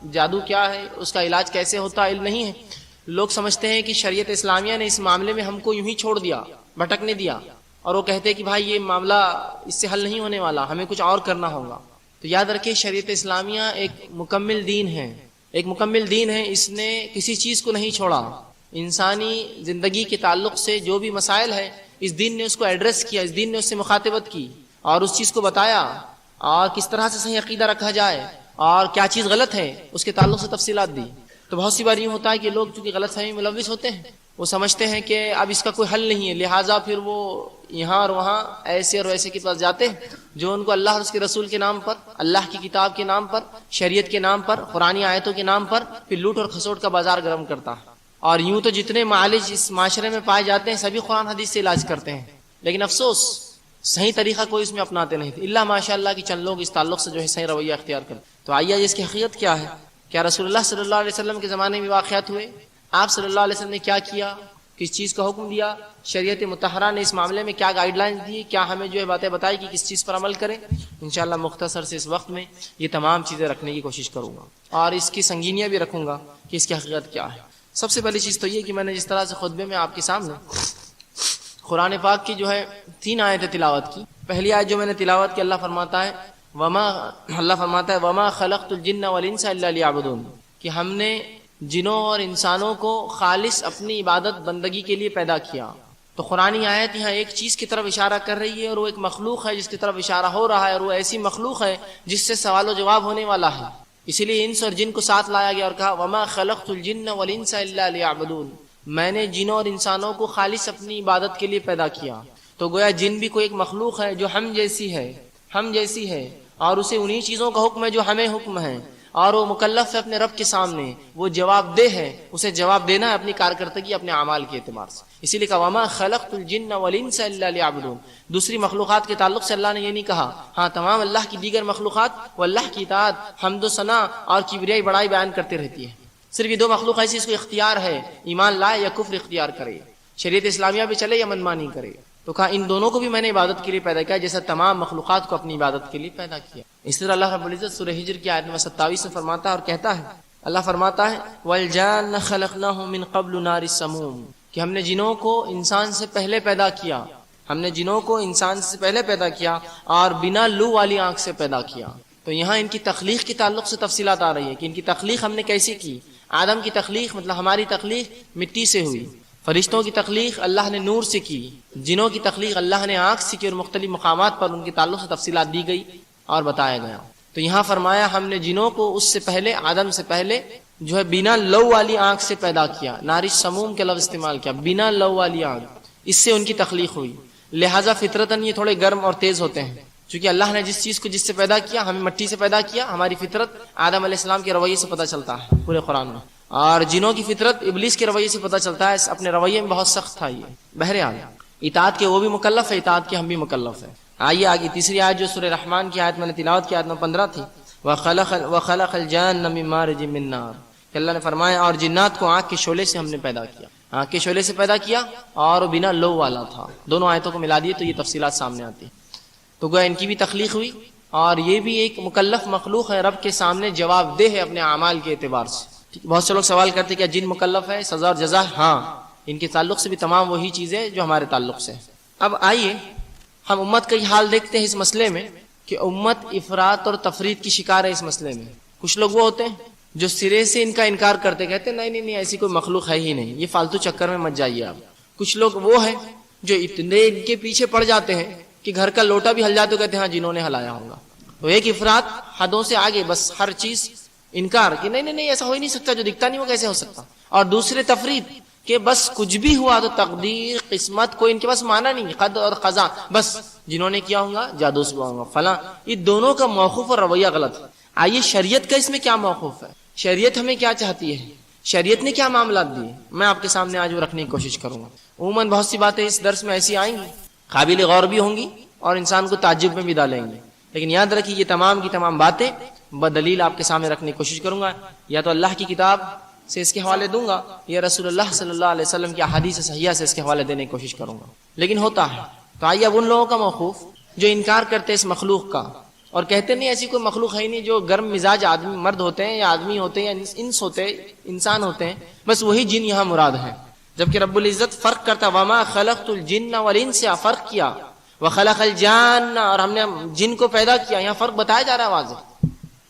جادو کیا ہے، اس کا علاج کیسے ہوتا ہے، علم نہیں ہے۔ لوگ سمجھتے ہیں کہ شریعت اسلامیہ نے اس معاملے میں ہم کو یوں ہی چھوڑ دیا، بھٹکنے دیا، اور وہ کہتے ہیں کہ بھائی یہ معاملہ اس سے حل نہیں ہونے والا، ہمیں کچھ اور کرنا ہوگا۔ تو یاد رکھیں شریعت اسلامیہ ایک مکمل دین ہے، ایک مکمل دین ہے، اس نے کسی چیز کو نہیں چھوڑا۔ انسانی زندگی کے تعلق سے جو بھی مسائل ہے اس دین نے اس کو ایڈریس کیا، اس دین نے اس سے مخاطبت کی اور اس چیز کو بتایا، اور کس طرح سے صحیح عقیدہ رکھا جائے اور کیا چیز غلط ہے اس کے تعلق سے تفصیلات دی۔ تو بہت سی بار یہ ہوتا ہے کہ لوگ چونکہ غلط فہمی ملوث ہوتے ہیں، وہ سمجھتے ہیں کہ اب اس کا کوئی حل نہیں ہے، لہٰذا پھر وہ یہاں اور وہاں ایسے اور ویسے کے پاس جاتے ہیں جو ان کو اللہ اور اس کے رسول کے نام پر، اللہ کی کتاب کے نام پر، شریعت کے نام پر، قرآنی آیتوں کے نام پر پھر لوٹ اور کھسوٹ کا بازار گرم کرتا ہے۔ اور یوں تو جتنے معالج اس معاشرے میں پائے جاتے ہیں سبھی قرآن حدیث سے علاج کرتے ہیں، لیکن افسوس صحیح طریقہ کوئی اس میں اپناتے نہیں تھے، اللہ ماشاء اللہ کی چند لوگ اس تعلق سے جو ہے صحیح رویہ اختیار کرتے۔ تو آئیے اس کی حقیقت کیا ہے؟ کیا رسول اللہ صلی اللہ علیہ وسلم کے زمانے میں واقعات ہوئے؟ آپ صلی اللہ علیہ وسلم نے کیا کیا، کس چیز کا حکم دیا، شریعت مطہرہ نے اس معاملے میں کیا گائیڈ لائنز دی، کیا ہمیں جو ہے باتیں بتائی کہ کس چیز پر عمل کریں؟ انشاءاللہ مختصر سے اس وقت میں یہ تمام چیزیں رکھنے کی کوشش کروں گا اور اس کی سنگینیاں بھی رکھوں گا کہ اس کی حقیقت کیا ہے۔ سب سے پہلی چیز تو یہ کہ میں نے جس طرح سے خطبے میں آپ کے سامنے قرآن پاک کی جو ہے 3 آیتیں تلاوت کی۔ پہلی آیت جو میں نے تلاوت کی، اللہ فرماتا ہے وما خلقت الجن والانس الا لیعبدون، کہ ہم نے جنوں اور انسانوں کو خالص اپنی عبادت بندگی کے لیے پیدا کیا۔ تو قرآنی آیت یہاں ایک چیز کی طرف اشارہ کر رہی ہے اور وہ ایک مخلوق ہے جس کی طرف اشارہ ہو رہا ہے، اور وہ ایسی مخلوق ہے جس سے سوال و جواب ہونے والا ہے، اسی لیے انس اور جن کو ساتھ لایا گیا اور کہا وما خلقت الجن والانس الا لیعبدون، میں نے جنوں اور انسانوں کو خالص اپنی عبادت کے لیے پیدا کیا۔ تو گویا جن بھی کوئی ایک مخلوق ہے جو ہم جیسی ہے اور اسے انہی چیزوں کا حکم ہے جو ہمیں حکم ہے، اور وہ مکلف ہے اپنے رب کے سامنے، وہ جواب دہ ہے، اسے جواب دینا ہے اپنی کارکردگی اپنے اعمال کے اعتبار سے، اسی لیے کہا وما خلقت الجن والانس الا لیعبدون۔ دوسری مخلوقات کے تعلق سے اللہ نے یہ نہیں کہا، ہاں تمام اللہ کی دیگر مخلوقات وہ اللہ کی اطاعت، حمد و ثنا اور کبریائی بڑائی بیان کرتے رہتی ہے، صرف یہ 2 مخلوق ایسی اس کو اختیار ہے ایمان لائے یا کفر اختیار کرے، شریعت اسلامیہ پہ چلے یا منمانی کرے۔ تو کہا ان دونوں کو بھی میں نے عبادت کے لیے پیدا کیا جیسا تمام مخلوقات کو اپنی عبادت کے لیے پیدا کیا۔ اس طرح اللہ رب العزت سورہ ہجر کی آیت نمبر 27 میں فرماتا ہے اور کہتا ہے، اللہ فرماتا ہے وَالْجَانَّ خَلَقْنَاهُ مِنْ قَبْلُ نَارِ السَّمُومِ، کہ ہم نے جنوں کو انسان سے پہلے پیدا کیا، ہم نے جنوں کو انسان سے پہلے پیدا کیا اور بنا لو والی آنکھ سے پیدا کیا۔ تو یہاں ان کی تخلیق کے تعلق سے تفصیلات آ رہی ہے کہ ان کی تخلیق ہم نے کیسے کی۔ آدم کی تخلیق مطلب ہماری تخلیق مٹی سے ہوئی، فرشتوں کی تخلیق اللہ نے نور سے کی، جنوں کی تخلیق اللہ نے آنکھ سے کی، اور مختلف مقامات پر ان کے تعلق سے تفصیلات دی گئی اور بتایا گیا۔ تو یہاں فرمایا ہم نے جنوں کو اس سے پہلے، آدم سے پہلے جو ہے بنا لو والی آنکھ سے پیدا کیا، ناری سموم کے لفظ استعمال کیا، بنا لو والی آنکھ، اس سے ان کی تخلیق ہوئی۔ لہٰذا فطرتاً یہ تھوڑے گرم اور تیز ہوتے ہیں، چونکہ اللہ نے جس چیز کو جس سے پیدا کیا، ہمیں مٹی سے پیدا کیا، ہماری فطرت آدم علیہ السلام کے رویے سے پتہ چلتا ہے پورے قرآن میں، اور جنوں کی فطرت ابلیس کے رویے سے پتہ چلتا ہے، اپنے رویے میں بہت سخت تھا یہ۔ بہرحال اطاعت کے وہ بھی مکلف ہے، اطاعت کے ہم بھی مکلف ہیں۔ آئیے آگے تیسری آیت جو سورہ رحمان کی آیت میں نے تلاوت کی، آیت نمبر 15 تھی، وَخَلَقَ الْجَانَّ مِن مَارِجٍ مِن نَارٍ، کہ اللہ نے فرمایا اور جنات کو آنکھ کے شعلے سے ہم نے پیدا کیا، آنکھ کے شعلے سے پیدا کیا اور بنا لو والا تھا۔ دونوں آیتوں کو ملا دیے تو یہ تفصیلات سامنے آتی ہیں۔ تو گویا ان کی بھی تخلیق ہوئی اور یہ بھی ایک مکلف مخلوق ہے، رب کے سامنے جواب دہ ہے اپنے اعمال کے اعتبار سے۔ بہت سے لوگ سوال کرتے کہ جن مکلف ہے، سزا اور جزا؟ ہاں، ان کے تعلق سے بھی تمام وہی چیزیں جو ہمارے تعلق سے۔ اب آئیے ہم امت کا یہ حال دیکھتے ہیں اس مسئلے میں کہ امت افراط اور تفریط کی شکار ہے اس مسئلے میں۔ کچھ لوگ وہ ہوتے ہیں جو سرے سے ان کا انکار کرتے، کہتے ہیں نہیں ایسی کوئی مخلوق ہے ہی نہیں، یہ فالتو چکر میں مت جائیے آپ۔ کچھ لوگ وہ ہیں جو اتنے ان کے پیچھے پڑ جاتے ہیں کہ گھر کا لوٹا بھی ہل جاتے کہتے ہیں ہاں جنہوں نے ہلایا ہوگا۔ تو ایک افراط حدوں سے آگے، بس ہر چیز انکار کہ نہیں ایسا ہو ہی نہیں سکتا، جو دکھتا نہیں وہ کیسے ہو سکتا۔ اور دوسرے تفریط کہ بس کچھ بھی ہوا تو تقدیر قسمت کوئی ان کے پاس مانا نہیں، قدر اور قضا، بس جنہوں نے کیا ہوگا جادو سے ہوا فلاں۔ یہ دونوں کا موقف اور رویہ غلط ہے۔ آئیے شریعت کا اس میں کیا موقف ہے، شریعت ہمیں کیا چاہتی ہے، شریعت نے کیا معاملات دیے، میں آپ کے سامنے آج وہ رکھنے کی کوشش کروں گا۔ عموماً بہت سی باتیں اس درس میں ایسی آئیں گی، قابل غور بھی ہوں گی اور انسان کو تعجب میں بھی ڈالیں گے، لیکن یاد رکھیے یہ تمام کی تمام باتیں بدلیل آپ کے سامنے رکھنے کی کوشش کروں گا، یا تو اللہ کی کتاب سے اس کے حوالے دوں گا یا رسول اللہ صلی اللہ علیہ وسلم کی احادیث صحیحہ سے اس کے حوالے دینے کی کوشش کروں گا، لیکن ہوتا ہے۔ تو آئیے اب ان لوگوں کا موقوف جو انکار کرتے اس مخلوق کا اور کہتے نہیں ایسی کوئی مخلوق ہے ہی نہیں جو گرم مزاج آدمی مرد ہوتے ہیں یا آدمی ہوتے ہیں یا انس ہوتے ہیں انسان ہوتے ہیں، بس وہی جن یہاں مراد ہے. جبکہ رب العزت فرق کرتا وما خلقت الجن والانس، فرق کیا وخلق الجان، اور ہم نے جن کو پیدا کیا. یہاں فرق بتایا جا رہا ہے واضح،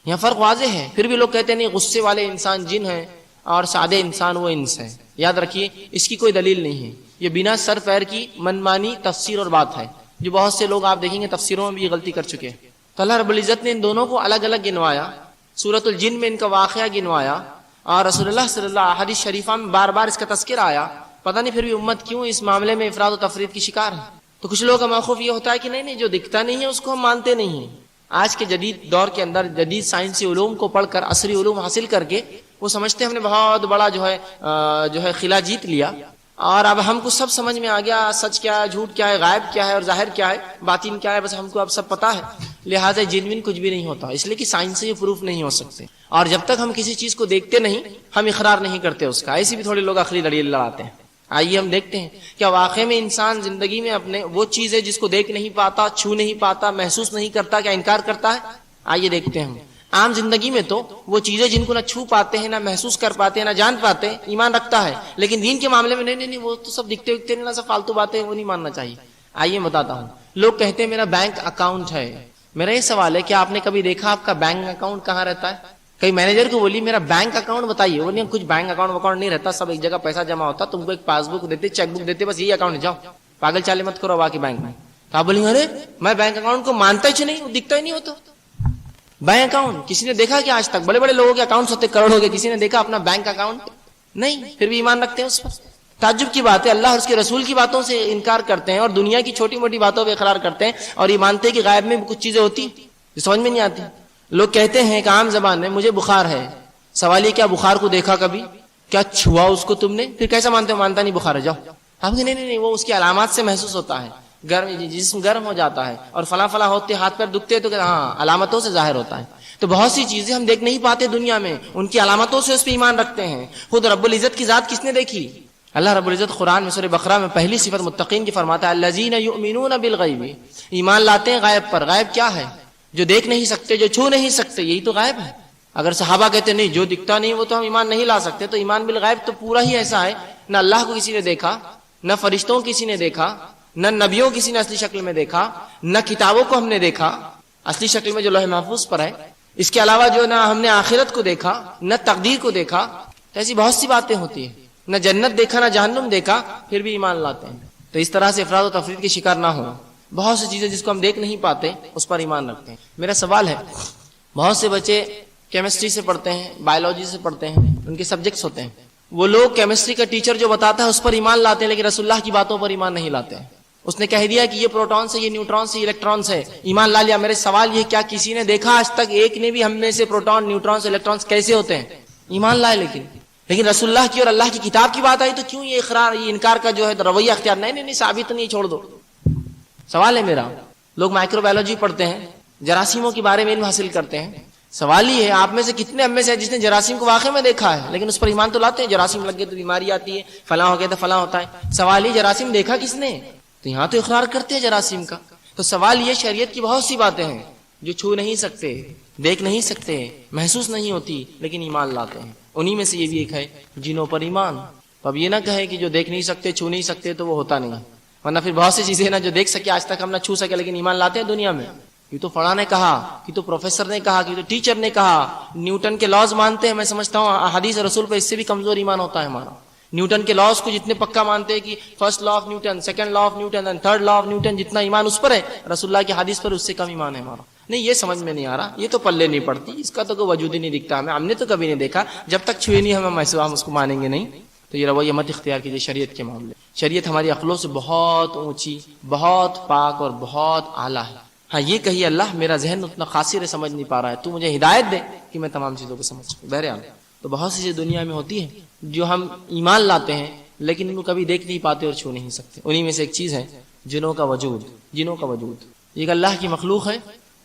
یہاں فرق واضح ہے. پھر بھی لوگ کہتے ہیں نہیں غصے والے انسان جن ہیں اور سادے انسان وہ انس ہے. یاد رکھیے اس کی کوئی دلیل نہیں ہے، یہ بنا سر پیر کی منمانی تفسیر اور بات ہے جو بہت سے لوگ آپ دیکھیں گے تفسیروں میں بھی یہ غلطی کر چکے ہیں. تو اللہ رب العزت نے ان دونوں کو الگ الگ گنوایا، سورۃ الجن میں ان کا واقعہ گنوایا، اور رسول اللہ صلی اللہ علیہ حدیث شریفہ میں بار بار اس کا تذکرہ آیا. پتہ نہیں پھر بھی امت کیوں اس معاملے میں افراد و تفرید کی شکار ہے. تو کچھ لوگوں کا موقف یہ ہوتا ہے کہ نہیں جو دکھتا نہیں ہے اس کو ہم مانتے نہیں ہیں. آج کے جدید دور کے اندر جدید سائنسی علوم کو پڑھ کر، عصری علوم حاصل کر کے وہ سمجھتے ہیں ہم نے بہت بڑا جو ہے خلا جیت لیا، اور اب ہم کو سب سمجھ میں آ گیا، سچ کیا ہے، جھوٹ کیا ہے، غائب کیا ہے اور ظاہر کیا ہے، باطن کیا ہے، بس ہم کو اب سب پتا ہے. لہٰذا جنوین کچھ بھی نہیں ہوتا، اس لیے کہ سائنس سے یہ پروف نہیں ہو سکتے. اور جب تک ہم کسی چیز کو دیکھتے نہیں ہم اقرار نہیں کرتے اس کا. ایسی بھی تھوڑے لوگ عقلی دلیل لڑاتے ہیں. آئیے ہم دیکھتے ہیں کیا واقعے میں انسان زندگی میں اپنے وہ چیز ہے جس کو دیکھ نہیں پاتا، چھو نہیں پاتا، محسوس نہیں کرتا، کیا انکار کرتا ہے؟ آئیے دیکھتے ہیں. ہم عام زندگی میں تو وہ چیزیں جن کو نہ چھو پاتے ہیں، نہ محسوس کر پاتے ہیں، نہ جان پاتے ہیں، ایمان رکھتا ہے. لیکن دین کے معاملے میں نہیں وہ تو سب دکھتے وکھتے نہیں، سب فالتو باتیں، وہ نہیں ماننا چاہیے. آئیے بتاتا ہوں. لوگ کہتے ہیں میرا بینک اکاؤنٹ ہے. میرا یہ سوال ہے کہ آپ نے کبھی دیکھا آپ کا بینک اکاؤنٹ کہاں رہتا ہے؟ کئی مینیجر کو بولی میرا بینک اکاؤنٹ بتائیے، وہ نہیں کچھ بینک اکاؤنٹ نہیں رہتا، سب ایک جگہ پیسہ جمع ہوتا، تم کو ایک پاس بک دیتے، چیک بک دیتے، بس یہی اکاؤنٹ جاؤ پاگل چالے مت کرو باقی بینک میں. تو آپ بولیں ارے میں بینک اکاؤنٹ کو مانتا ہی نہیں، وہ دکھتا ہی نہیں ہوتا. بینک اکاؤنٹ کسی نے دیکھا کہ آج تک؟ بڑے بڑے لوگوں کے اکاؤنٹس ہوتے کروڑوں کے، کسی نے دیکھا اپنا بینک اکاؤنٹ؟ نہیں. پھر بھی ایمان رکھتے ہیں اس پر. تعجب کی بات ہے، اللہ اور اس کے رسول کی باتوں سے انکار کرتے ہیں اور دنیا کی چھوٹی موٹی باتوں پہ اقرار کرتے ہیں، اور یہ مانتے ہیں کہ غائب میں بھی کچھ چیزیں ہوتی جو سمجھ میں نہیں آتی. لوگ کہتے ہیں کہ عام زبان میں مجھے بخار ہے. سوال یہ کیا بخار کو دیکھا کبھی؟ کیا چھوا اس کو تم نے؟ پھر کیسا مانتے ہو؟ مانتا نہیں بخار ہے جاؤ. آپ کہ نہیں وہ اس کی علامات سے محسوس ہوتا ہے، جسم گرم ہو جاتا ہے اور فلاں فلاں ہوتے، ہاتھ پیر دکھتے تو ہاں علامتوں سے ظاہر ہوتا ہے. تو بہت سی چیزیں ہم دیکھ نہیں پاتے دنیا میں، ان کی علامتوں سے اس پہ ایمان رکھتے ہیں. خود رب العزت کی ذات کس نے دیکھی؟ اللہ رب العزت قرآن میں سورہ بقرہ میں پہلی صفت متقین کی فرماتا ہے الذین یؤمنون بالغیب، ایمان لاتے ہیں غائب پر. غائب کیا ہے؟ جو دیکھ نہیں سکتے، جو چھو نہیں سکتے، یہی تو غائب ہے. اگر صحابہ کہتے نہیں جو دکھتا نہیں وہ تو ہم ایمان نہیں لا سکتے، تو ایمان بالغیب تو پورا ہی ایسا ہے. نہ اللہ کو کسی نے دیکھا، نہ فرشتوں کو کسی نے دیکھا، نہ نبیوں کو کسی نے اصلی شکل میں دیکھا، نہ کتابوں کو ہم نے دیکھا اصلی شکل میں جو لوح محفوظ پر ہے. اس کے علاوہ جو نہ ہم نے آخرت کو دیکھا، نہ تقدیر کو دیکھا. تو ایسی بہت سی باتیں ہوتی ہیں. نہ جنت دیکھا، نہ جہنم دیکھا، پھر بھی ایمان لاتے ہیں. تو اس طرح سے افراد و تفرید کے شکار نہ ہو. بہت سی چیزیں جس کو ہم دیکھ نہیں پاتے اس پر ایمان رکھتے ہیں. میرا سوال ہے، بہت سے بچے کیمسٹری سے پڑھتے ہیں، بایولوجی سے پڑھتے ہیں، ان کے سبجیکٹس ہوتے ہیں. وہ لوگ کیمسٹری کا ٹیچر جو بتاتا ہے اس پر ایمان لاتے ہیں، لیکن رسول اللہ کی باتوں پر ایمان نہیں لاتے ہیں. اس نے کہہ دیا کہ یہ پروٹونس ہے، یہ نیوٹرونس ہے، یہ الیکٹرونس ہے، ایمان لا لیا. میرے سوال یہ کیا کسی نے دیکھا آج تک ایک نے بھی ہم میں سے پروٹون، نیوٹرونس، الیکٹرونس کیسے ہوتے ہیں؟ ایمان لائے. لیکن رسول اللہ کی اور اللہ کی کتاب کی بات آئی تو کیوں یہ اقرار، یہ انکار کا جو ہے رویہ اختیار؟ نہیں ثابت نہیں، چھوڑ دو. سوال ہے میرا، لوگ مائکرو بایولوجی پڑھتے ہیں، جراثیموں کے بارے میں علم حاصل کرتے ہیں. سوال یہ ہے آپ میں سے کتنے ہم میں سے جس نے جراثیم کو واقع میں دیکھا ہے لیکن اس پر ایمان تو لاتے ہیں؟ جراثیم لگ گئے تو بیماری آتی ہے، فلاں ہو گیا تو فلاں ہوتا ہے. سوال یہ جراثیم دیکھا کس نے؟ تو یہاں تو اقرار کرتے ہیں جراثیم کا. تو سوال یہ شریعت کی بہت سی باتیں ہیں جو چھو نہیں سکتے، دیکھ نہیں سکتے، محسوس نہیں ہوتی، لیکن ایمان لاتے ہیں. انہی میں سے یہ بھی ایک ہے جنوں پر ایمان. تو اب یہ نہ کہیں کہ جو دیکھ نہیں سکتے، چھو نہیں سکتے تو وہ ہوتا نہیں، ورنہ پھر بہت سی چیزیں نا جو دیکھ سکے آج تک ہم نہ چھو سکے لیکن ایمان لاتے ہیں دنیا میں. یہ تو فلاں نے کہا، یہ تو پروفیسر نے کہا، یہ تو ٹیچر نے کہا. نیوٹن کے لاز مانتے ہیں. میں سمجھتا ہوں حدیث رسول پہ اس سے بھی کمزور ایمان ہوتا ہے ہمارا. نیوٹن کے لاز کو جتنے پکا مانتے ہیں کہ first law of Newton, second law of Newton and third law of Newton, جتنا ایمان اس پر ہے رسول اللہ کی حدیث پر اس سے کم ایمان ہے ہمارا. نہیں یہ سمجھ میں نہیں آ رہا، یہ تو پلے نہیں پڑتی، اس کا تو کوئی وجود ہی نہیں دکھتا ہمیں، ہم نے تو کبھی نہیں دیکھا. جب تک چھوئے نہیں ہم اس کو مانیں گے نہیں. تو یہ رویہ مت اختیار کیجیے شریعت کے معاملے. شریعت ہماری عقلوں سے بہت اونچی، بہت پاک اور بہت اعلیٰ ہے. ہاں یہ کہیے اللہ میرا ذہن اتنا قاصر ہے، سمجھ نہیں پا رہا ہے، تو مجھے ہدایت دے کہ میں تمام چیزوں کو سمجھ سکوں. بہرحال تو بہت سی چیزیں دنیا میں ہوتی ہیں جو ہم ایمان لاتے ہیں لیکن ان کو کبھی دیکھ نہیں پاتے اور چھو نہیں سکتے. انہی میں سے ایک چیز ہے جنوں کا وجود. جنوں کا وجود یہ اللہ کی مخلوق ہے.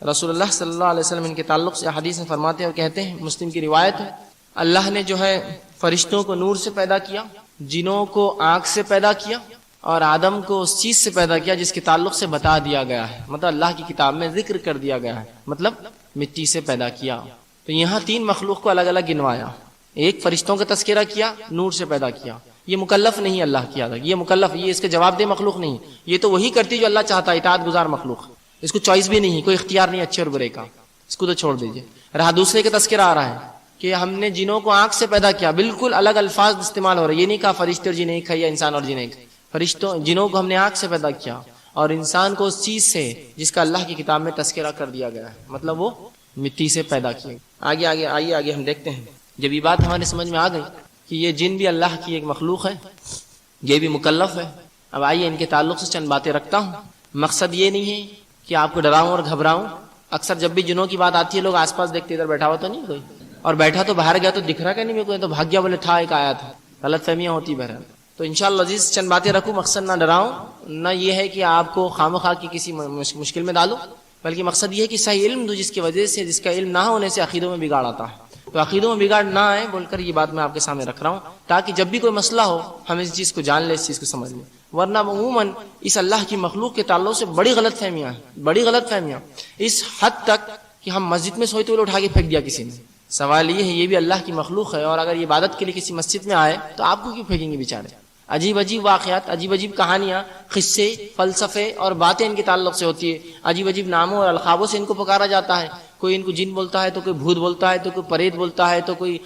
رسول اللہ صلی اللہ علیہ وسلم ان کے تعلق سے حدیث میں فرماتے ہیں اور کہتے ہیں، مسلم کی روایت ہے، اللہ نے جو ہے فرشتوں کو نور سے پیدا کیا، جنوں کو آنکھ سے پیدا کیا اور آدم کو اس چیز سے پیدا کیا جس کے تعلق سے بتا دیا گیا ہے، مطلب اللہ کی کتاب میں ذکر کر دیا گیا ہے، مطلب مٹی سے پیدا کیا۔ تو یہاں 3 مخلوق کو الگ الگ گنوایا، ایک فرشتوں کا تذکرہ کیا، نور سے پیدا کیا۔ یہ مکلف نہیں اللہ کیا تھا، یہ مکلف، یہ اس کے جواب دہ مخلوق نہیں، یہ تو وہی کرتی جو اللہ چاہتا ہے، اطاعت گزار مخلوق، اس کو چوائس بھی نہیں، کوئی اختیار نہیں اچھے اور برے کا، اس کو تو چھوڑ دیجئے۔ رہا دوسرے کا تذکرہ آ رہا ہے کہ ہم نے جنوں کو آنکھ سے پیدا کیا، بالکل الگ الفاظ استعمال ہو رہے، یہ نہیں کہا فرشتے اور جن ایک ہے یا انسان اور جن ایک ہے، جنوں کو ہم نے آنکھ سے پیدا کیا اور انسان کو اس چیز سے جس کا اللہ کی کتاب میں تذکرہ کر دیا گیا ہے، مطلب وہ مٹی سے پیدا کیے۔ آگے ہم دیکھتے ہیں، جب یہ بات ہمارے سمجھ میں آ گئی کہ یہ جن بھی اللہ کی ایک مخلوق ہے، یہ بھی مکلف ہے، اب آئیے ان کے تعلق سے چند باتیں رکھتا ہوں۔ مقصد یہ نہیں ہے کہ آپ کو ڈراؤں اور گھبراؤں، اکثر جب بھی جنوں کی بات آتی ہے لوگ آس پاس دیکھتے ادھر بیٹھا ہوا تو نہیں کوئی، اور بیٹھا تو باہر گیا تو دکھ رہا کہ نہیں میرے کو، تو بھاگ گیا بولے تھا ایک آیا تھا، غلط فہمیاں ہوتی بہرحال۔ تو انشاءاللہ عزیز چند باتیں رکھوں، مقصد نہ ڈراؤں، نہ یہ ہے کہ آپ کو خواہ کی کسی مشکل میں ڈالوں، بلکہ مقصد یہ ہے کہ صحیح علم دو، جس کی وجہ سے، جس کا علم نہ ہونے سے عقیدوں میں بگاڑ آتا ہے، تو عقیدوں میں بگاڑ نہ آئے بول کر یہ بات میں آپ کے سامنے رکھ رہا ہوں، تاکہ جب بھی کوئی مسئلہ ہو ہم اس چیز کو جان لیں، اس چیز کو سمجھ لیں۔ ورنہ عموماً اس اللہ کی مخلوق کے تعلق سے بڑی غلط فہمیاں اس حد تک کہ ہم مسجد میں سوئے تو اٹھا کے پھینک دیا کسی نے۔ سوال یہ ہے یہ بھی اللہ کی مخلوق ہے، اور اگر یہ عبادت کے لیے کسی مسجد میں آئے تو آپ کو کیوں پھینکیں گے بیچارے؟ عجیب واقعات، عجیب کہانیاں، قصے، فلسفے اور باتیں ان کے تعلق سے ہوتی ہے، عجیب ناموں اور القابوں سے ان کو پکارا جاتا ہے، کوئی ان کو جن بولتا ہے تو کوئی بھوت بولتا ہے تو کوئی پریت بولتا ہے تو کوئی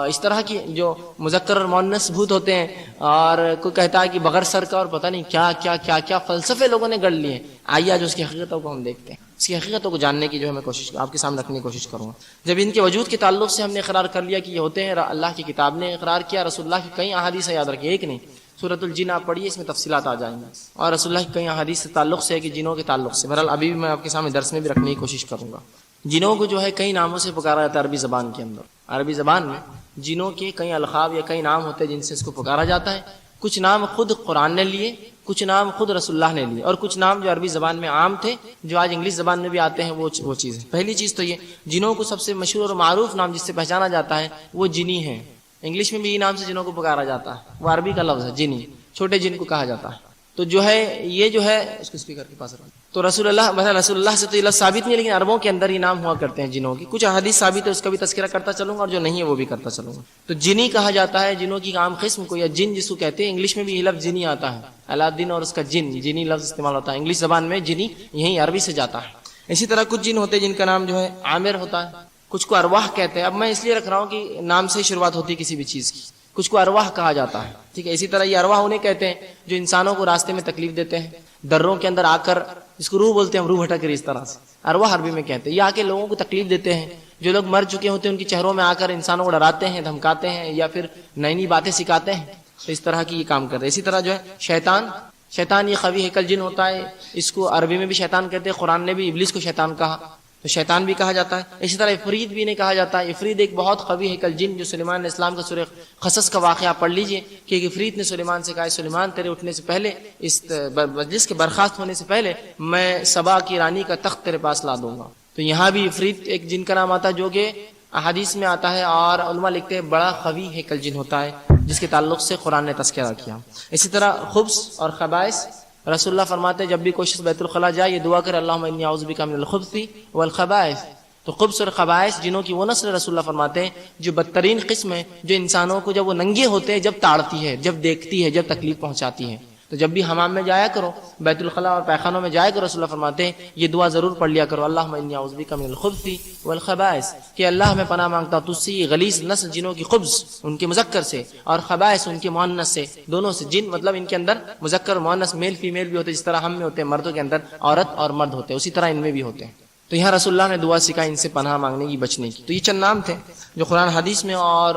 اس طرح کی جو مذکر اور مؤنث بھوت ہوتے ہیں، اور کوئی کہتا ہے کہ بغیر سر کا، اور پتہ نہیں کیا فلسفے لوگوں نے گڑھ لیے ہیں۔ آئیے آج اس کی حقیقتوں کو ہم دیکھتے ہیں، اس کی حقیقتوں کو جاننے کی جو ہے میں کوشش آپ کے سامنے رکھنے کی کوشش کروں گا۔ جب ان کے وجود کے تعلق سے ہم نے اقرار کر لیا کہ یہ ہوتے ہیں، اللہ کی کتاب نے اقرار کیا، رسول اللہ کی کئی احادیث یاد رکھیے، ایک نہیں، سورۃ الجن آپ پڑھیے، اس میں تفصیلات آ جائیں گی، اور رسول اللہ کی کئی احادیث سے تعلق سے ہے کہ جنوں کے تعلق سے، بہرحال ابھی بھی میں آپ کے سامنے درس میں بھی رکھنے کی کوشش کروں گا۔ جنوں کو جو ہے کئی ناموں سے پکارا جاتا ہے عربی زبان کے اندر، عربی زبان میں جنوں کے کئی القاب یا کئی نام ہوتے ہیں جن سے اس کو پکارا جاتا ہے۔ کچھ نام خود قرآن نے لیے، کچھ نام خود رسول اللہ نے لیے، اور کچھ نام جو عربی زبان میں عام تھے جو آج انگلش زبان میں بھی آتے ہیں، وہ چیز ہے۔ پہلی چیز تو یہ، جنوں کو سب سے مشہور اور معروف نام جس سے پہچانا جاتا ہے وہ جنی ہے، انگلش میں بھی یہ نام سے جنوں کو پکارا جاتا ہے، وہ عربی کا لفظ ہے جنی، چھوٹے جن کو کہا جاتا ہے۔ تو جو ہے یہ جو ہے اس کو اسپیکر کے پاس رکھو، تو رسول اللہ سے تو یہ لفظ ثابت نہیں، لیکن عربوں کے اندر یہ نام ہوا کرتے ہیں جنوں کی، کچھ احادیث ثابت ہے اس کا بھی تذکرہ کرتا چلوں گا، اور جو نہیں ہے وہ بھی کرتا چلوں گا۔ تو جنی کہا جاتا ہے جنوں کی عام قسم کو، یا جن جس کو کہتے ہیں، انگلش میں بھی یہ لفظ جنی آتا ہے، الادین اور اس کا جنی لفظ استعمال ہوتا ہے انگلش زبان میں، جنی یہیں عربی سے جاتا ہے۔ اسی طرح کچھ جن ہوتے ہیں جن کا نام جو ہے عامر ہوتا ہے، کچھ کو ارواح کہتے ہیں، اب میں اس لیے رکھ رہا ہوں کہ نام سے ہی شروعات ہوتی ہے کسی بھی چیز کی، کچھ کو ارواح کہا جاتا ہے، ٹھیک ہے۔ اسی طرح یہ ارواح انہیں کہتے ہیں جو انسانوں کو راستے میں تکلیف دیتے ہیں، دروں کے اندر آ کر، جس کو روح بولتے ہیں، ہم روح بھٹک رہی اس طرح سے، ارواح عربی میں کہتے ہیں، یہ آ کے لوگوں کو تکلیف دیتے ہیں، جو لوگ مر چکے ہوتے ہیں ان کے چہروں میں آ کر انسانوں کو ڈراتے ہیں، دھمکاتے ہیں، یا پھر نئی باتیں سکھاتے ہیں، تو اس طرح کی یہ کام کرتے ہیں۔ اسی طرح جو ہے شیطان یہ قوی ہیکل جن ہوتا ہے، اس کو عربی میں بھی شیطان کہتے ہیں، قرآن نے بھی ابلیس کو شیطان کہا، تو شیطان بھی کہا جاتا ہے۔ اسی طرح افرید بھی نہیں کہا جاتا ہے، افرید ایک بہت قوی ہیکل جن، جو سلیمان علیہ السلام کا سورہ قصص کا واقعہ پڑھ لیجئے کہ ایک افرید نے سلیمان سے کہا، سلیمان تیرے اٹھنے سے پہلے، اس مجلس کے برخاست ہونے سے پہلے میں سبا کی رانی کا تخت تیرے پاس لا دوں گا۔ تو یہاں بھی افرید ایک جن کا نام آتا ہے جو کہ احادیث میں آتا ہے، اور علماء لکھتے ہیں بڑا قوی ہیکل جن ہوتا ہے جس کے تعلق سے قرآن نے تذکرہ کیا۔ اسی طرح خبث اور خبائث، رسول اللہ فرماتے ہیں جب بھی کوئی شخص بیت الخلاء جائے یہ دعا کرے، اللہم انی اعوذ بک من الخبث والخبائث۔ تو خبث اور خبائث جنوں کی وہ نسل رسول اللہ فرماتے ہیں جو بدترین قسم ہے، جو انسانوں کو جب وہ ننگے ہوتے ہیں جب تاڑتی ہے، جب دیکھتی ہے، جب تکلیف پہنچاتی ہے۔ تو جب بھی حمام میں جایا کرو، بیت الخلاء اور پیخانوں میں جایا کرو، رسول اللہ فرماتے ہیں یہ دعا ضرور پڑھ لیا کرو، اللہم انی اعوذ بک من الخبث والخبائث، کہ اللہ میں پناہ مانگتا ہوں تجھ سے یہ غلیظ نسل جنوں کی، خبث ان کے مذکر سے اور خبائث ان کے مؤنث سے، دونوں سے۔ جن مطلب ان کے اندر مذکر اور مؤنث، میل فیمیل بھی ہوتے ہیں، جس طرح ہم میں ہوتے ہیں، مردوں کے اندر عورت اور مرد ہوتے ہیں، اسی طرح ان میں بھی ہوتے ہیں۔ تو یہاں رسول اللہ نے دعا سکھائی ان سے پناہ مانگنے کی، بچنے کی۔ تو یہ چند نام تھے جو قرآن حدیث میں اور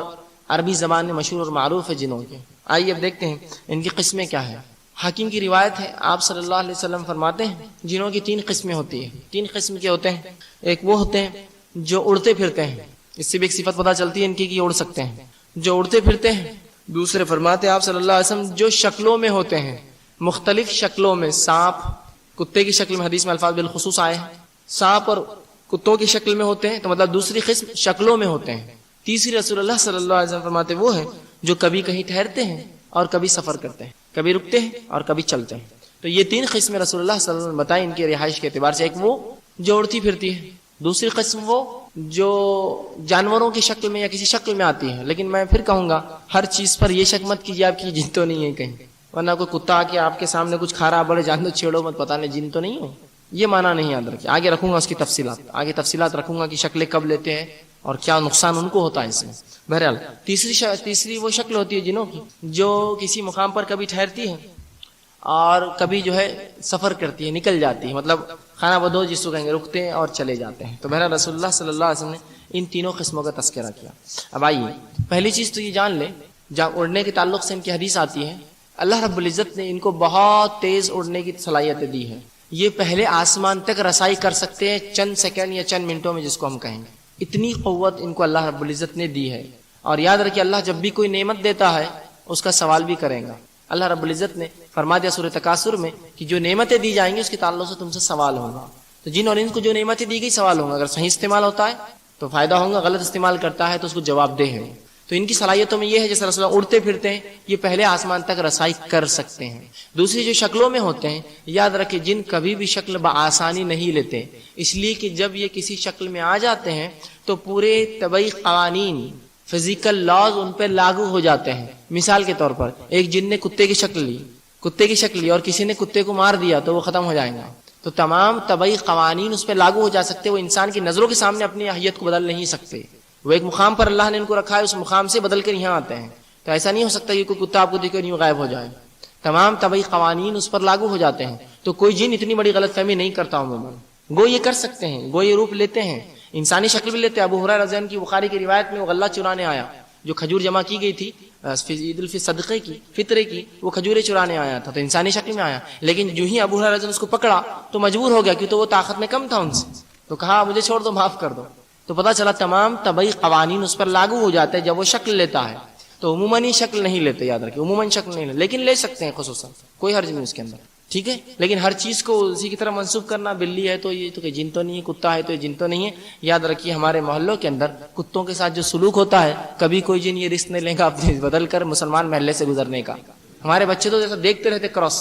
عربی زبان میں مشہور اور معروف ہے جنوں کے۔ آئیے اب دیکھتے ہیں ان کی قسمیں کیا ہے۔ حاکم کی روایت ہے، آپ صلی اللہ علیہ وسلم فرماتے ہیں جنوں کی 3 قسمیں ہوتی ہیں۔ 3 قسم کے ہوتے ہیں، ایک وہ ہوتے ہیں جو اڑتے پھرتے ہیں، اس سے بھی ایک صفت پتہ چلتی ہے ان کی کہ اڑ سکتے ہیں، جو اڑتے پھرتے ہیں۔ دوسرے فرماتے ہیں آپ صلی اللہ علیہ وسلم جو شکلوں میں ہوتے ہیں، مختلف شکلوں میں، سانپ، کتے کی شکل میں، حدیث میں الفاظ بالخصوص آئے ہیں، سانپ اور کتوں کی شکل میں ہوتے ہیں، تو مطلب دوسری قسم شکلوں میں ہوتے ہیں۔ تیسری رسول اللہ صلی اللہ علیہ وسلم فرماتے وہ ہیں جو کبھی کہیں ٹھہرتے ہیں اور کبھی سفر کرتے ہیں، کبھی رکتے ہیں اور کبھی چلتے ہیں. تو یہ 3 قسمیں رسول اللہ صلی اللہ علیہ وسلم نے بتائی ان کی رہائش کے اعتبار سے. ایک وہ جو اڑتی پھرتی ہے، دوسری قسم وہ جو جانوروں کی شکل میں یا کسی شکل میں آتی ہے. لیکن میں پھر کہوں گا ہر چیز پر یہ شک مت کیجیے آپ کی جن تو نہیں ہے کہیں، ورنہ کوئی کتا آ کے آپ کے سامنے کچھ کھا رہا بڑے جان دو چھیڑو مت، پتہ نہیں جن تو نہیں ہو. یہ معنی نہیں یاد رکھیے. آگے رکھوں گا اس کی تفصیلات، آگے تفصیلات رکھوں گا کہ شکلیں کب لیتے ہیں اور کیا نقصان ان کو ہوتا ہے اس میں. بہرحال تیسری وہ شکل ہوتی ہے جنوں کی جو کسی مقام پر کبھی ٹھہرتی ہے اور کبھی جو ہے سفر کرتی ہے، نکل جاتی ہے، مطلب خانہ بدوش جس کو کہیں گے، رکتے ہیں اور چلے جاتے ہیں. تو بہرحال رسول اللہ صلی اللہ علیہ وسلم نے ان تینوں قسموں کا تذکرہ کیا. اب آئیے پہلی چیز تو یہ جان لیں، جب اڑنے کے تعلق سے ان کی حدیث آتی ہے، اللہ رب العزت نے ان کو بہت تیز اڑنے کی صلاحیتیں دی ہے. یہ پہلے آسمان تک رسائی کر سکتے ہیں چند سیکنڈ یا چند منٹوں میں، جس کو ہم کہیں گے. اتنی قوت ان کو اللہ رب العزت نے دی ہے. اور یاد رکھیے اللہ جب بھی کوئی نعمت دیتا ہے اس کا سوال بھی کرے گا. اللہ رب العزت نے فرما دیا سورہ تکاثر میں کہ جو نعمتیں دی جائیں گی اس کے تعلق سے تم سے سوال ہوگا. تو جن اور ان کو جو نعمتیں دی گئی سوال ہوگا. اگر صحیح استعمال ہوتا ہے تو فائدہ ہوگا، غلط استعمال کرتا ہے تو اس کو جواب دہ ہے. تو ان کی صلاحیتوں میں یہ ہے جیسے رسول اللہ اڑتے پھرتے ہیں، یہ پہلے آسمان تک رسائی کر سکتے ہیں. دوسری جو شکلوں میں ہوتے ہیں، یاد رکھیں جن کبھی بھی شکل بآسانی نہیں لیتے، اس لیے کہ جب یہ کسی شکل میں آ جاتے ہیں تو پورے طبعی قوانین، فزیکل لاز ان پہ لاگو ہو جاتے ہیں. مثال کے طور پر ایک جن نے کتے کی شکل لی اور کسی نے کتے کو مار دیا تو وہ ختم ہو جائے گا. تو تمام طبعی قوانین اس پہ لاگو ہو جا سکتے، وہ انسان کی نظروں کے سامنے اپنی اہلیت کو بدل نہیں سکتے. وہ ایک مقام پر اللہ نے ان کو رکھا ہے، اس مقام سے بدل کر یہاں آتے ہیں. تو ایسا نہیں ہو سکتا کہ کوئی کتا آپ کو دیکھ کر یوں غائب ہو جائے. تمام طبعی قوانین اس پر لاگو ہو جاتے ہیں. تو کوئی جن اتنی بڑی غلط فہمی نہیں کرتا عموماً. گو یہ کر سکتے ہیں، گو یہ روپ لیتے ہیں، انسانی شکل بھی لیتے ہیں. ابو ہریرہ رضی اللہ عنہ کی بخاری کی روایت میں وہ غلہ چرانے آیا، جو کھجور جمع کی گئی تھی عید الفطر صدقے کی، فطرے کی، وہ کھجوریں چرانے آیا تھا. تو انسانی شکل میں آیا، لیکن جو ہی ابو ہریرہ رضی اللہ عنہ اس کو پکڑا تو مجبور ہو گیا کیونکہ وہ طاقت میں کم تھا ان سے. تو کہا مجھے چھوڑ دو، معاف کر دو. تو پتہ چلا تمام طبعی قوانین اس پر لاگو ہو جاتے ہیں جب وہ شکل لیتا ہے. تو عموماً شکل نہیں لیتے، یاد رکھیں عموماً شکل نہیں لیتے، لیکن لے سکتے ہیں خصوصاً، کوئی حرج نہیں اس کے اندر، ٹھیک ہے. لیکن ہر چیز کو اسی کی طرح منسوب کرنا، بلی ہے تو یہ تو کہ جن تو نہیں ہے، کتا ہے تو یہ جن تو نہیں ہے. یاد رکھیے ہمارے محلوں کے اندر کتوں کے ساتھ جو سلوک ہوتا ہے، کبھی کوئی جن یہ رسک نہیں لے گا اپنے بدل کر مسلمان محلے سے گزرنے کا. ہمارے بچے تو جیسا دیکھتے رہتے، کراس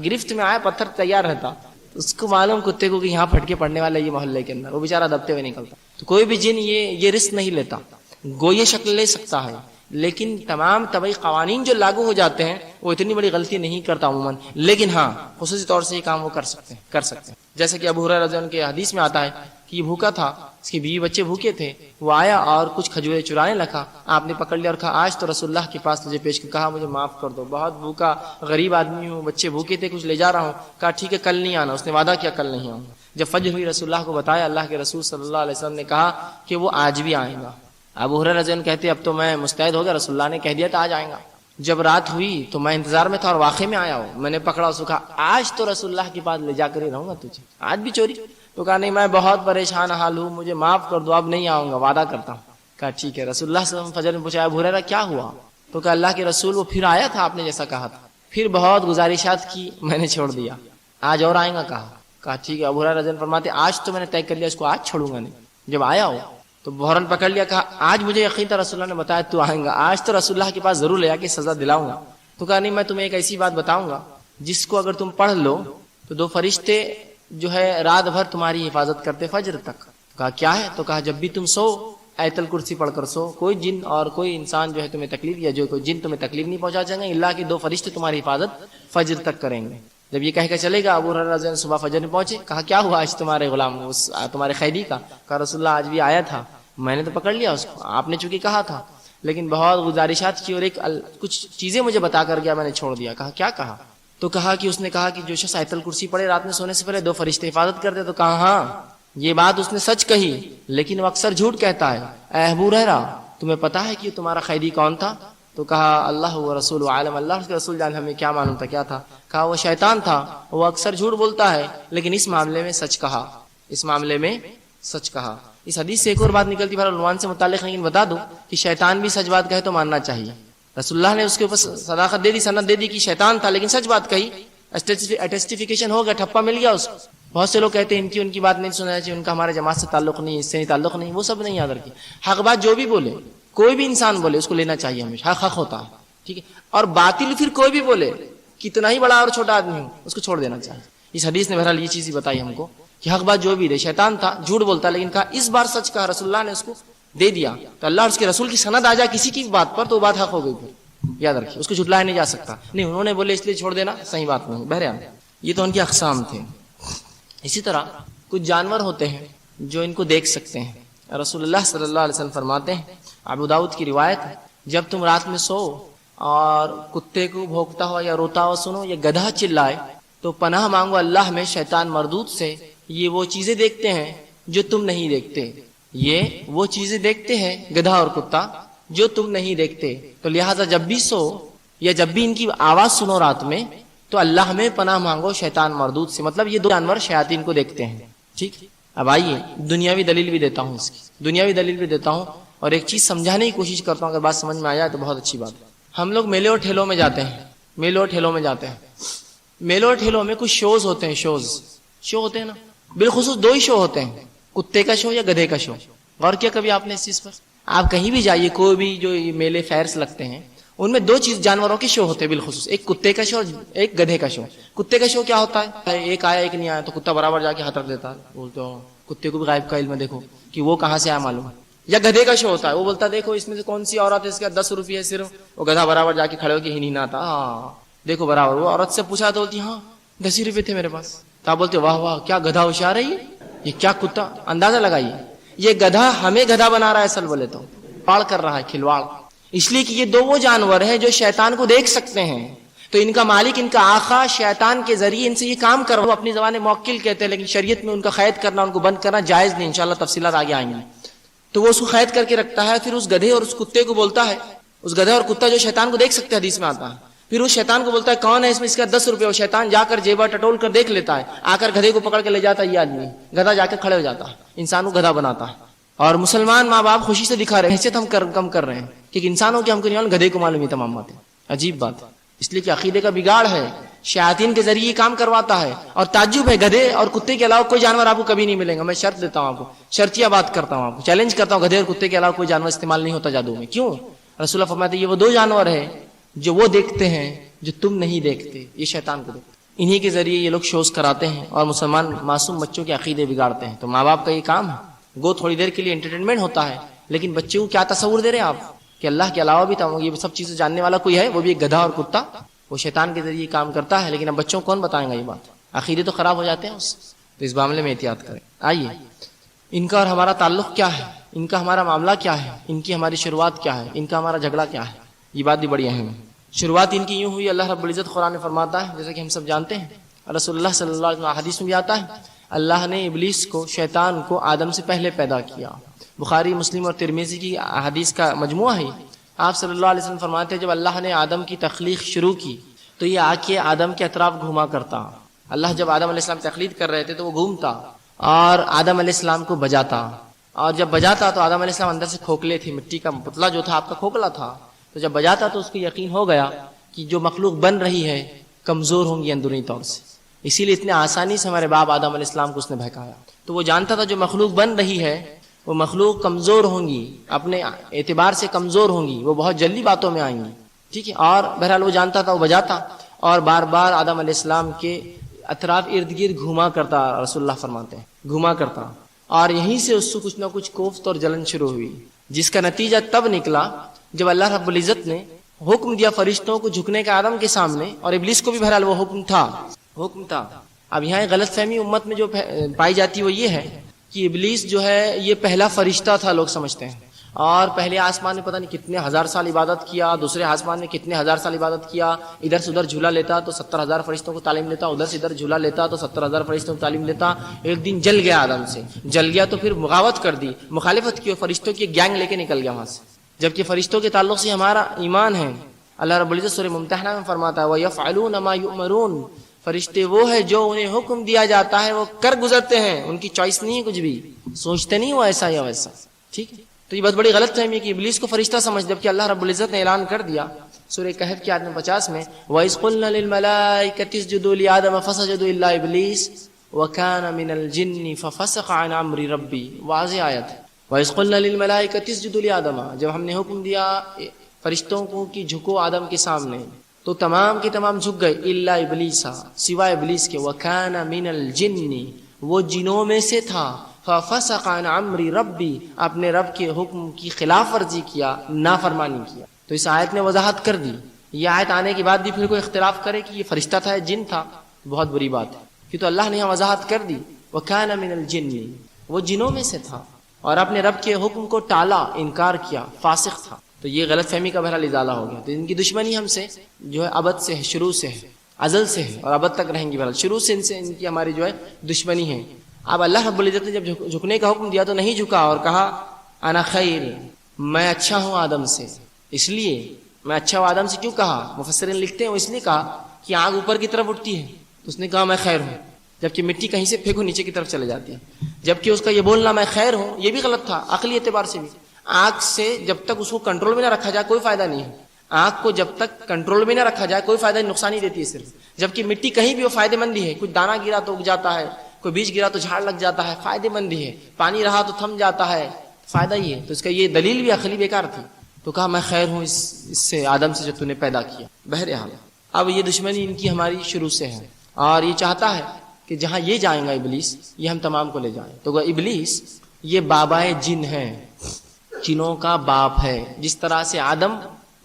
گرفت میں آئے پتھر تیار رہتا، اس کو معلوم کتے کو کہ یہاں پھٹکے پڑنے والا یہ محلے کے اندر، وہ بیچارہ دبتے ہوئے نکلتا. تو کوئی بھی جن یہ رسک نہیں لیتا. گو یہ شکل لے سکتا ہے، لیکن تمام طبعی قوانین جو لاگو ہو جاتے ہیں وہ اتنی بڑی غلطی نہیں کرتا عموماً. لیکن ہاں خصوصی طور سے یہ کام وہ کر سکتے ہیں. جیسے کہ ابو ہریرہ رضی اللہ عنہ کے حدیث میں آتا ہے کہ یہ بھوکا تھا، اس کی بیوی بچے بھوکے تھے، وہ آیا اور کچھ کھجوریں چرانے لگا. آپ نے پکڑ لیا اور کہا آج تو رسول اللہ کے پاس تجھے پیش کر، کہا مجھے معاف کر دو، بہت بھوکا غریب آدمی ہوں، بچے بھوکے تھے، کچھ لے جا رہا ہوں. کہا ٹھیک ہے کل نہیں آنا. اس نے وعدہ کیا کل نہیں آؤں. جب فجر ہوئی رسول اللہ کو بتایا، اللہ کے رسول صلی اللہ علیہ وسلم نے کہا کہ وہ آج بھی آئے گا. ابو ہریرہ رضی اللہ عنہ کہتے اب تو میں مستعد ہو گیا، رسول اللہ نے کہہ دیا تھا آج آئیں گا. جب رات ہوئی تو میں انتظار میں تھا اور واقعے میں آیا ہوں. میں نے پکڑا اس کو کہا آج تو رسول اللہ کے پاس لے جا کر ہی رہوں گا تجھے، آج بھی چوری. تو کہا نہیں میں بہت پریشان حال ہوں، مجھے معاف کر دو، اب نہیں آؤں گا، وعدہ کرتا ہوں. کہا ٹھیک ہے. رسول اللہ صلی اللہ علیہ وسلم فجر میں پوچھا ابو ہریرہ کیا ہوا؟ تو کہا اللہ کے رسول وہ پھر آیا تھا آپ نے جیسا کہا تھا، پھر بہت گزارشات کی، میں نے چھوڑ دیا، آج اور آئیں گا. کہا ٹھیک ہے. ابو ہریرہ رضی اللہ عنہ فرماتے آج تو میں نے طے کر لیا اس کو آج چھوڑوں گا نہیں. جب آیا ہو تو بحران پکڑ لیا، کہا آج مجھے یقین تھا رسول اللہ نے بتایا تو آئیں گا، آج تو رسول اللہ کے پاس ضرور لے جا کے سزا دلاؤں گا. تو کہا نہیں میں تمہیں ایک ایسی بات بتاؤں گا جس کو اگر تم پڑھ لو تو 2 فرشتے جو ہے رات بھر تمہاری حفاظت کرتے فجر تک. کہا کیا ہے؟ تو کہا جب بھی تم سو آیت الکرسی پڑھ کر سو، کوئی جن اور کوئی انسان جو ہے تمہیں تکلیف یا جو کوئی جن تمہیں تکلیف نہیں پہنچا سکیں گے، اللہ کے 2 فرشتے تمہاری حفاظت فجر تک کریں گے. جب یہ کہہ کے چلے گا ابو ہریرہ رضی اللہ عنہ صبح فجر میں پہنچے. کہا کیا ہوا آج تمہارے غلام تمہارے قیدی کا؟ کہا رسول اللہ آج بھی آیا تھا، میں نے تو پکڑ لیا اس کو، آپ نے چونکہ کہا تھا، لیکن بہت گزارشات کی اور کچھ چیزیں مجھے بتا کر گیا، میں نے چھوڑ دیا. کہا کیا کہا؟ تو کہا کہ اس نے کہا کہ جو شخص آیت الکرسی پڑھے رات میں سونے سے پہلے 2 فرشتے حفاظت کرتے. تو کہا ہاں یہ بات اس نے سچ کہی، لیکن وہ اکثر جھوٹ کہتا ہے. اے ابو ہریرہ تمہیں پتا ہے کہ تمہارا قیدی کون تھا؟ تو کہا اللہ و رسول عالم، اللہ اس کے رسول جان ہمیں کیا معلوم تھا کیا تھا. کہا وہ شیطان تھا، وہ اکثر جھوٹ بولتا ہے لیکن اس معاملے میں سچ کہا، اس معاملے میں سچ کہا. اس حدیث سے ایک اور بات نکلتی ہے عنوان سے متعلق، لیکن بتا دوں کہ شیطان بھی سچ بات کہے تو ماننا چاہیے. رسول اللہ نے اس کے اوپر صداقت دے دی، سند دے دی کہ شیطان تھا لیکن سچ بات کہی، اٹیسٹیفیکیشن ہو گیا، ٹھپا مل گیا اس کو. بہت سے لوگ کہتے ہیں ان کی بات نہیں سننا چاہیے، ان کا ہمارے جماعت سے تعلق نہیں، اس سے تعلق نہیں. وہ سب نہیں یاد رکھیے. حق بات جو بھی بولے، کوئی بھی انسان بولے، اس کو لینا چاہیے ہمیشہ، حق ہوتا ہے، ٹھیک ہے. اور باطل پھر کوئی بھی بولے کتنا ہی بڑا اور چھوٹا آدمی ہو اس کو چھوڑ دینا چاہیے. اس حدیث نے بہرحال یہ چیز ہی بتائی ہم کو کہ حق بات جو بھی رہے. شیطان تھا جھوٹ بولتا لیکن کہا اس بار سچ کہا, رسول اللہ نے اس کو دے دیا. تو اللہ اور اس کے رسول کی سند آ جائے کسی کی بات پر تو وہ بات حق ہو گئی. پھر یاد رکھیے اس کو جھٹلایا نہیں جا سکتا. نہیں انہوں نے بولے اس لیے چھوڑ دینا صحیح بات نہیں. بہرحال یہ تو ان کی اقسام تھے. اسی طرح کچھ جانور ہوتے ہیں جو ان کو دیکھ سکتے ہیں. رسول اللہ صلی اللہ علیہ وسلم فرماتے ہیں, ابو داؤد کی روایت ہے, جب تم رات میں سو اور کتے کو بھونکتا ہو یا روتا ہو سنو یا گدھا چلائے تو پناہ مانگو اللہ میں شیطان مردود سے. یہ وہ چیزیں دیکھتے ہیں جو تم نہیں دیکھتے. یہ وہ چیزیں دیکھتے ہیں گدھا اور کتا جو تم نہیں دیکھتے. تو لہٰذا جب بھی سو یا جب بھی ان کی آواز سنو رات میں تو اللہ میں پناہ مانگو شیطان مردود سے. مطلب یہ دو جانور شیاطین کو دیکھتے ہیں. ٹھیک. اب آئیے دنیاوی دلیل بھی دیتا ہوں اس کی, دنیاوی دلیل بھی دیتا ہوں اور ایک چیز سمجھانے کی کوشش کرتا ہوں. اگر بات سمجھ میں آ جائے تو بہت اچھی بات. ہم لوگ میلے اور ٹھیلوں میں جاتے ہیں, میلے اور ٹھیلوں میں جاتے ہیں. میلے اور ٹھیلوں میں کچھ شوز ہوتے ہیں, شو ہوتے ہیں نا. بالخصوص دو ہی شو ہوتے ہیں, کتے کا شو یا گدھے کا شو. غور کیا کبھی آپ نے اس چیز پر؟ آپ کہیں بھی جائیے, کوئی بھی جو میلے فیئرس لگتے ہیں ان میں دو چیز جانوروں کے شو ہوتے ہیں بالخصوص, ایک کتے کا شو ایک گدھے کا شو. کتے کا شو کیا ہوتا ہے, ایک آیا ایک نہیں آیا تو کتا برابر جا کے ہاتھ رکھ دیتا ہے, بولتے ہو کتے کو بھی غائب کا علم ہے دیکھو کہ وہ کہاں سے آیا معلوم ہے. یا گدھے کا شو ہوتا ہے, وہ بولتا ہے دیکھو اس میں سے کون سی عورت ہے, اس کا 10 روپیہ صرف. وہ گدھا برابر جا کے کھڑے ہو کے ہی نہیں آتا, ہاں دیکھو برابر. وہ عورت سے پوچھا تو بولتی ہاں 10 روپے تھے میرے پاس. تو آپ بولتے واہ واہ کیا گدھا ہوشیار ہے, یہ کیا کتا. اندازہ لگائیے یہ گدھا ہمیں گدھا بنا رہا ہے, اصل بولے تو پاڑ کر رہا ہے, کھلواڑ. اس لیے کہ یہ دو وہ جانور ہیں جو شیطان کو دیکھ سکتے ہیں. تو ان کا مالک, ان کا آقا شیطان کے ذریعے ان سے یہ کام کر رہا ہے. وہ اپنی زبان موکل کہتے ہیں لیکن شریعت میں ان کا قید کرنا, ان کو بند کرنا جائز نہیں. انشاءاللہ تفصیلات آگے آئیں گی. تو وہ اس کو قید کر کے رکھتا ہے. پھر اس گدھے اور اس کتے کو بولتا ہے, اس گدھے اور کتا جو شیطان کو دیکھ سکتے ہیں حدیث میں آتا ہے, پھر اس شیطان کو بولتا ہے کون ہے اس میں, اس کا 10 روپے. وہ شیطان جا کر جیبا ٹٹول کر دیکھ لیتا ہے, آ کر گدھے کو پکڑ کے لے جاتا ہے. یہ آدمی گدھا جا کے کھڑے ہو جاتا ہے, انسان کو گدھا بناتا ہے. اور مسلمان ماں باپ خوشی سے دکھا رہے ہیں, حیثیت ہم کم کر رہے ہیں کہ انسانوں کی ہم کو نہیں, گدھے کو معلوم ہے تمام باتیں. عجیب بات. اس لیے کہ عقیدے کا بگاڑ ہے, شیاطین کے ذریعے کام کرواتا ہے. اور تعجب ہے گدھے اور کتے کے علاوہ کوئی جانور آپ کو کبھی نہیں ملے گا. میں شرط دیتا ہوں آپ کو, شرطیہ بات کرتا ہوں آپ کو, چیلنج کرتا ہوں, گدھے اور کتے کے علاوہ کوئی جانور استعمال نہیں ہوتا جادو میں. کیوں؟ رسول اللہ فرماتے ہیں یہ وہ دو جانور ہیں جو وہ دیکھتے ہیں جو تم نہیں دیکھتے. یہ شیطان کو دیکھتے, انہی کے ذریعے یہ لوگ شوز کراتے ہیں اور مسلمان معصوم بچوں کے عقیدے بگاڑتے ہیں. تو ماں باپ کا یہ کام ہے. گو تھوڑی دیر کے لیے انٹرٹینمنٹ ہوتا ہے لیکن بچے کو کیا تصور دے رہے ہیں آپ کہ اللہ کے علاوہ بھی یہ سب چیزیں جاننے والا کوئی ہے, وہ بھی ایک گدھا اور کتا. وہ شیطان کے ذریعے کام کرتا ہے لیکن اب بچوں کو کون بتائیں گا یہ بات. عقیدے تو خراب ہو جاتے ہیں اس. تو اس معاملے میں احتیاط کریں. آئیے ان کا اور ہمارا تعلق کیا ہے, ان کا ہمارا معاملہ کیا ہے, ان کی ہماری شروعات کیا ہے, ان کا ہمارا جھگڑا کیا ہے. یہ بات بھی بڑی اہم ہے. شروعات ان کی یوں ہوئی, اللہ رب العزت قرآن میں فرماتا ہے جیسا کہ ہم سب جانتے ہیں, رسول اللہ صلی اللہ علیہ وسلم حدیث میں بھی آتا ہے, اللہ نے ابلیس کو, شیطان کو آدم سے پہلے پیدا کیا. بخاری مسلم اور ترمذی کی حدیث کا مجموعہ ہے. آپ صلی اللہ علیہ وسلم فرماتے ہیں جب اللہ نے آدم کی تخلیق شروع کی تو یہ آ کے آدم کے اطراف گھوما کرتا. اللہ جب آدم علیہ السلام تخلیق کر رہے تھے تو وہ گھومتا اور آدم علیہ السلام کو بجاتا. اور جب بجاتا تو آدم علیہ السلام اندر سے کھوکھلے تھے, مٹی کا پتلا جو تھا آپ کا کھوکھلا تھا. تو جب بجاتا تو اس کو یقین ہو گیا کہ جو مخلوق بن رہی ہے کمزور ہوں گی اندرونی طور سے, اسی لیے اتنے آسانی سے ہمارے باپ آدم علیہ السلام کو اس نے بہکایا. تو وہ جانتا تھا جو مخلوق بن رہی ہے وہ مخلوق کمزور ہوں گی, اپنے اعتبار سے کمزور ہوں گی, وہ بہت جلدی باتوں میں آئیں گی. ٹھیک ہے. اور بہرحال وہ جانتا تھا, وہ بجاتا اور بار بار آدم علیہ السلام کے اطراف ارد گرد گھوما کرتا. رسول اللہ فرماتے ہیں گھوما کرتا, اور یہیں سے اس کو کچھ نہ کچھ کوفت اور جلن شروع ہوئی, جس کا نتیجہ تب نکلا جب اللہ رب العزت نے حکم دیا فرشتوں کو جھکنے کا آدم کے سامنے, اور ابلیس کو بھی بہرحال وہ حکم تھا. اب یہاں غلط فہمی امت میں جو پائی جاتی وہ یہ ہے کہ ابلیس جو ہے یہ پہلا فرشتہ تھا, لوگ سمجھتے ہیں, اور پہلے آسمان میں پتہ نہیں کتنے ہزار سال عبادت کیا, دوسرے آسمان میں کتنے ہزار سال عبادت کیا, ادھر سے ادھر جھولا لیتا تو 70,000 فرشتوں کو تعلیم دیتا, ادھر سے ادھر جھولا لیتا تو 70,000 فرشتوں کو تعلیم دیتا. ایک دن جل گیا آدم سے, جل گیا تو پھر بغاوت کر دی, مخالفت کی, فرشتوں کی گینگ لے کے نکل گیا وہاں سے. جبکہ فرشتوں کے تعلق سے ہمارا ایمان ہے. اللہ رب العزت سورہ ممتحنہ میں فرماتا ہے وَيَفْعَلُونَ مَا يُؤْمَرُونَ, فرشتے وہ ہے جو انہیں حکم دیا جاتا ہے وہ کر گزرتے ہیں, ان کی چوائس نہیں ہے, کچھ بھی سوچتے نہیں وہ ایسا یا ویسا. ٹھیک ہے. تو یہ بہت بڑی غلط فہمی ہے کہ ابلیس کو فرشتہ سمجھ, جبکہ اللہ رب العزت نے اعلان کر دیا سورہ کہف کی آیت نمبر 50 میں وَإِذْ قُلْنَا لِلْمَلَائِكَةِ اسْجُدُوا لِآدَمَ فَسَجَدُوا إِلَّا إِبْلِيسَ وَكَانَ مِنَ الْجِنِّ فَفَسَقَ عَنْ أَمْرِ رَبِّهِ. واضح آیت ہے. وَإِذْ قُلْنَا لِلْمَلَائِكَةِ اسْجُدُوا لِآدَمَ, جب ہم نے حکم دیا فرشتوں کو کہ جھکو آدم کے سامنے, تو تمام کے تمام جھک گئے، الا ابلیسا، سوائے ابلیس کے، وکان من الجن، وہ جنوں میں سے تھا، ففسق عن امر ربی، اپنے رب کے حکم کی خلاف ورزی کیا، نافرمانی کیا۔ تو اس آیت نے وضاحت کر دی۔ یہ آیت آنے کے بعد بھی پھر کوئی اختلاف کرے کہ یہ فرشتہ تھا یا جن تھا، بہت بری بات ہے، کہ تو اللہ نے یہاں وضاحت کر دی، وکان من الجن، وہ جنوں میں سے تھا اور اپنے رب کے حکم کو ٹالا، انکار کیا، فاسق تھا۔ تو یہ غلط فہمی کا بہرحال ازالہ ہو گیا۔ تو ان کی دشمنی ہم سے جو ہے ابد سے ہے، شروع سے ہے، ازل سے ہے اور ابد تک رہیں گی۔ بہرحال شروع سے ان کی ہماری جو ہے دشمنی ہے۔ اب اللہ رب العزت نے جب جھکنے کا حکم دیا تو نہیں جھکا اور کہا انا خیر، میں اچھا ہوں آدم سے۔ اس لیے میں اچھا ہوں آدم سے کیوں کہا؟ مفسرین لکھتے ہیں وہ اس لیے کہا کہ آگ اوپر کی طرف اٹھتی ہے تو اس نے کہا میں خیر ہوں، جبکہ مٹی کہیں سے پھینکو نیچے کی طرف چلے جاتی ہے۔ جبکہ اس کا یہ بولنا میں خیر ہوں یہ بھی غلط تھا عقلی اعتبار سے بھی۔ آگ سے جب تک اس کو کنٹرول میں نہ رکھا جائے کوئی فائدہ نہیں ہے، آگ کو جب تک کنٹرول میں نہ رکھا جائے کوئی فائدہ نہیں، نقصان ہی دیتی ہے صرف۔ جبکہ مٹی کہیں بھی وہ فائدہ مند ہی ہے، کچھ دانہ گرا تو اگ جاتا ہے، کوئی بیج گرا تو جھاڑ لگ جاتا ہے، فائدہ مند ہی ہے، پانی رہا تو تھم جاتا ہے، فائدہ ہی ہے۔ تو اس کا یہ دلیل بھی عقلی بیکار تھی۔ تو کہا میں خیر ہوں اس سے، آدم سے جو تو نے پیدا کیا۔ بہرحال اب یہ دشمنی ان کی ہماری شروع سے ہے اور یہ چاہتا ہے کہ جہاں یہ جائیں گا ابلیس، یہ ہم تمام کو لے جائیں۔ تو ابلیس یہ بابائے جن ہے، جنوں کا باپ ہے۔ جس طرح سے آدم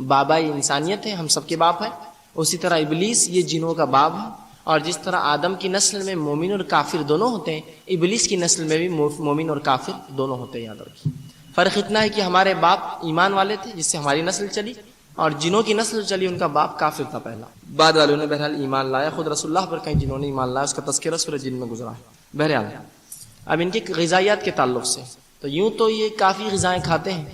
بابائے انسانیت ہے، ہم سب کے باپ ہے، اسی طرح ابلیس یہ جنوں کا باپ ہے۔ اور جس طرح آدم کی نسل میں مومن اور کافر دونوں ہوتے ہیں، ابلیس کی نسل میں بھی مومن اور کافر دونوں ہوتے ہیں۔ یاد رکھیے فرق اتنا ہے کہ ہمارے باپ ایمان والے تھے جس سے ہماری نسل چلی، اور جنوں کی نسل چلی ان کا باپ کافر تھا پہلا، بعد والوں نے بہرحال ایمان لایا۔ خود رسول اللہ پر کہیں جنہوں نے ایمان لایا، اس کا تذکرہ سورہ جن میں گزرا ہے۔ بہرحال اب ان کے غذائیات کے تعلق سے تو یوں تو یہ کافی غذائیں کھاتے ہیں،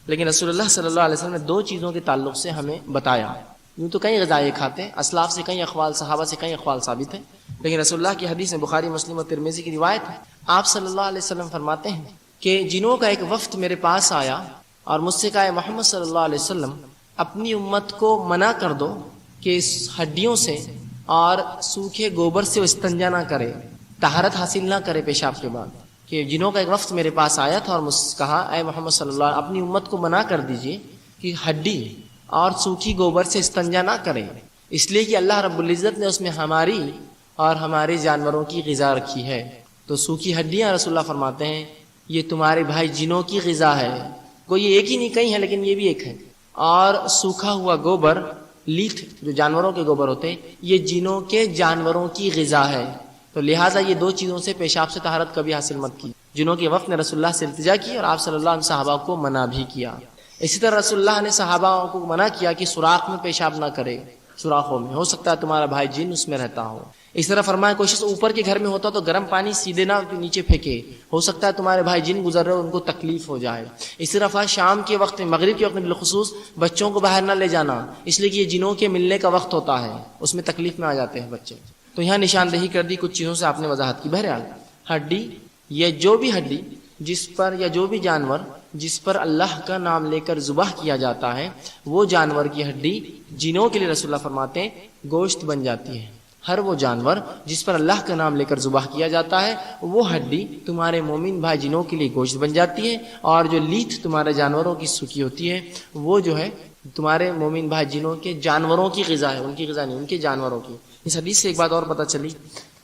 لیکن رسول اللہ صلی اللہ علیہ وسلم نے دو چیزوں کے تعلق سے ہمیں بتایا۔ یوں تو کئی غذائیں کھاتے ہیں، اسلاف سے کئی اقوال، صحابہ سے کئی اقوال ثابت ہیں، لیکن رسول اللہ کی حدیث میں بخاری مسلم اور ترمذی کی روایت ہے، آپ صلی اللہ علیہ وسلم فرماتے ہیں کہ جنوں کا ایک وفد میرے پاس آیا اور مجھ سے کہا محمد صلی اللہ علیہ وسلم اپنی امت کو منع کر دو کہ اس ہڈیوں سے اور سوکھے گوبر سے وہ استنجا نہ کرے، طہارت حاصل نہ کرے پیشاب کے بعد۔ کہ جنوں کا ایک وفد میرے پاس آیا تھا اور مجھ سے کہا اے محمد صلی اللہ علیہ وسلم اپنی امت کو منع کر دیجئے کہ ہڈی اور سوکھی گوبر سے استنجا نہ کریں، اس لیے کہ اللہ رب العزت نے اس میں ہماری اور ہمارے جانوروں کی غذا رکھی ہے۔ تو سوکھی ہڈیاں رسول اللہ فرماتے ہیں یہ تمہارے بھائی جنوں کی غذا ہے۔ کوئی یہ ایک ہی نہیں کہیں ہے لیکن یہ بھی ایک ہے۔ اور سوکھا ہوا گوبر، لیت جو جانوروں کے گوبر ہوتے ہیں، یہ جنوں کے جانوروں کی غذا ہے۔ تو لہٰذا یہ دو چیزوں سے پیشاب سے طہارت کبھی حاصل مت کی۔ جنوں کے وفد نے رسول اللہ سے التجا کی اور آپ صلی اللہ علیہ وسلم صحابہ کو منع بھی کیا۔ اسی طرح رسول اللہ نے صحابہ کو منع کیا کہ سوراخ میں پیشاب نہ کرے، سوراخوں میں ہو سکتا ہے تمہارا بھائی جن اس میں رہتا ہو۔ اس طرح فرمایا کوشش اوپر کے گھر میں ہوتا تو گرم پانی سیدھے نہ نیچے پھینکے، ہو سکتا ہے تمہارے بھائی جن گزر رہے ہو ان کو تکلیف ہو جائے۔ اس طرح شام کے وقت میں، مغرب کے وقت میں بالخصوص بچوں کو باہر نہ لے جانا، اس لیے کہ یہ جنوں کے ملنے کا وقت ہوتا ہے، اس میں تکلیف میں آ جاتے ہیں بچے۔ تو یہاں نشاندہی کر دی کچھ چیزوں سے، آپ نے وضاحت کی۔ بہرحال ہڈی، یہ جو بھی ہڈی جس پر یا جو بھی جانور جس پر اللہ کا نام لے کر ذبح کیا جاتا ہے، وہ جانور کی ہڈی جنوں کے لیے رسول اللہ فرماتے ہیں گوشت بن جاتی ہے۔ ہر وہ جانور جس پر اللہ کا نام لے کر ذبح کیا جاتا ہے وہ ہڈی تمہارے مومن بھائی جنوں کے لیے گوشت بن جاتی ہے، اور جو لیت تمہارے جانوروں کی سوکھی ہوتی ہے وہ جو ہے تمہارے مومن بھائی جنوں کے جانوروں کی غذا ہے، ان کی غذا نہیں، ان کے جانوروں کی۔ اس حدیث سے ایک بات اور پتہ چلی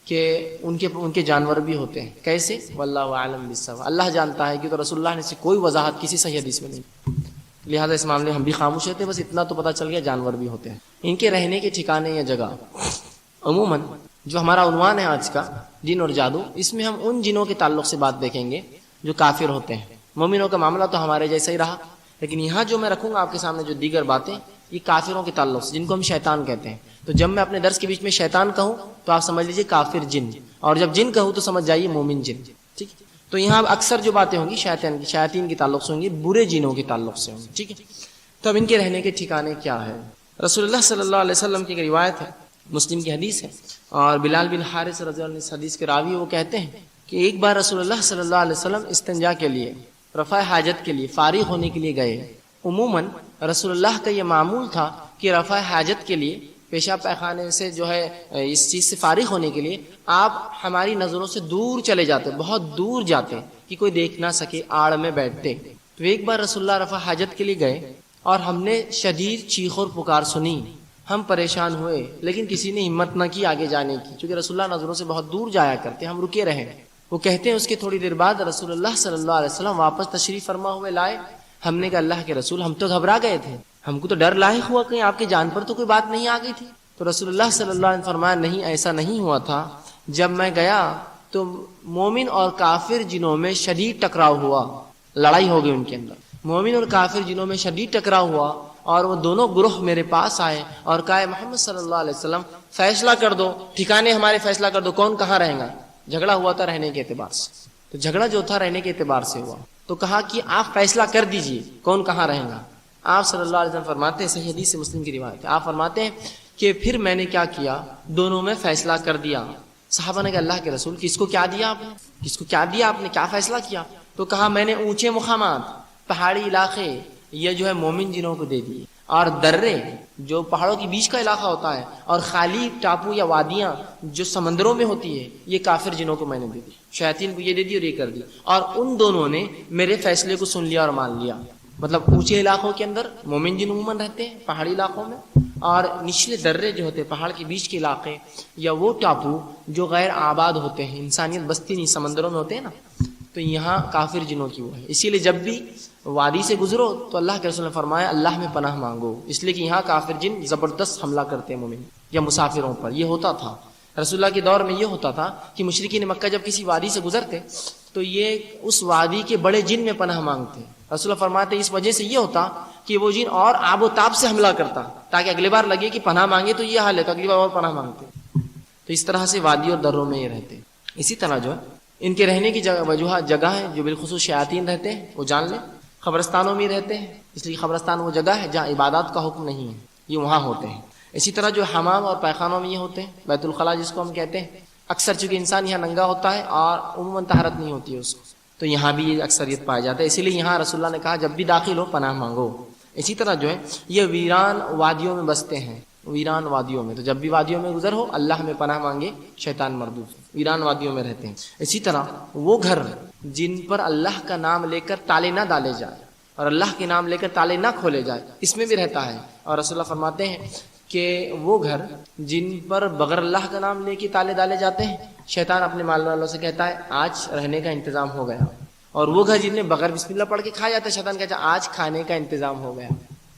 کہ ان کے جانور بھی ہوتے ہیں۔ کیسے؟ واللہ اعلم بالصواب، اللہ جانتا ہے، کیونکہ رسول اللہ نے سے کوئی وضاحت کسی صحیح حدیث میں نہیں، لہذا اس معاملے ہم بھی خاموش رہتے، بس اتنا تو پتہ چل گیا جانور بھی ہوتے ہیں۔ ان کے رہنے کے ٹھکانے یا جگہ، عموماً جو ہمارا عنوان ہے آج کا جن اور جادو، اس میں ہم ان جنوں کے تعلق سے بات دیکھیں گے جو کافر ہوتے ہیں۔ مومنوں کا معاملہ تو ہمارے جیسا ہی رہا، لیکن یہاں جو میں رکھوں گا آپ کے سامنے جو دیگر باتیں، یہ کافروں کے تعلق سے، جن کو ہم شیطان کہتے ہیں۔ تو جب میں اپنے درس کے بیچ میں شیطان کہوں تو آپ سمجھ لیجئے کافر جن، اور جب جن کہوں تو سمجھ جائیے مومن جن، ٹھیک ہے؟ تو یہاں اکثر جو باتیں ہوں گی شیاطین کے تعلق سے ہوں گی، برے جنوں کے تعلق سے ہوں گی، ٹھیک ہے؟ تو اب ان کے رہنے کے ٹھکانے کیا ہے؟ رسول اللہ صلی اللہ علیہ وسلم کی ایک روایت ہے، مسلم کی حدیث ہے، اور بلال بن حارث رضی اللہ عنہ اس حدیث کے راوی وہ کہتے ہیں کہ ایک بار رسول اللہ صلی اللہ علیہ وسلم استنجا کے لیے، رفع حاجت کے لیے، فارغ ہونے کے لیے گئے۔ عموماً رسول اللہ کا یہ معمول تھا کہ رفع حاجت کے لیے، پیشاب پیخانے سے جو ہے اس چیز سے فارغ ہونے کے لیے آپ ہماری نظروں سے دور چلے جاتے، بہت دور جاتے کہ کوئی دیکھ نہ سکے، آڑ میں بیٹھتے۔ تو ایک بار رسول اللہ رفع حاجت کے لیے گئے اور ہم نے شدید چیخ اور پکار سنی، ہم پریشان ہوئے لیکن کسی نے ہمت نہ کی آگے جانے کی، چونکہ رسول اللہ نظروں سے بہت دور جایا کرتے، ہم رکے رہے۔ وہ کہتے ہیں اس کے تھوڑی دیر بعد رسول اللہ صلی اللہ علیہ وسلم واپس تشریف فرما ہوئے لائے۔ ہم نے کہا اللہ کے رسول ہم تو گھبرا گئے تھے، ہم کو تو ڈر لاحق ہوا کہیں آپ کی جان پر تو کوئی بات نہیں آ گئی تھی۔ تو رسول اللہ صلی اللہ علیہ وسلم فرمایا نہیں، ایسا نہیں ہوا تھا، جب میں گیا تو مومن اور کافر جنوں میں شدید ٹکراؤ ہوا، لڑائی ہو گئی ان کے اندر، مومن اور کافر جنوں میں شدید ٹکراؤ ہوا، اور وہ دونوں گروہ میرے پاس آئے اور کہا محمد صلی اللہ علیہ وسلم فیصلہ کر دو، ٹھکانے ہمارے فیصلہ کر دو، کون کہاں رہیں گا۔ جھگڑا ہوا تھا رہنے کے اعتبار سے، تو جھگڑا جو تھا رہنے کے اعتبار سے ہوا، تو کہا کہ آپ فیصلہ کر دیجئے کون کہاں رہیں گا۔ آپ صلی اللہ علیہ وسلم فرماتے ہیں، صحیح حدیث سے مسلم کی روایت ہے، آپ فرماتے ہیں کہ پھر میں نے کیا کیا، دونوں میں فیصلہ کر دیا۔ صحابہ نے کہا اللہ کے رسول کس کو کیا دیا آپ نے، کس کو کیا دیا آپ نے، کیا فیصلہ کیا؟ تو کہا میں نے اونچے مقامات، پہاڑی علاقے یہ جو ہے مومن جنوں کو دے دیے، اور درے جو پہاڑوں کے بیچ کا علاقہ ہوتا ہے، اور خالی ٹاپو یا وادیاں جو سمندروں میں ہوتی ہے، یہ کافر جنوں کو میں نے دے دی، شیاطین کو یہ دے دی اور یہ کر دی۔ اور ان دونوں نے میرے فیصلے کو سن لیا اور مان لیا۔ مطلب اونچے علاقوں کے اندر مومن جن عموماً رہتے ہیں پہاڑی علاقوں میں، اور نچلے درے جو ہوتے ہیں پہاڑ کے بیچ کے علاقے یا وہ ٹاپو جو غیر آباد ہوتے ہیں، انسانیت بستی نہیں سمندروں میں ہوتے ہیں نا، تو یہاں کافر جنوں کی وہ ہے۔ اسی لیے جب بھی وادی سے گزرو تو اللہ کے رسول نے فرمایا اللہ میں پناہ مانگو، اس لیے کہ یہاں کافر جن زبردست حملہ کرتے ہیں مومن یا مسافروں پر۔ یہ ہوتا تھا رسول اللہ کے دور میں، یہ ہوتا تھا کہ مشرکین مکہ جب کسی وادی سے گزرتے تو یہ اس وادی کے بڑے جن میں پناہ مانگتے۔ رسول اللہ فرماتے اس وجہ سے یہ ہوتا کہ وہ جن اور آب و تاب سے حملہ کرتا، تاکہ اگلی بار لگے کہ پناہ مانگے تو یہ حال ہے، تو اگلی بار اور پناہ مانگتے۔ تو اس طرح سے وادی اور دروں میں یہ رہتے۔ اسی طرح جو ان کے رہنے کی جگہ ہے جو بالخصوص شیاطین رہتے ہیں، وہ جان لیں قبرستانوں میں رہتے ہیں، اس لیے قبرستان وہ جگہ ہے جہاں عبادات کا حکم نہیں ہے، یہ وہاں ہوتے ہیں۔ اسی طرح جو حمام اور پیخانوں میں یہ ہوتے ہیں، بیت الخلاء جس کو ہم کہتے ہیں، اکثر چونکہ انسان یہاں ننگا ہوتا ہے اور عموماً طہارت نہیں ہوتی ہے اس کو، تو یہاں بھی یہ اکثریت پایا جاتا ہے، اسی لیے یہاں رسول اللہ نے کہا جب بھی داخل ہو پناہ مانگو۔ اسی طرح جو ہے یہ ویران وادیوں میں بستے ہیں، ویران وادیوں میں، تو جب بھی وادیوں میں گزر ہو اللہ میں پناہ مانگے شیطان مردود، ویران وادیوں میں رہتے ہیں۔ اسی طرح وہ گھر جن پر اللہ کا نام لے کر تالے نہ ڈالے جائے اور اللہ کے نام لے کر تالے نہ کھولے جائے، اس میں بھی رہتا ہے۔ اور رسول اللہ فرماتے ہیں کہ وہ گھر جن پر بغیر اللہ کا نام لے کے تالے ڈالے جاتے ہیں، شیطان اپنے مال والوں سے کہتا ہے آج رہنے کا انتظام ہو گیا، اور وہ گھر جن میں بغیر بسم اللہ پڑھ کے کھایا جاتا ہے، شیطان کہتا ہے آج کھانے کا انتظام ہو گیا،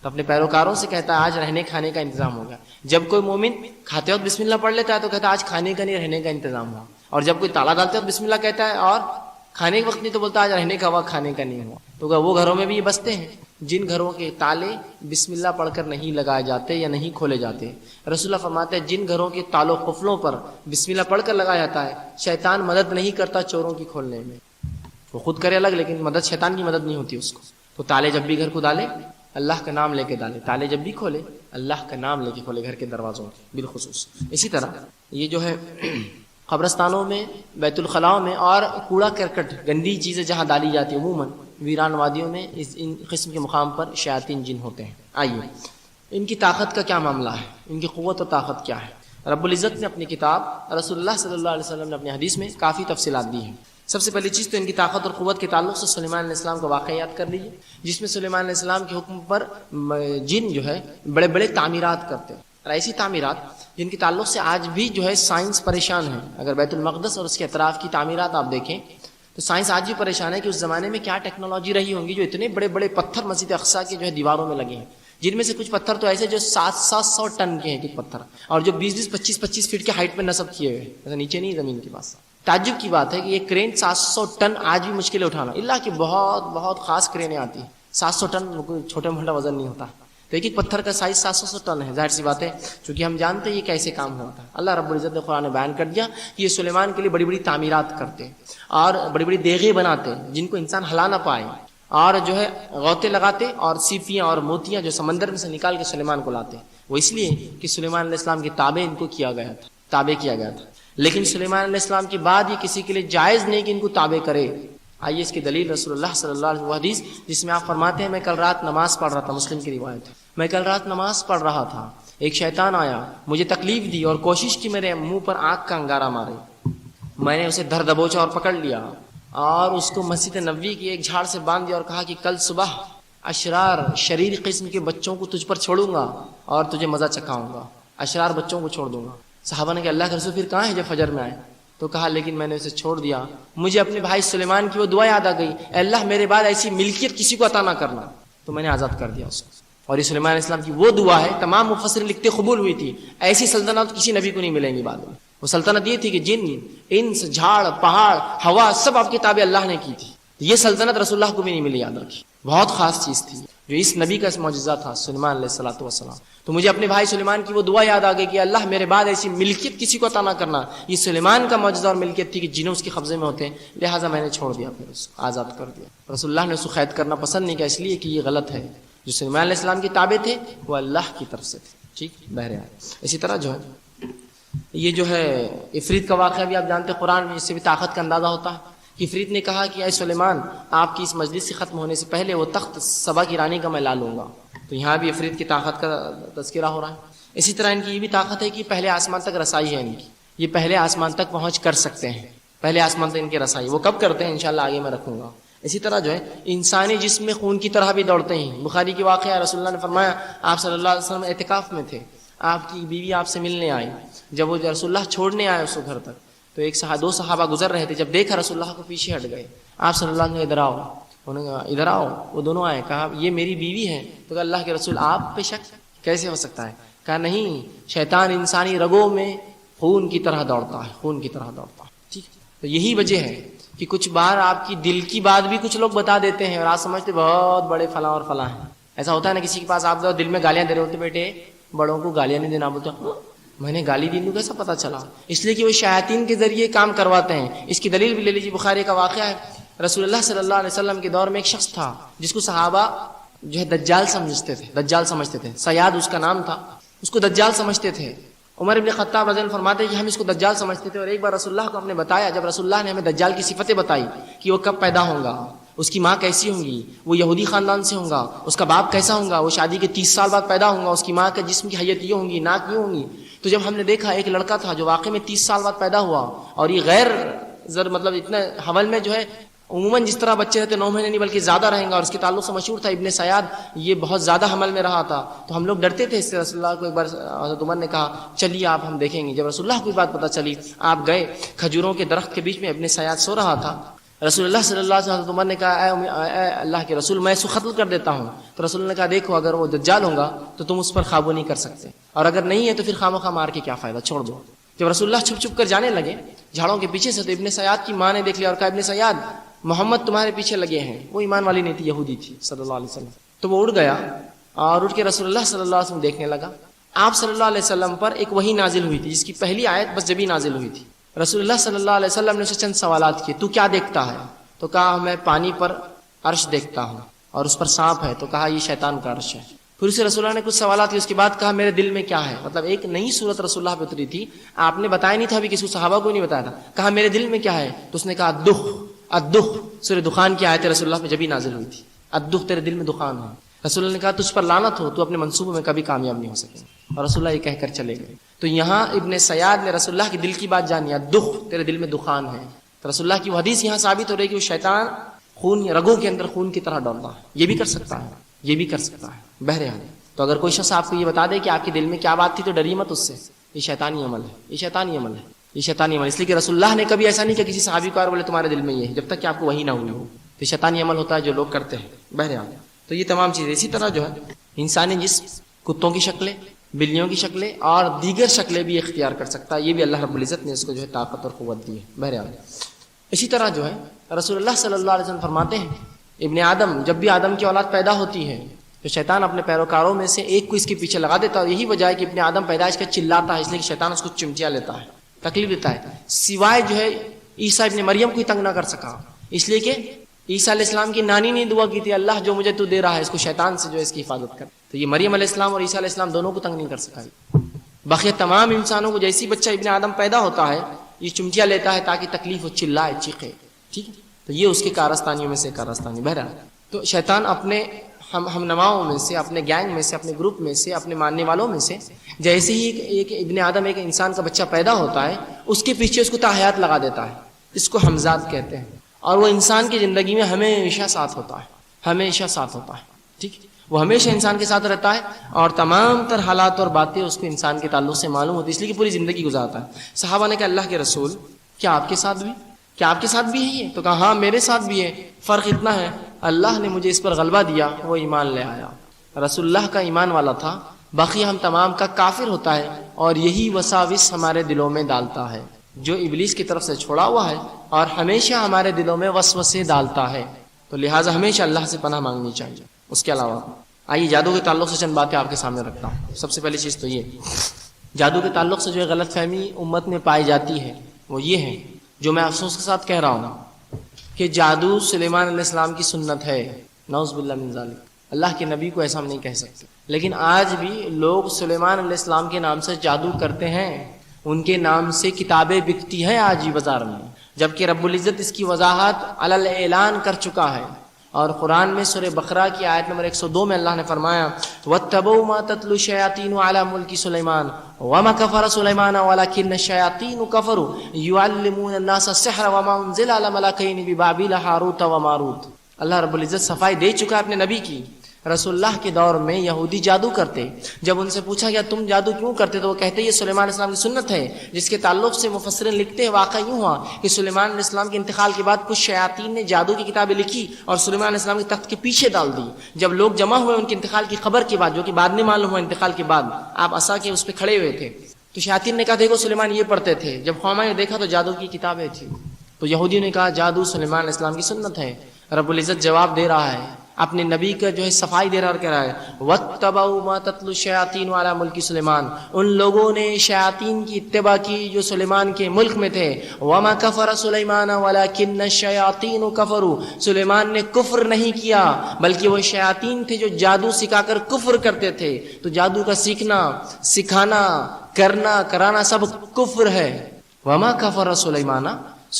تو اپنے پیروکاروں سے کہتا ہے آج رہنے کھانے کا انتظام ہو گیا۔ جب کوئی مومن کھاتے وقت بسم اللہ پڑھ لیتا ہے تو کہتا ہے آج کھانے کا نہیں رہنے کا انتظام ہوا، اور جب کوئی تالا ڈالتے وقت بسم اللہ کہتا ہے اور کھانے کے وقت نہیں تو بولتا آج رہنے کا ہوا کھانے کا نہیں ہوا۔ تو وہ گھروں میں بھی یہ بستے ہیں جن گھروں کے تالے بسم اللہ پڑھ کر نہیں لگائے جاتے یا نہیں کھولے جاتے۔ رسول اللہ فرماتے ہیں جن گھروں کے تالوں قفلوں پر بسم اللہ پڑھ کر لگایا جاتا ہے، شیطان مدد نہیں کرتا چوروں کی کھولنے میں، وہ خود کرے الگ لیکن مدد شیطان کی مدد نہیں ہوتی اس کو۔ تو تالے جب بھی گھر کو ڈالے اللہ کا نام لے کے ڈالے، تالے جب بھی کھولے اللہ کا نام لے کے کھولے، گھر کے دروازوں بالخصوص۔ اسی طرح یہ جو ہے قبرستانوں میں، بیت الخلاء میں، اور کوڑا کرکٹ گندی چیزیں جہاں ڈالی جاتی ہیں عموماً ویران وادیوں میں، ان قسم کے مقام پر شیاطین جن ہوتے ہیں۔ آئیے ان کی طاقت کا کیا معاملہ ہے، ان کی قوت و طاقت کیا ہے؟ رب العزت نے اپنی کتاب، رسول اللہ صلی اللہ علیہ وسلم نے اپنی حدیث میں کافی تفصیلات دی ہیں۔ سب سے پہلی چیز تو ان کی طاقت اور قوت کے تعلق سے سلیمان علیہ السلام کا واقعہ یاد کر لیجیے، جس میں سلیمان علیہ السلام کے حکم پر جن جو ہے بڑے بڑے تعمیرات کرتے ہیں، اور ایسی تعمیرات جن کے تعلق سے آج بھی جو ہے سائنس پریشان ہے۔ اگر بیت المقدس اور اس کے اطراف کی تعمیرات آپ دیکھیں تو سائنس آج بھی پریشان ہے کہ اس زمانے میں کیا ٹیکنالوجی رہی ہوں گی جو اتنے بڑے بڑے پتھر مسجد اقصیٰ کے جو ہے دیواروں میں لگے ہیں، جن میں سے کچھ پتھر تو ایسے جو 700 ٹن کے ہیں کچھ پتھر، اور جو 20-20 25-25 فٹ کے ہائٹ پہ نصب کیے ہوئے، ایسا نیچے نہیں زمین کے پاس۔ تعجب کی بات ہے کہ یہ کرین 700 ٹن آج بھی مشکل ہے اٹھانا، اللہ کی بہت بہت خاص کرینیں آتی ہیں، 700 ٹن کوئی چھوٹا موٹا وزن نہیں ہوتا۔ تو ایک پتھر کا سائز 700 ٹن ہے، ظاہر سی بات ہے چونکہ ہم جانتے ہیں یہ کیسے کام ہوتا ہے۔ اللہ رب العزت نے قرآن میں بیان کر دیا کہ یہ سلیمان کے لیے بڑی بڑی تعمیرات کرتے ہیں اور بڑی بڑی دیگیں بناتے ہیں جن کو انسان ہلا نہ پائے، اور جو ہے غوطے لگاتے اور سیپیاں اور موتیاں جو سمندر میں سے نکال کے سلیمان کو لاتے ہیں، وہ اس لیے کہ سلیمان علیہ السلام کے تابع ان کو کیا گیا تھا، تابع کیا گیا تھا۔ لیکن سلیمان علیہ السلام کے بعد یہ کسی کے لیے جائز نہیں کہ ان کو تابع کرے۔ آئیے اس کی دلیل رسول اللہ صلی اللہ علیہ وسلم حدیث جس میں آپ فرماتے ہیں میں کل رات نماز پڑھ رہا تھا، مسلم کی روایت ہے، میں کل رات نماز پڑھ رہا تھا، ایک شیطان آیا، مجھے تکلیف دی اور کوشش کی میرے منہ پر آنکھ کا انگارہ مارے، میں نے اسے دھر دبوچا اور پکڑ لیا اور اس کو مسجد نبوی کی ایک جھاڑ سے باندھ دیا اور کہا کہ کل صبح اشرار شریر قسم کے بچوں کو تجھ پر چھوڑوں گا اور تجھے مزہ چکھاؤں گا، اشرار بچوں کو چھوڑ دوں گا۔ صحابہ نے کہا اللہ کے رسول پھر کہاں ہے جب فجر میں آئے؟ تو کہا لیکن میں نے اسے چھوڑ دیا، مجھے اپنے بھائی سلیمان کی وہ دعا یاد آ گئی، اے اللہ میرے بعد ایسی ملکیت کسی کو عطا نہ کرنا، تو میں نے آزاد کر دیا اس کو۔ اور یہ سلیمان علیہ السلام کی وہ دعا ہے، تمام مفسرین لکھتے قبول ہوئی تھی، ایسی سلطنت کسی نبی کو نہیں ملیں گی بعد میں۔ وہ سلطنت یہ تھی کہ جن انس جھاڑ پہاڑ ہوا سب آپ کے تابع اللہ نے کی تھی، یہ سلطنت رسول اللہ کو بھی نہیں ملی، یاد رکھیے، بہت خاص چیز تھی جو اس نبی کا معجزہ تھا سلیمان علیہ الصلوۃ والسلام۔ تو مجھے اپنے بھائی سلیمان کی وہ دعا یاد آ گئی کہ اللہ میرے بعد ایسی ملکیت کسی کو عطا نہ کرنا، یہ سلیمان کا معجزہ اور ملکیت تھی کہ جنوں اس کے قبضے میں ہوتے ہیں، لہٰذا میں نے چھوڑ دیا، پھر اس کو آزاد کر دیا۔ رسول اللہ نے اس کو قید کرنا پسند نہیں کیا، اس لیے کہ یہ غلط ہے، جو سلیمان علیہ السلام کی تابع تھے وہ اللہ کی طرف سے تھے، ٹھیک بہرحال۔ اسی طرح جو ہے یہ جو ہے عفریت کا واقعہ بھی آپ جانتے ہیں، قرآن میں اس سے بھی طاقت کا اندازہ ہوتا ہے کہ عفریت نے کہا کہ اے سلیمان آپ کی اس مجلس سے ختم ہونے سے پہلے وہ تخت سبا کی رانی کا میں لا لوں گا۔ تو یہاں بھی عفریت کی طاقت کا تذکرہ ہو رہا ہے۔ اسی طرح ان کی یہ بھی طاقت ہے کہ پہلے آسمان تک رسائی ہے ان کی، یہ پہلے آسمان تک پہنچ کر سکتے ہیں، پہلے آسمان تک ان کی رسائی، وہ کب کرتے ہیں انشاءاللہ آگے میں رکھوں گا۔ اسی طرح جو ہے انسانی جسم میں خون کی طرح بھی دوڑتے ہیں، بخاری کی واقعہ ہے، رسول اللہ نے فرمایا آپ صلی اللہ علیہ وسلم اعتکاف میں تھے، آپ کی بیوی آپ سے ملنے آئی، جب وہ رسول اللہ چھوڑنے آئے اس کو گھر تک، تو دو صحابہ گزر رہے تھے، جب دیکھا رسول اللہ کو پیچھے ہٹ گئے، آپ صلی اللہ علیہ وسلم ادھر آؤ، انہوں نے کہا ادھر آؤ، وہ دونوں آئے، کہا یہ میری بیوی ہے، تو کہا اللہ کے رسول آپ پہ شک کیسے ہو سکتا ہے؟ کہا نہیں، شیطان انسانی رگوں میں خون کی طرح دوڑتا ہے، خون کی طرح دوڑتا ہے، ٹھیک۔ تو یہی وجہ ہے کہ کچھ بار آپ کی دل کی بات بھی کچھ لوگ بتا دیتے ہیں اور آپ سمجھتے بہت بڑے فلاں اور فلاں ہیں۔ ایسا ہوتا ہے نا کسی کے پاس آپ دل میں گالیاں دے رہے ہوتے، بیٹے بڑوں کو گالیاں نہیں دینا، بولتے میں نے گالی دی، کیسا پتا چلا؟ اس لیے کہ وہ شیاطین کے ذریعے کام کرواتے ہیں۔ اس کی دلیل بھی لے لیجیے، بخاری کا واقعہ ہے، رسول اللہ صلی اللہ علیہ وسلم کے دور میں ایک شخص تھا جس کو صحابہ جو ہے دجال سمجھتے تھے، سیاد اس کا نام تھا، اس کو دجال سمجھتے تھے۔ عمر ابن خطاب رضی اللہ عنہ فرماتے ہیں کہ ہم اس کو دجال سمجھتے تھے، اور ایک بار رسول اللہ کو ہم نے بتایا، جب رسول اللہ نے ہمیں دجال کی صفتیں بتائی کہ وہ کب پیدا ہوگا، اس کی ماں کیسی ہوں گی، وہ یہودی خاندان سے ہوگا، اس کا باپ کیسا ہوگا، وہ شادی کے 30 سال بعد پیدا ہوگا، اس کی ماں کے جسم کی حیت یہ ہوں گی، ناک یہ ہوں گی، تو جب ہم نے دیکھا ایک لڑکا تھا جو واقعی میں 30 سال بعد پیدا ہوا، اور یہ غیر مطلب اتنا حمل میں جو ہے عموماً جس طرح بچے رہتے 9 مہینے نہیں بلکہ زیادہ رہیں گا، اور اس کے تعلق سے مشہور تھا ابن سیاد، یہ بہت زیادہ حمل میں رہا تھا، تو ہم لوگ ڈرتے تھے اس سے۔ رسول اللہ کو ایک بار حضرت عمر نے کہا چلیے آپ ہم دیکھیں گے، جب رسول اللہ کو یہ بات پتہ چلی آپ گئے، کھجوروں کے درخت کے بیچ میں ابن سیاد سو رہا تھا، رسول اللہ صلی اللہ علیہ وسلم حضرت عمر نے کہا اے اللہ کے رسول میں اس کو قتل کر دیتا ہوں، تو رسول اللہ نے کہا دیکھو اگر وہ دجال ہوگا تو تم اس پر قابو نہیں کر سکتے، اور اگر نہیں ہے تو پھر خامخواہ مار کے کیا فائدہ، چھوڑ دو۔ جب رسول اللہ چھپ چھپ کر جانے لگے جھاڑوں کے پیچھے سے، تو ابن سیاد کی ماں نے دیکھ لیا اور کہا ابن سیاد محمد تمہارے پیچھے لگے ہیں، وہ ایمان والی نہیں تھی، یہودی تھی صلی اللہ علیہ وسلم، تو وہ اڑ گیا اور اٹھ کے رسول اللہ صلی اللہ علیہ وسلم دیکھنے لگا۔ آپ صلی اللہ علیہ وسلم پر ایک وحی نازل ہوئی تھی جس کی پہلی آیت بس جبھی نازل ہوئی تھی۔ رسول اللہ صلی اللہ علیہ وسلم نے اسے چند سوالات کیے، تو کیا دیکھتا ہے؟ تو کہا میں پانی پر عرش دیکھتا ہوں اور اس پر سانپ ہے، تو کہا یہ شیطان کا عرش ہے۔ پھر اسے رسول اللہ نے کچھ سوالات کیے، اس کے بعد کہا میرے دل میں کیا ہے، مطلب ایک نئی صورت رسول اللہ پہ اتری تھی، آپ نے بتایا نہیں تھا، ابھی کسی صحابہ کو نہیں بتایا تھا، کہا میرے دل میں کیا ہے، تو اس نے کہا الدخ، سورہ دخان کی آیت رسول اللہ پہ جبھی نازل ہوئی تھی، الدخ تیرے دل میں دخان ہے۔ رسول اللہ نے کہا تجھ پر لعنت ہو، تو اپنے منصوبوں میں کبھی کامیاب نہیں ہو سکے، اور رسول اللہ یہ کہہ کر چلے گئے۔ تو یہاں ابن سیاد نے رسول اللہ کی دل کی بات جانی، الدخ تیرے دل میں دخان ہے، تو رسول اللہ کی وہ حدیث یہاں ثابت ہو رہی ہے کہ وہ شیطان خون رگوں کے اندر خون کی طرح دوڑتا ہے، یہ بھی کر سکتا ہے، یہ بھی کر سکتا ہے بہرحال۔ تو اگر کوئی شخص آپ کو یہ بتا دے کہ آپ کے دل میں کیا بات تھی تو ڈریے مت اس سے، یہ شیطانی عمل ہے، یہ شیطانی عمل ہے، یہ شیطانی عمل، اس لیے کہ رسول اللہ نے کبھی ایسا نہیں کہ کسی صحابی کو بولے تمہارے دل میں یہ ہے، جب تک کہ آپ کو وہی نہ ہوئی ہو، تو شیطانی عمل ہوتا ہے جو لوگ کرتے ہیں بہرحال۔ تو یہ تمام چیزیں اسی طرح جو ہے انسانی جسم کتوں کی شکلیں، بلیوں کی شکلیں اور دیگر شکلیں بھی اختیار کر سکتا ہے، یہ بھی اللہ رب العزت نے اس کو جو ہے طاقت اور قوت دی ہے بہرحال۔ اسی طرح جو ہے رسول اللہ صلی اللہ علیہ وسلم فرماتے ہیں ابن آدم، جب بھی آدم کی اولاد پیدا ہوتی ہے تو شیطان اپنے پیروکاروں میں سے ایک کو اس کے پیچھے لگا دیتا ہے، اور یہی وجہ ہے کہ ابن آدم پیدائش کا چلاتا ہے، اس لیے کہ شیطان اس کو چمٹیا لیتا ہے، تکلیف دیتا ہے، سوائے جو ہے عیسیٰ ابن مریم کو ہی تنگ نہ کر سکا، اس لیے کہ عیسیٰ علیہ السلام کی نانی نے دعا کی تھی اللہ جو مجھے تو دے رہا ہے اس کو شیطان سے جو ہے اس کی حفاظت کر، تو یہ مریم علیہ السلام اور عیسیٰ علیہ السلام دونوں کو تنگ نہیں کر سکا۔ باقی تمام انسانوں کو جیسی بچہ ابن آدم پیدا ہوتا ہے یہ چمٹیا لیتا ہے تاکہ تکلیف ہو، چلائے چیخے، ٹھیک ہے، تو یہ اس کے کارستانیوں میں سے کارستانی بہرحال۔ تو شیطان اپنے ہم نواؤں میں سے، اپنے گینگ میں سے، اپنے گروپ میں سے، اپنے ماننے والوں میں سے، جیسے ہی ایک ابن آدم ایک انسان کا بچہ پیدا ہوتا ہے اس کے پیچھے اس کو تاحیات لگا دیتا ہے، اس کو حمزات کہتے ہیں، اور وہ انسان کی زندگی میں ہمیشہ ساتھ ہوتا ہے، ہمیشہ ساتھ ہوتا ہے، ٹھیک ہے، وہ ہمیشہ انسان کے ساتھ رہتا ہے اور تمام تر حالات اور باتیں اس کو انسان کے تعلق سے معلوم ہوتی ہے، اس لیے کہ پوری زندگی گزارتا ہے۔ صحابہ نے کہا اللہ کے رسول کیا آپ کے ساتھ بھی، کیا آپ کے ساتھ بھی ہے یہ؟ تو کہا ہاں میرے ساتھ بھی ہے، فرق اتنا ہے اللہ نے مجھے اس پر غلبہ دیا، وہ ایمان لے آیا۔ رسول اللہ کا ایمان والا تھا، باقی ہم تمام کا کافر ہوتا ہے، اور یہی وساوس ہمارے دلوں میں ڈالتا ہے جو ابلیس کی طرف سے چھوڑا ہوا ہے اور ہمیشہ ہمارے دلوں میں وسوسے ڈالتا ہے، تو لہٰذا ہمیشہ اللہ سے پناہ مانگنی چاہیے۔ اس کے علاوہ آئیے جادو کے تعلق سے چند باتیں آپ کے سامنے رکھتا ہوں۔ سب سے پہلی چیز تو یہ جادو کے تعلق سے جو غلط فہمی امت میں پائی جاتی ہے وہ یہ ہے، جو میں افسوس کے ساتھ کہہ رہا ہوں، کہ جادو سلیمان علیہ السلام کی سنت ہے، نعوذ باللہ من ذالک۔ اللہ کے نبی کو ایسا ہم نہیں کہہ سکتے، لیکن آج بھی لوگ سلیمان علیہ السلام کے نام سے جادو کرتے ہیں، ان کے نام سے کتابیں بکتی ہیں آج ہی بازار میں، جبکہ رب العزت اس کی وضاحت علی اعلان کر چکا ہے۔ اور قرآن میں سورہ بقرہ کی آیت نمبر 102 میں اللہ نے فرمایا وَاتَّبَعُوا مَا تَتْلُو الشَّيَاطِينُ عَلَى مُلْكِ سُلَيْمَانَ وَمَا كَفَرَ سُلَيْمَانَ وَلَكِنَّ الشَّيَاطِينَ كَفَرُوا يُعَلِّمُونَ النَّاسَ السِّحْرَ وَمَا أُنزِلَ عَلَى مَلَكَيْنِ بِبَابِلَ هَاروتَ وَمَاروت۔ اللہ رب العزت صفائی دے چکا ہے اپنے نبی کی۔ رسول اللہ کے دور میں یہودی جادو کرتے، جب ان سے پوچھا گیا تم جادو کیوں کرتے تو وہ کہتے یہ سلیمان علیہ السلام کی سنت ہے، جس کے تعلق سے مفسرین لکھتے ہیں واقعہ یوں ہوا کہ سلیمان علیہ السلام کے انتقال کے بعد کچھ شیاطین نے جادو کی کتابیں لکھی اور سلیمان علیہ السلام کے تخت کے پیچھے ڈال دی۔ جب لوگ جمع ہوئے ان کے انتقال کی خبر کے بعد، جو کہ بعد میں معلوم ہوا انتقال کے بعد، آپ عصا کے اس پہ کھڑے ہوئے تھے، تو شیاطین نے کہا دیکھو سلیمان یہ پڑھتے تھے۔ جب قوم نے دیکھا تو جادو کی کتابیں تھی، تو یہودیوں نے کہا جادو سلیمان علیہ السلام کی سنت ہے۔ رب العزت جواب دے رہا ہے، اپنے نبی کا جو ہے صفائی دے رہا اور کہہ رہا ہے وَاتَّبَعُوا مَا تَتْلُو الشَّيَاطِينُ عَلَى مُلْكِ سُلَيْمَانَ، ان لوگوں نے شیاطین کی اتباع کی جو سلیمان کے ملک میں تھے۔ وَمَا كَفَرَ سُلَيْمَانَ وَلَكِنَّ الشَّيَاطِينُ كَفَرُوا، سلیمان نے کفر نہیں کیا بلکہ وہ شیاطین تھے جو جادو سکھا کر کفر کرتے تھے۔ تو جادو کا سیکھنا، سکھانا، کرنا، کرانا سب کفر ہے۔ وَمَا كَفَرَ سُلَيْمَانَ،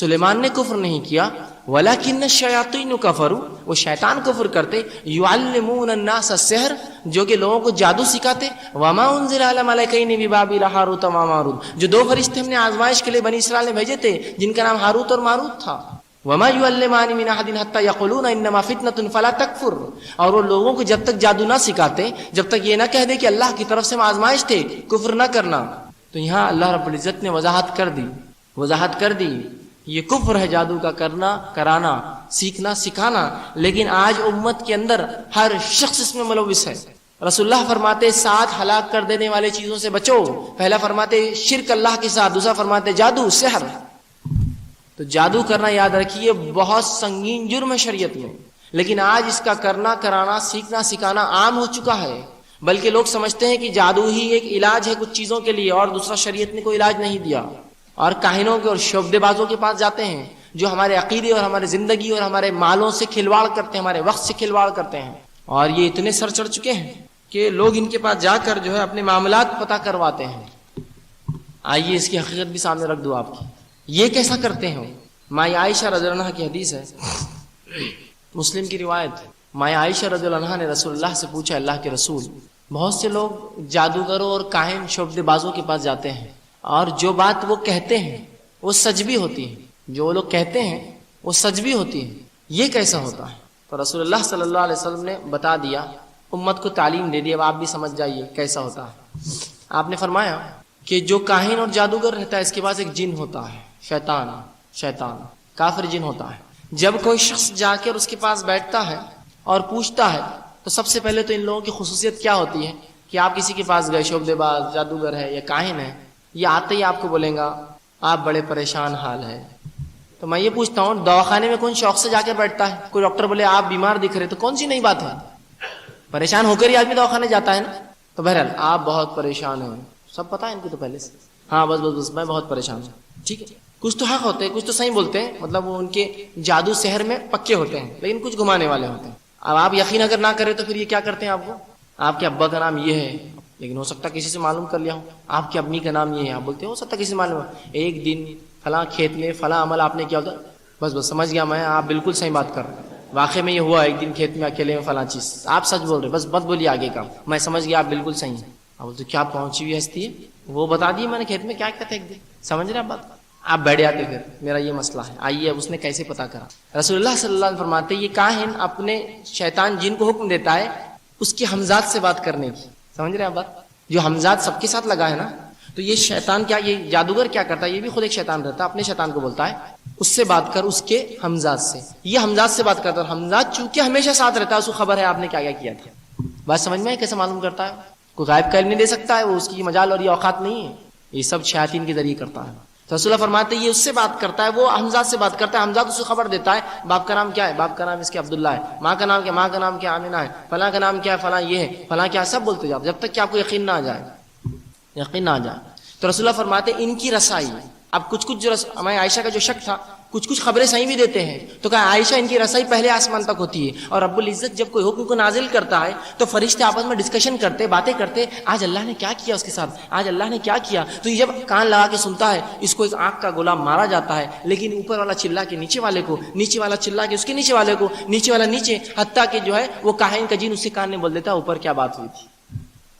سلیمان نے کفر نہیں کیا، وَلَكِنَّ الشَّيَاطِينُ كَفَرُوا، وہ شیطان کفر کرتے، يُعَلِّمُونَ النَّاسَ السِّحْرَ، جو کہ لوگوں کو جادو سکھاتے، وَمَا أُنزِلَ عَلَى مَلَكَيْنِ بِبَابِلَ هَاروتَ وَمَاروت، جو دو فرشتے ہم نے آزمائش کے لیے بنی اسرائیل نے بھیجے تھے جن کا نام ہاروت اور ماروت تھا۔ وَمَا يُعَلِّمَانِ مِنْ أَحَدٍ حَتَّى يَقُولُونَ إِنَّمَا فِتْنَةٌ فَلَا تَكْفُرْ، اور وہ لوگوں کو جب تک جادو نہ سکھاتے، جب تک یہ نہ کہہ دے کہ اللہ کی طرف سے ہم آزمائش تھے، کفر نہ کرنا۔ تو یہاں اللہ رب العزت نے وضاحت کر دی یہ کفر ہے جادو کا کرنا، کرانا، سیکھنا، سکھانا، لیکن آج امت کے اندر ہر شخص اس میں ملوث ہے۔ رسول اللہ فرماتے 7 ہلاک کر دینے والے چیزوں سے بچو، پہلا فرماتے شرک اللہ کے ساتھ، دوسرا فرماتے جادو، سحر۔ تو جادو کرنا یاد رکھیے بہت سنگین جرم ہے شریعت میں، لیکن آج اس کا کرنا، کرانا، سیکھنا، سکھانا عام ہو چکا ہے، بلکہ لوگ سمجھتے ہیں کہ جادو ہی ایک علاج ہے کچھ چیزوں کے لیے اور دوسرا شریعت نے کوئی علاج نہیں دیا، اور کاہنوں کے اور شعبدے بازوں کے پاس جاتے ہیں جو ہمارے عقیدے اور ہمارے زندگی اور ہمارے مالوں سے کھلواڑ کرتے ہیں، ہمارے وقت سے کھلواڑ کرتے ہیں، اور یہ اتنے سر چڑھ چکے ہیں کہ لوگ ان کے پاس جا کر جو ہے اپنے معاملات پتہ کرواتے ہیں۔ آئیے اس کی حقیقت بھی سامنے رکھ دو آپ کی، یہ کیسا کرتے ہیں۔ مائی عائشہ رضی اللہ عنہا کی حدیث ہے، مسلم کی روایت، مائی عائشہ رضی اللہ عنہا نے رسول اللہ سے پوچھا اللہ کے رسول، بہت سے لوگ جادوگروں اور کاہن شعبدے بازوں کے پاس جاتے ہیں اور جو بات وہ کہتے ہیں وہ سچ بھی ہوتی ہے، جو وہ لوگ کہتے ہیں وہ سچ بھی ہوتی ہے، یہ کیسا ہوتا ہے؟ تو رسول اللہ صلی اللہ علیہ وسلم نے بتا دیا، امت کو تعلیم دے دی، اب آپ بھی سمجھ جائیے کیسا ہوتا ہے۔ آپ نے فرمایا کہ جو کاہن اور جادوگر رہتا ہے اس کے پاس ایک جن ہوتا ہے، شیطان کافر جن ہوتا ہے۔ جب کوئی شخص جا کر اس کے پاس بیٹھتا ہے اور پوچھتا ہے تو سب سے پہلے تو ان لوگوں کی خصوصیت کیا ہوتی ہے کہ آپ کسی کے پاس گئے، شعبدے باز، جادوگر ہے یا کاہن ہے، یہ آتے ہی آپ کو بولیں گا آپ بڑے پریشان حال ہے۔ تو میں یہ پوچھتا ہوں دواخانے میں کون شوق سے جا کے بیٹھتا ہے؟ کوئی ڈاکٹر بولے آپ بیمار دکھ رہے تو کون سی نئی بات ہے؟ پریشان ہو کر ہی آدمی دواخانے جاتا ہے نا۔ تو بہرحال آپ بہت پریشان ہیں، سب پتا ہے ان کو تو پہلے سے، ہاں بس میں بہت پریشان ہوں، ٹھیک ہے۔ کچھ تو حق ہوتے ہیں، کچھ تو صحیح بولتے ہیں، مطلب وہ ان کے جادو سحر میں پکے ہوتے ہیں، لیکن کچھ گھمانے والے ہوتے ہیں۔ اب آپ یقین اگر نہ کریں تو پھر یہ کیا کرتے ہیں، آپ کو آپ کے ابا کا نام یہ ہے، لیکن ہو سکتا کسی سے معلوم کر لیا ہوں، آپ کی امی کا نام یہ ہے، آپ بولتے ہو سکتا کسی سے معلوم ہو، ایک دن فلاں کھیت میں فلاں عمل آپ نے کیا ہوتا، بس سمجھ گیا میں، آپ بالکل صحیح بات کر رہے ہیں، واقعی میں یہ ہوا ایک دن کھیت میں اکیلے میں فلاں چیز، آپ سچ بول رہے، بس بت بولیے آگے کا، میں سمجھ گیا آپ بالکل صحیح ہیں۔ آپ بولتے کیا پہنچی ہوئی ہستی ہے، وہ بتا دی میں نے کھیت میں کیا کیا تھا ایک دن، سمجھ رہے آپ بات، آپ بیٹھ جاتے پھر میرا یہ مسئلہ ہے، آئیے اب اس نے کیسے پتا کرا۔ رسول اللہ صلی اللہ علیہ وسلم فرماتے یہ کاہن اپنے شیطان جن کو حکم دیتا ہے اس کے ہمزاد سے بات کرنے کی. سمجھ رہے ہیں آپ بات؟ جو ہمزاد سب کے ساتھ لگا ہے نا, تو یہ شیطان کیا, یہ جادوگر کیا کرتا ہے, یہ بھی خود ایک شیطان رہتا ہے, اپنے شیطان کو بولتا ہے اس سے بات کر, اس کے ہمزاد سے. یہ ہمزاد سے بات کرتا ہے, اور ہمزاد چونکہ ہمیشہ ساتھ رہتا ہے, اس کو خبر ہے آپ نے کیا کیا کیا تھا. بات سمجھ میں ہے کیسے معلوم کرتا ہے؟ کوئی غائب کا علم نہیں دے سکتا ہے, وہ اس کی مجال اور یہ اوقات نہیں ہے, یہ سب شیاطین کے ذریعے کرتا ہے. تو رسول اللہ فرماتے ہیں یہ اس سے بات کرتا ہے, وہ ہمزاد سے بات کرتا ہے, ہمزاد اس کو خبر دیتا ہے باپ کا نام کیا ہے, باپ کا نام اس کے عبداللہ ہے, ماں کا نام کیا, ماں کا نام کیا آمینہ ہے, فلاں کا نام کیا ہے, فلاں یہ ہے, فلاں کیا, سب بولتے جاؤ جب تک کہ آپ کو یقین نہ آ جائے, یقین نہ آ جائے. تو رسول اللہ فرماتے ہیں ان کی رسائی. اب کچھ جو ہمارے عائشہ کا جو شک تھا, کچھ خبریں صحیح بھی دیتے ہیں, تو کہا عائشہ ان کی رسائی پہلے آسمان تک ہوتی ہے, اور رب العزت جب کوئی حکم کو نازل کرتا ہے تو فرشتے آپس میں ڈسکشن کرتے, باتیں کرتے, آج اللہ نے کیا کیا اس کے ساتھ, آج اللہ نے کیا کیا. تو یہ جب کان لگا کے سنتا ہے, اس کو ایک آنکھ کا گولا مارا جاتا ہے, لیکن اوپر والا چلا کے نیچے والے کو, نیچے والا چلا کے اس کے نیچے والے کو, نیچے والا نیچے, حتیٰ کہ جو ہے وہ کاہن کا جن اس کے کان میں بول دیتا ہے اوپر کیا بات ہوئی تھی.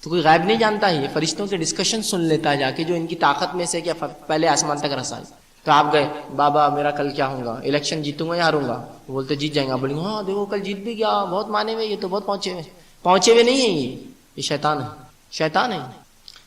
تو کوئی غائب نہیں جانتا ہے, یہ فرشتوں کے ڈسکشن سن لیتا ہے جا کے, جو ان کی طاقت میں سے کیا پہلے آسمان تک رسائی. تو آپ گئے, بابا میرا کل کیا ہوگا, الیکشن جیتوں گا یا ہاروں گا, بولتے جیت جائیں گا, بولیں گے ہاں دیکھو کل جیت بھی گیا, بہت مانے ہوئے, یہ تو بہت پہنچے ہوئے نہیں ہیں, یہ شیطان ہے, شیطان ہے.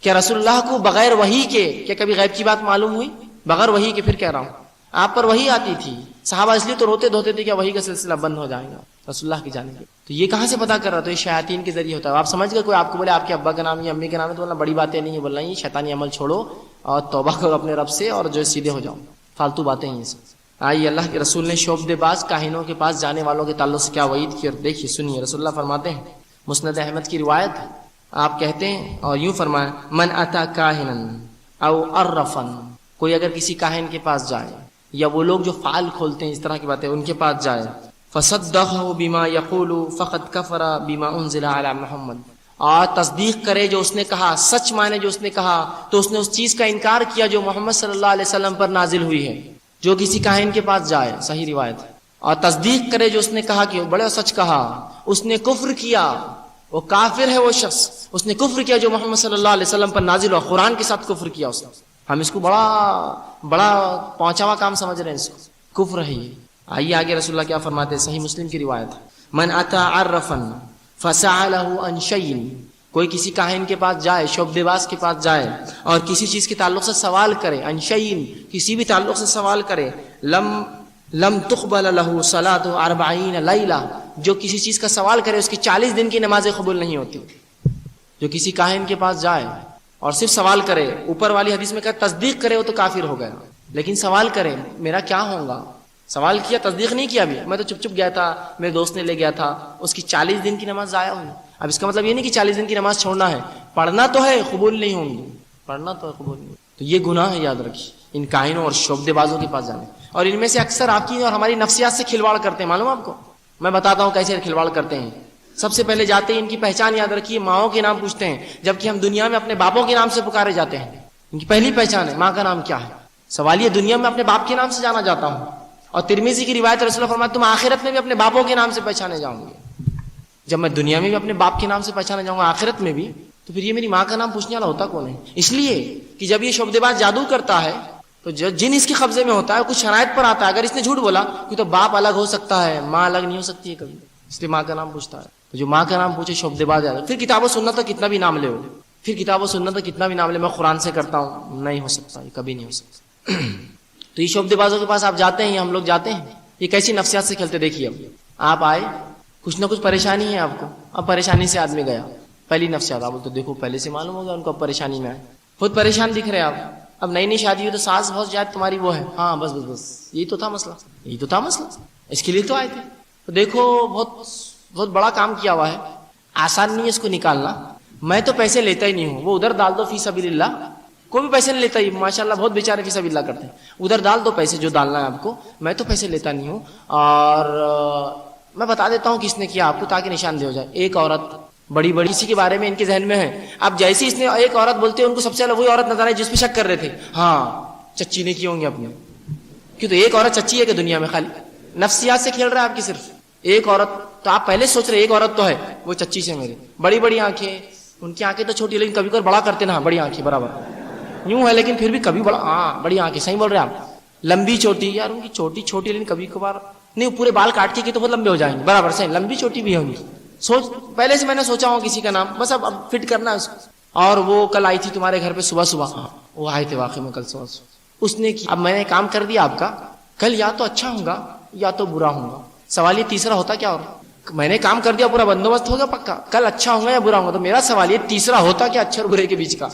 کیا رسول اللہ کو بغیر وحی کے کیا کبھی غیب کی بات معلوم ہوئی؟ بغیر وحی کے. پھر کہہ رہا ہوں آپ پر وحی آتی تھی, صحابہ اس لیے تو روتے دھوتے تھے کہ وحی کا سلسلہ بند ہو جائے گا رسول اللہ کی جانب. تو یہ کہاں سے پتا کر رہا, تو یہ شیاطین کے ذریعے ہوتا ہے. آپ سمجھ گئے, کوئی آپ کو بولے آپ کے ابا کا نام یا امی کا نام ہے, تو بولنا بڑی باتیں نہیں ہے, بولنا یہ شیطانی عمل چھوڑو اور توبہ کرو اپنے رب سے, اور جو سیدھے ہو جاؤ, فالتو باتیں ہیں یہ سب. آئیے اللہ کے رسول نے شعبدے باز کاہنوں کے پاس جانے والوں کے تعلق سے کیا وعید کی, اور دیکھیے سنیے. رسول اللہ فرماتے ہیں, مسند احمد کی روایت, آپ کہتے ہیں اور یوں فرمائیں, من اتا کاہنن او عرفن, کوئی اگر کسی کاہن کے پاس جائے, یا وہ لوگ جو فعال کھولتے ہیں اس طرح کی باتیں ان کے پاس جائے, فصدقہ بما یقول فقد کفر بما انزل علی محمد, اور تصدیق کرے جو اس نے کہا, سچ مانے جو اس نے کہا, تو اس نے اس چیز کا انکار کیا جو محمد صلی اللہ علیہ وسلم پر نازل ہوئی ہے. جو کسی کاہن کے پاس جائے, صحیح روایت ہے, اور تصدیق کرے جو اس نے کہا کہ بڑے سچ کہا, اس نے کفر کیا, وہ کافر ہے وہ شخص, اس نے کفر کیا جو محمد صلی اللہ علیہ وسلم پر نازل ہوا, قرآن کے ساتھ کفر کیا اس نے. ہم اس کو بڑا پہنچا ہوا کام سمجھ رہے ہیں, اس کو کفر ہے یہ. آئیے آگے رسول اللہ کیا فرماتے ہیں, صحیح مسلم کی روایت ہے, من اتا عرفا فسألہ عن شیء, کوئی کسی کاہن کے پاس جائے, شعبدے باز کے پاس جائے, اور کسی چیز کے تعلق سے سوال کرے, عن شیء, کسی بھی تعلق سے سوال کرے, لم تقبل له صلاة 40 لیلہ, جو کسی چیز کا سوال کرے اس کی 40 دن کی نمازیں قبول نہیں ہوتی. جو کسی کاہن کے پاس جائے اور صرف سوال کرے, اوپر والی حدیث میں کہا تصدیق کرے وہ تو کافر ہو گیا, لیکن سوال کرے میرا کیا ہوگا, سوال کیا تصدیق نہیں کیا, ابھی میں تو چپ گیا تھا, میرے دوست نے لے گیا تھا, اس کی 40 دن کی نماز ضائع ہوئی. اب اس کا مطلب یہ نہیں کہ 40 دن کی نماز چھوڑنا ہے, پڑھنا تو ہے قبول نہیں ہوں گی, پڑھنا تو ہے قبول نہیں. تو یہ گناہ ہے, یاد رکھیے, ان کاہنوں اور شعبدے بازوں کے پاس جانے. اور ان میں سے اکثر آپ کی اور ہماری نفسیات سے کھلواڑ کرتے ہیں, معلوم آپ کو, میں بتاتا ہوں کیسے کھلواڑ کرتے ہیں. سب سے پہلے جاتے ہیں, ان کی پہچان یاد رکھیے, ماؤں کے نام پوچھتے ہیں, جبکہ ہم دنیا میں اپنے باپوں کے نام سے پکارے جاتے ہیں. ان کی پہلی پہچان ہے ماں کا نام کیا ہے. سوال یہ, دنیا میں اپنے باپ کے نام سے جانا جاتا ہوں, اور ترمذی کی روایت رسول اللہ فرماتے تم آخرت میں بھی اپنے باپوں کے نام سے پہچانے جاؤں گے. جب میں دنیا میں بھی اپنے باپ کے نام سے پہچانے جاؤں گا, آخرت میں بھی, تو پھر یہ میری ماں کا نام پوچھنے والا ہوتا کون ہے؟ اس لیے کہ جب یہ شعبدے باز جادو کرتا ہے تو جن اس کے قبضے میں ہوتا ہے, کچھ شرائط پر آتا ہے. اگر اس نے جھوٹ بولا کہ تو باپ الگ ہو سکتا ہے, ماں الگ نہیں ہو سکتی ہے کبھی, اس لیے ماں کا نام پوچھتا ہے. تو جو ماں کا نام پوچھے شعبدے باز جاتا ہے. پھر کتاب و سنت تک کتنا بھی نام لے, پھر کتاب و سنت تک کتنا بھی نام لے, میں قرآن سے کرتا ہوں, نہیں ہو سکتا, یہ کبھی نہیں ہو سکتا. تو یہ شعبدے بازوں کے پاس آپ جاتے ہیں, ہم لوگ جاتے ہیں, یہ کیسی نفسیات سے کھیلتے. دیکھیے اب آپ آئے, کچھ نہ کچھ پریشانی ہے آپ کو, اب پریشانی سے آدمی گیا, پہلی نفسیات, آپ بولتے دیکھو پہلے سے معلوم ہوگا ان کو پریشانی میں ہے, خود پریشان دکھ رہے آپ. اب نئی شادی ہوئی تو ساس بہت شاید تمہاری وہ ہے, ہاں بس بس بس یہی تو تھا مسئلہ, یہی تو تھا مسئلہ, اس کے لیے تو آئے تھے. تو دیکھو بہت بڑا کام کیا ہوا ہے, آسان نہیں ہے اس کو نکالنا. میں تو پیسے لیتا ہی نہیں ہوں, وہ ادھر ڈال دو فی سبیل اللہ, کوئی بھی پیسے نہیں لیتا ہی, ماشاءاللہ بہت بیچارے فی سبیل اللہ کرتے ہیں, ادھر ڈال دو پیسے جو ڈالنا ہے آپ کو, میں تو پیسے لیتا نہیں ہوں. اور میں بتا دیتا ہوں کس نے کیا آپ کو, تاکہ نشاندہ ہو جائے. ایک عورت بڑی اسی کے بارے میں ان کے ذہن میں ہے. اب جیسے اس نے ایک عورت بولتے ہیں, ان کو سب سے زیادہ وہی عورت نظر آئی جس پہ شک کر رہے تھے, ہاں چچی نے کی ہوں گے اپنے, کیوں تو ایک عورت چچی ہے کہ دنیا میں, خالی نفسیات سے کھیل رہا ہے آپ کی, صرف ایک عورت. تو آپ پہلے سوچ رہے ایک عورت تو ہے, وہ چچی سے میری, بڑی آنکھیں, ان کی آنکھیں تو چھوٹی لیکن کبھی کبھی بڑا کرتے نا, بڑی آنکھیں برابر یوں ہے, لیکن پھر بھی کبھی بڑا, ہاں بڑی آنکھیں, صحیح بول رہے ہیں آپ. لمبی چوٹی, یار ان کی چھوٹی لیکن کبھی کبھار نہیں, پورے بال کاٹ کے تو بہت لمبے ہو جائیں گے, برابر صحیح, لمبی چوٹی بھی ہوں گی, پہلے سے میں نے سوچا ہوں کسی کا نام، بس اب فٹ کرنا ہے اس کو. اور وہ کل آئی تھی تمہارے گھر پہ صبح صبح، وہ آئے تھے واقعی میں کل صبح صبح. اس نے اب میں نے کام کر دیا آپ کا، کل یا تو اچھا ہوں گا یا تو برا ہوں گا. سوال یہ تیسرا ہوتا کیا؟ اور میں نے کام کر دیا، پورا بندوبست ہو گیا پکا، کل اچھا ہوں گا یا برا ہوں گا. تو میرا سوال یہ تیسرا ہوتا کیا اچھے اور برے کے بیچ کا؟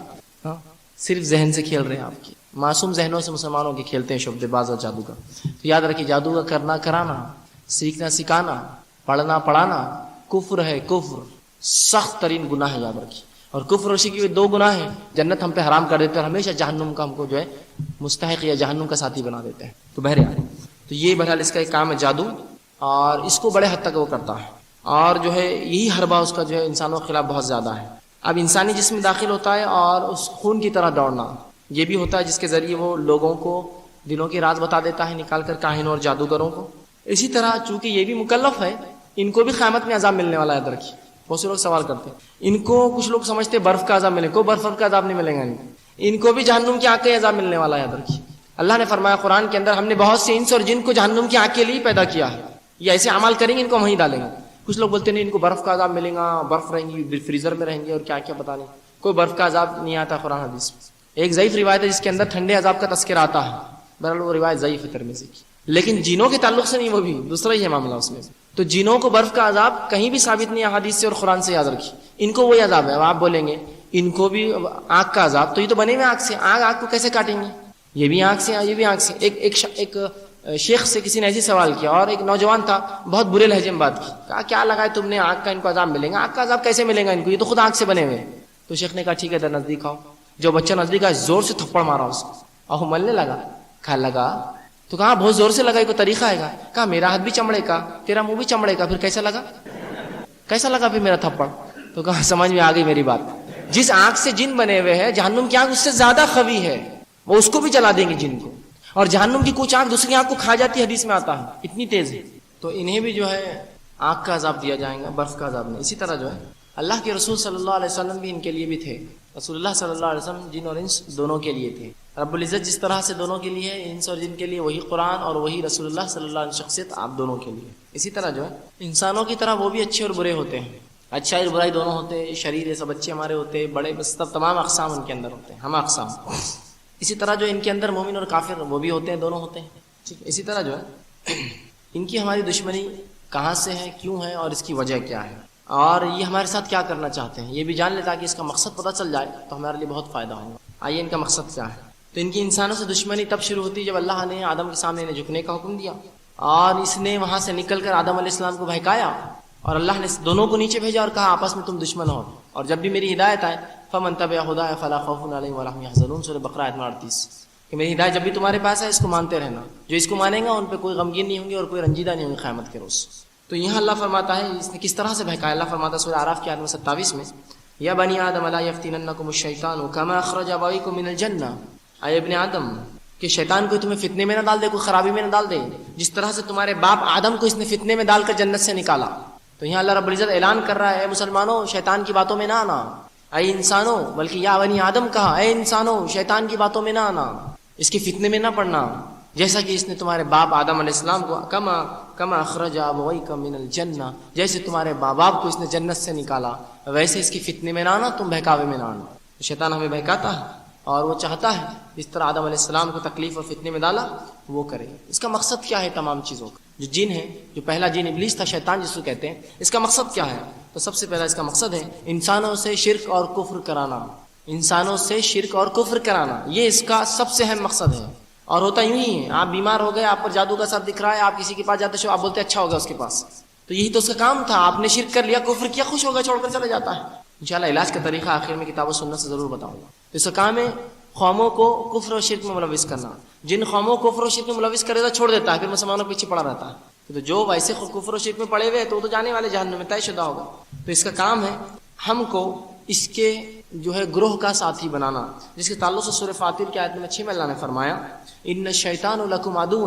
صرف ذہن سے کھیل رہے ہیں آپ کی معصوم ذہنوں سے مسلمانوں کے کھیلتے ہیں شعبدے باز اور جادو کا. تو یاد رکھیے جادو کا کرنا کرانا، سیکھنا سکھانا، پڑھنا پڑھانا کفر ہے. کفر سخت ترین گناہ ہے، یاد رکھیے. اور کفر اور شرک کے دو گناہ ہیں، جنت ہم پہ حرام کر دیتے ہیں اور ہمیشہ جہنم کا ہم کو جو ہے مستحق یا جہنم کا ساتھی بنا دیتے ہیں. تو بہرحال تو یہ بہرحال اس کا ایک کام ہے جادو، اور اس کو بڑے حد تک وہ کرتا ہے. اور جو ہے یہی حربہ اس کا جو ہے انسانوں کے خلاف بہت زیادہ ہے. اب انسانی جسم میں داخل ہوتا ہے اور اس خون کی طرح دوڑنا یہ بھی ہوتا ہے، جس کے ذریعے وہ لوگوں کو دلوں کے راز بتا دیتا ہے نکال کر کاہنوں اور جادوگروں کو. اسی طرح چونکہ یہ بھی مکلف ہے، ان کو بھی قیامت میں عذاب ملنے والا ہے. یاد رکھیے بہت سے لوگ سوال کرتے ہیں ان کو، کچھ لوگ سمجھتے ہیں برف کا عذاب ملے، کوئی برف کا عذاب نہیں ملے گا ان کو بھی جہنم کی آگ کا عذاب ملنے والا ہے. یاد رکھیے اللہ نے فرمایا قرآن کے اندر، ہم نے بہت سے انس اور جن کو جہنم کی آگ کے لیے پیدا کیا ہے، یہ ایسے اعمال کریں گے ان کو وہیں ڈالیں گے. کچھ لوگ بولتے نہیں ان کو برف کا عذاب ملے گا، برف رہیں گی، فریزر میں رہیں گے اور کیا کیا پتہ نہیں. کوئی برف کا عذاب نہیں آتا قرآن حدیث میں. ایک ضعیف روایت ہے جس کے اندر ٹھنڈے عذاب کا تذکرہ آتا ہے، بہرحال وہ روایت ضعیف ہے ترمذی کی. لیکن جنوں کے تعلق سے نہیں، وہ بھی دوسرا ہی ہے معاملہ اس میں. تو جنوں کو برف کا عذاب کہیں بھی ثابت نہیں ہے حدیث سے اور قرآن سے. یاد رکھیے ان کو وہی عذاب ہے. اب آپ بولیں گے ان کو بھی آگ کا عذاب، تو یہ تو بنے ہوئے آگ سے، آگ کو کیسے کاٹیں گے؟ یہ بھی آگ سے یہ بھی آگ سے. ایک شیخ سے کسی نے ایسی سوال کیا، اور ایک نوجوان تھا بہت برے لہجے میں بات کی، کہا کیا لگائے تم نے آگ کا ان کو عذاب ملے گا؟ آگ کا عذاب کیسے ملے گا ان کو، یہ تو خود آگ سے بنے ہوئے. تو شیخ نے کہا ٹھیک ہے نزدیک آؤ. جو بچہ نزدیک آیا زور سے تھپڑ مارا اس کو، اور ملنے لگا. کھا لگا تو کہا بہت زور سے لگا، کوئی طریقہ ہے گا؟ کہا میرا ہاتھ بھی چمڑے کا، تیرا منہ بھی چمڑے کا، پھر کیسا لگا؟ کیسا لگا پھر میرا تھپڑ؟ تو کہا سمجھ میں آ گئی میری بات. جس آگ سے جن بنے ہوئے ہیں، جہنم کی آگ اس سے زیادہ قوی ہے، وہ اس کو بھی جلا دیں گے جن کو. اور جہنم کی کچھ آگ دوسری آگ کو کھا جاتی ہے، حدیث میں آتا ہے اتنی تیز ہے. تو انہیں بھی جو ہے آگ کا عذاب دیا جائے گا، برف کا عذاب نہیں. اسی طرح جو ہے اللہ کے رسول صلی اللہ علیہ وسلم بھی ان کے لیے بھی تھے. رسول اللہ صلی اللہ علیہ وسلم جن اور انس دونوں کے لیے تھے. رب العزت جس طرح سے دونوں کے لیے انس اور جن کے لیے وہی قرآن اور وہی رسول اللہ صلی اللہ علیہ شخصیت آپ دونوں کے لیے. اسی طرح جو ہے انسانوں کی طرح وہ بھی اچھے اور برے ہوتے ہیں، اچھائی اور برائی دونوں ہوتے ہیں، شریر سب اچھے ہمارے ہوتے ہیں، بڑے بس تمام اقسام ان کے اندر ہوتے ہیں، ہم اقسام. اسی طرح جو ان کے اندر مومن اور کافر وہ بھی ہوتے ہیں، دونوں ہوتے ہیں. ٹھیک. اسی طرح جو ہے ان کی ہماری دشمنی کہاں سے ہے، کیوں ہے، اور اس کی وجہ کیا ہے، اور یہ ہمارے ساتھ کیا کرنا چاہتے ہیں، یہ بھی جان لے تاکہ اس کا مقصد پتہ چل جائے تو ہمارے لیے بہت فائدہ ہوگا. آئیے ان کا مقصد کیا ہے. تو ان کی انسانوں سے دشمنی تب شروع ہوتی جب اللہ نے آدم کے سامنے انہیں جھکنے کا حکم دیا، اور اس نے وہاں سے نکل کر آدم علیہ السلام کو بہکایا، اور اللہ نے دونوں کو نیچے بھیجا اور کہا آپس میں تم دشمن ہو. اور جب بھی میری ہدایت آئے فمن تبع ہدایا فلا خوف علیہم ولا هم يحزنون، سورہ بقرہ آیت 38، کہ میری ہدایت جب بھی تمہارے پاس ہے اس کو مانتے رہنا، جو اس کو مانے گا ان پہ کوئی غمگین نہیں ہوں گے اور کوئی رنجیدہ نہیں ہوں گے قیامت کے روز. تو یہاں اللہ فرماتا ہے اس نے کس طرح سے بہکایا. اللہ فرماتا ہے سورہ اعراف کی آیت 27 میں، یا بنی آدم لا یفتننکم الشیطان کما اخرج ابویکم من الجنہ، اے ابن آدم کہ شیطان کو تمہیں فتنے میں نہ ڈال دے، کوئی خرابی میں نہ ڈال دے، جس طرح سے تمہارے باپ آدم کو اس نے فتنے میں ڈال کر جنت سے نکالا. تو یہاں اللہ رب العزت اعلان کر رہا ہے اے مسلمانوں شیطان کی باتوں میں نہ آنا، اے انسانوں، بلکہ یا بنی آدم کہا اے انسانوں شیطان کی باتوں میں نہ آنا، اس کے فتنے میں نہ پڑنا، جیسا کہ اس نے تمہارے باپ آدم علیہ السلام کو کما اخرج ابویکم من الجنہ، جیسے تمہارے باپ کو اس نے جنت سے نکالا ویسے اس کی فتنے میں نہ آنا، تم بہکاوے میں نہ آنا. شیطان ہمیں بہکاتا ہے اور وہ چاہتا ہے اس طرح آدم علیہ السلام کو تکلیف اور فتنے میں ڈالا وہ کرے. اس کا مقصد کیا ہے تمام چیزوں کا؟ جو جن ہے، جو پہلا جن ابلیس تھا، شیطان جس کو کہتے ہیں، اس کا مقصد کیا ہے؟ تو سب سے پہلا اس کا مقصد ہے انسانوں سے شرک اور کفر کرانا. انسانوں سے شرک اور کفر کرانا، یہ اس کا سب سے اہم مقصد ہے. اور ہوتا یوں ہی ہے، آپ بیمار ہو گئے، آپ پر جادو کا سب دکھ رہا ہے، آپ کسی کے پاس جاتے ہو، آپ بولتے اچھا ہوگا اس کے پاس، تو یہی تو اس کا کام تھا. آپ نے شرک کر لیا، کفر کیا، خوش ہوگا، چھوڑ کر چلا جاتا ہے. انشاءاللہ علاج کا طریقہ آخر میں کتاب و سنت سے ضرور بتاؤں گا. اس کا کام ہے قوموں کو کفر و شرک میں ملوث کرنا. جن قوموں کو کفر و شرک میں ملوث کرے تو چھوڑ دیتا ہے، پھر مسلمانوں کے پیچھے پڑا رہتا ہے. تو جو ویسے کفر و شرک میں پڑے ہوئے تو وہ تو جانے والے جہنم میں طے شدہ ہوگا. تو اس کا کام ہے ہم کو اس کے جو ہے گروہ کا ساتھی بنانا، جس کے تعلق سے سورہ فاطر کی آیت نمبر 6 میں اللہ نے فرمایا ان الشیطان لکم عدو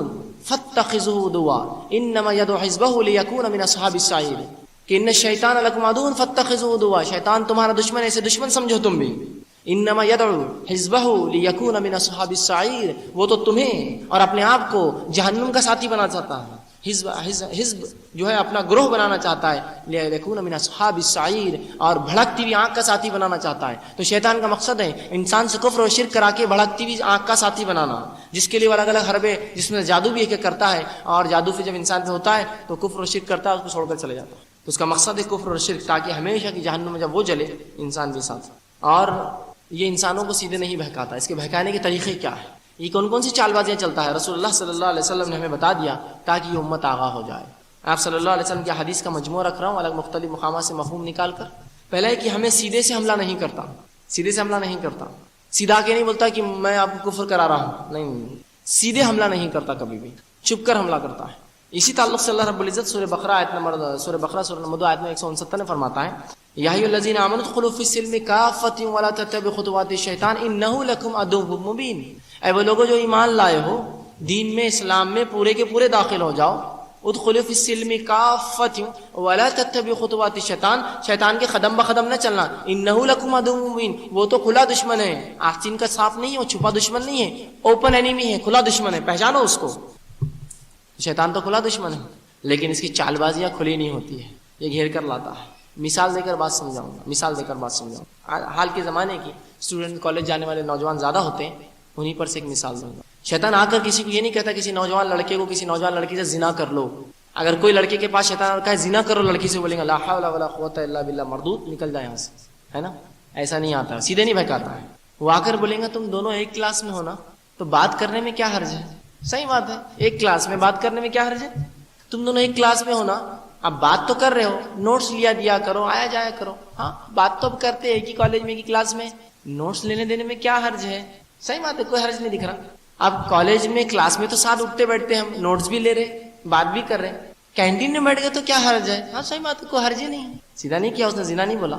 فاتخذوه عدوا انما يدعو حزبه ليكون من اصحاب السعیر، کہ ان الشیطان لکم عدو فاتخذوه عدوا، شیطان تمہارا دشمن ہے، اسے دشمن سمجھو تم بھی. انما يدعو حزبه ليكون من اصحاب السعیر، وہ تو تمہیں اور اپنے آپ کو جہنم کا ساتھی بنا چاہتا ہے. حزب جو ہے اپنا گروہ بنانا چاہتا ہے، لیکون من اصحاب السعیر، اور بھڑکتی ہوئی آنکھ کا ساتھی بنانا چاہتا ہے۔ تو شیطان کا مقصد ہے انسان سے کفر و شرک کرا کے بھڑکتی ہوئی آنکھ کا ساتھی بنانا، جس کے لیے وہ الگ الگ حربے، جس میں جادو بھی ایک کرتا ہے، اور جادو پھر جب انسان پہ ہوتا ہے تو کفر و شرک کرتا ہے، اس کو چھوڑ کر چلے جاتا ہے۔ تو اس کا مقصد ہے کفر و شرک، تاکہ ہمیشہ کی جہنم میں جب وہ جلے انسان بھی ساتھ۔ اور یہ انسانوں کو سیدھے نہیں بہکاتا، اس کے بہکانے کے طریقے کیا ہے، یہ کون کون سی چال بازیاں چلتا ہے، رسول اللہ صلی اللہ علیہ وسلم نے ہمیں بتا دیا تاکہ یہ امت آگاہ ہو جائے۔ آپ صلی اللہ علیہ وسلم کی حدیث کا مجموعہ رکھ رہا ہوں الگ مختلف مقامات سے مفہوم نکال کر۔ پہلا ہے کہ ہمیں سیدھے سے حملہ نہیں کرتا، سیدھے سے حملہ نہیں کرتا، سیدھا کے نہیں بولتا کہ میں آپ کو کفر کرا رہا ہوں، نہیں، سیدھے حملہ نہیں کرتا، کبھی بھی چھپ کر حملہ کرتا ہے۔ اسی تعلق سے اللہ رب العزت سورہ بقرہ سورہ نمبر 2 آیت میں 169 میں فرماتا ہے، یا ایھا الذین آمنوا ادخلوا فی السلم کافۃ ولا تتبعوا خطوات الشیطان انہ لکم عدو مبین۔ اے وہ لوگوں جو ایمان لائے ہو، دین میں، اسلام میں پورے کے پورے داخل ہو جاؤ۔ ادخلوا فی السلم کافۃ ولا تتبعوا خطوات الشیطان، شیطان کے قدم بقدم نہ چلنا، انہ لکم عدو مبین، وہ تو کھلا دشمن ہے، آستین کا سانپ نہیں ہے، وہ چھپا دشمن نہیں ہے، اوپن اینیمی ہے، کھلا دشمن ہے، پہچانو اس کو۔ شیطان تو کھلا دشمن ہے، لیکن اس کی چال بازیاں کھلی نہیں ہوتی ہے، یہ گھیر کر لاتا ہے۔ مثال دے کر بات سمجھاؤں گا، حال کے زمانے کی اسٹوڈنٹ کالج جانے والے نوجوان زیادہ ہوتے ہیں، انہیں پر سے ایک مثال دوں گا۔ شیطان آ کر کسی کو یہ نہیں کہتا کسی نوجوان لڑکے کو کسی نوجوان لڑکی سے زنا کر لو۔ اگر کوئی لڑکے کے پاس شیطان کہے زنا کرو لڑکی سے، بولیں گے لا حول ولا قوت الا باللہ، مردود، نکل جائے یہاں سے، ہے نا؟ ایسا نہیں آتا، سیدھے نہیں بہکاتا ہے۔ وہ آ کر بولیں گے تم دونوں ایک کلاس میں ہونا تو بات کرنے میں کیا حرج ہے؟ صحیح بات ہے، ایک کلاس میں بات کرنے میں کیا حرج ہے؟ تم دونوں ایک کلاس میں ہونا، اب بات تو کر رہے ہو، نوٹس لیا دیا کرو، آیا جایا کرو، ہاں بات تو اب کرتے ایک ہی کالج میں ایک ہی کلاس میں، نوٹس لینے دینے میں کیا حرج ہے؟ صحیح بات ہے، کوئی حرج نہیں دکھ رہا۔ اب کالج میں کلاس میں تو ساتھ اٹھتے بیٹھتے ہم، نوٹس بھی لے رہے، بات بھی کر رہے، کینٹین میں بیٹھ گئے تو کیا حرج ہے؟ ہاں صحیح بات ہے، کوئی حرج ہی نہیں ہے، سیدھا نہیں کیا اس نے، زنا نہیں بولا،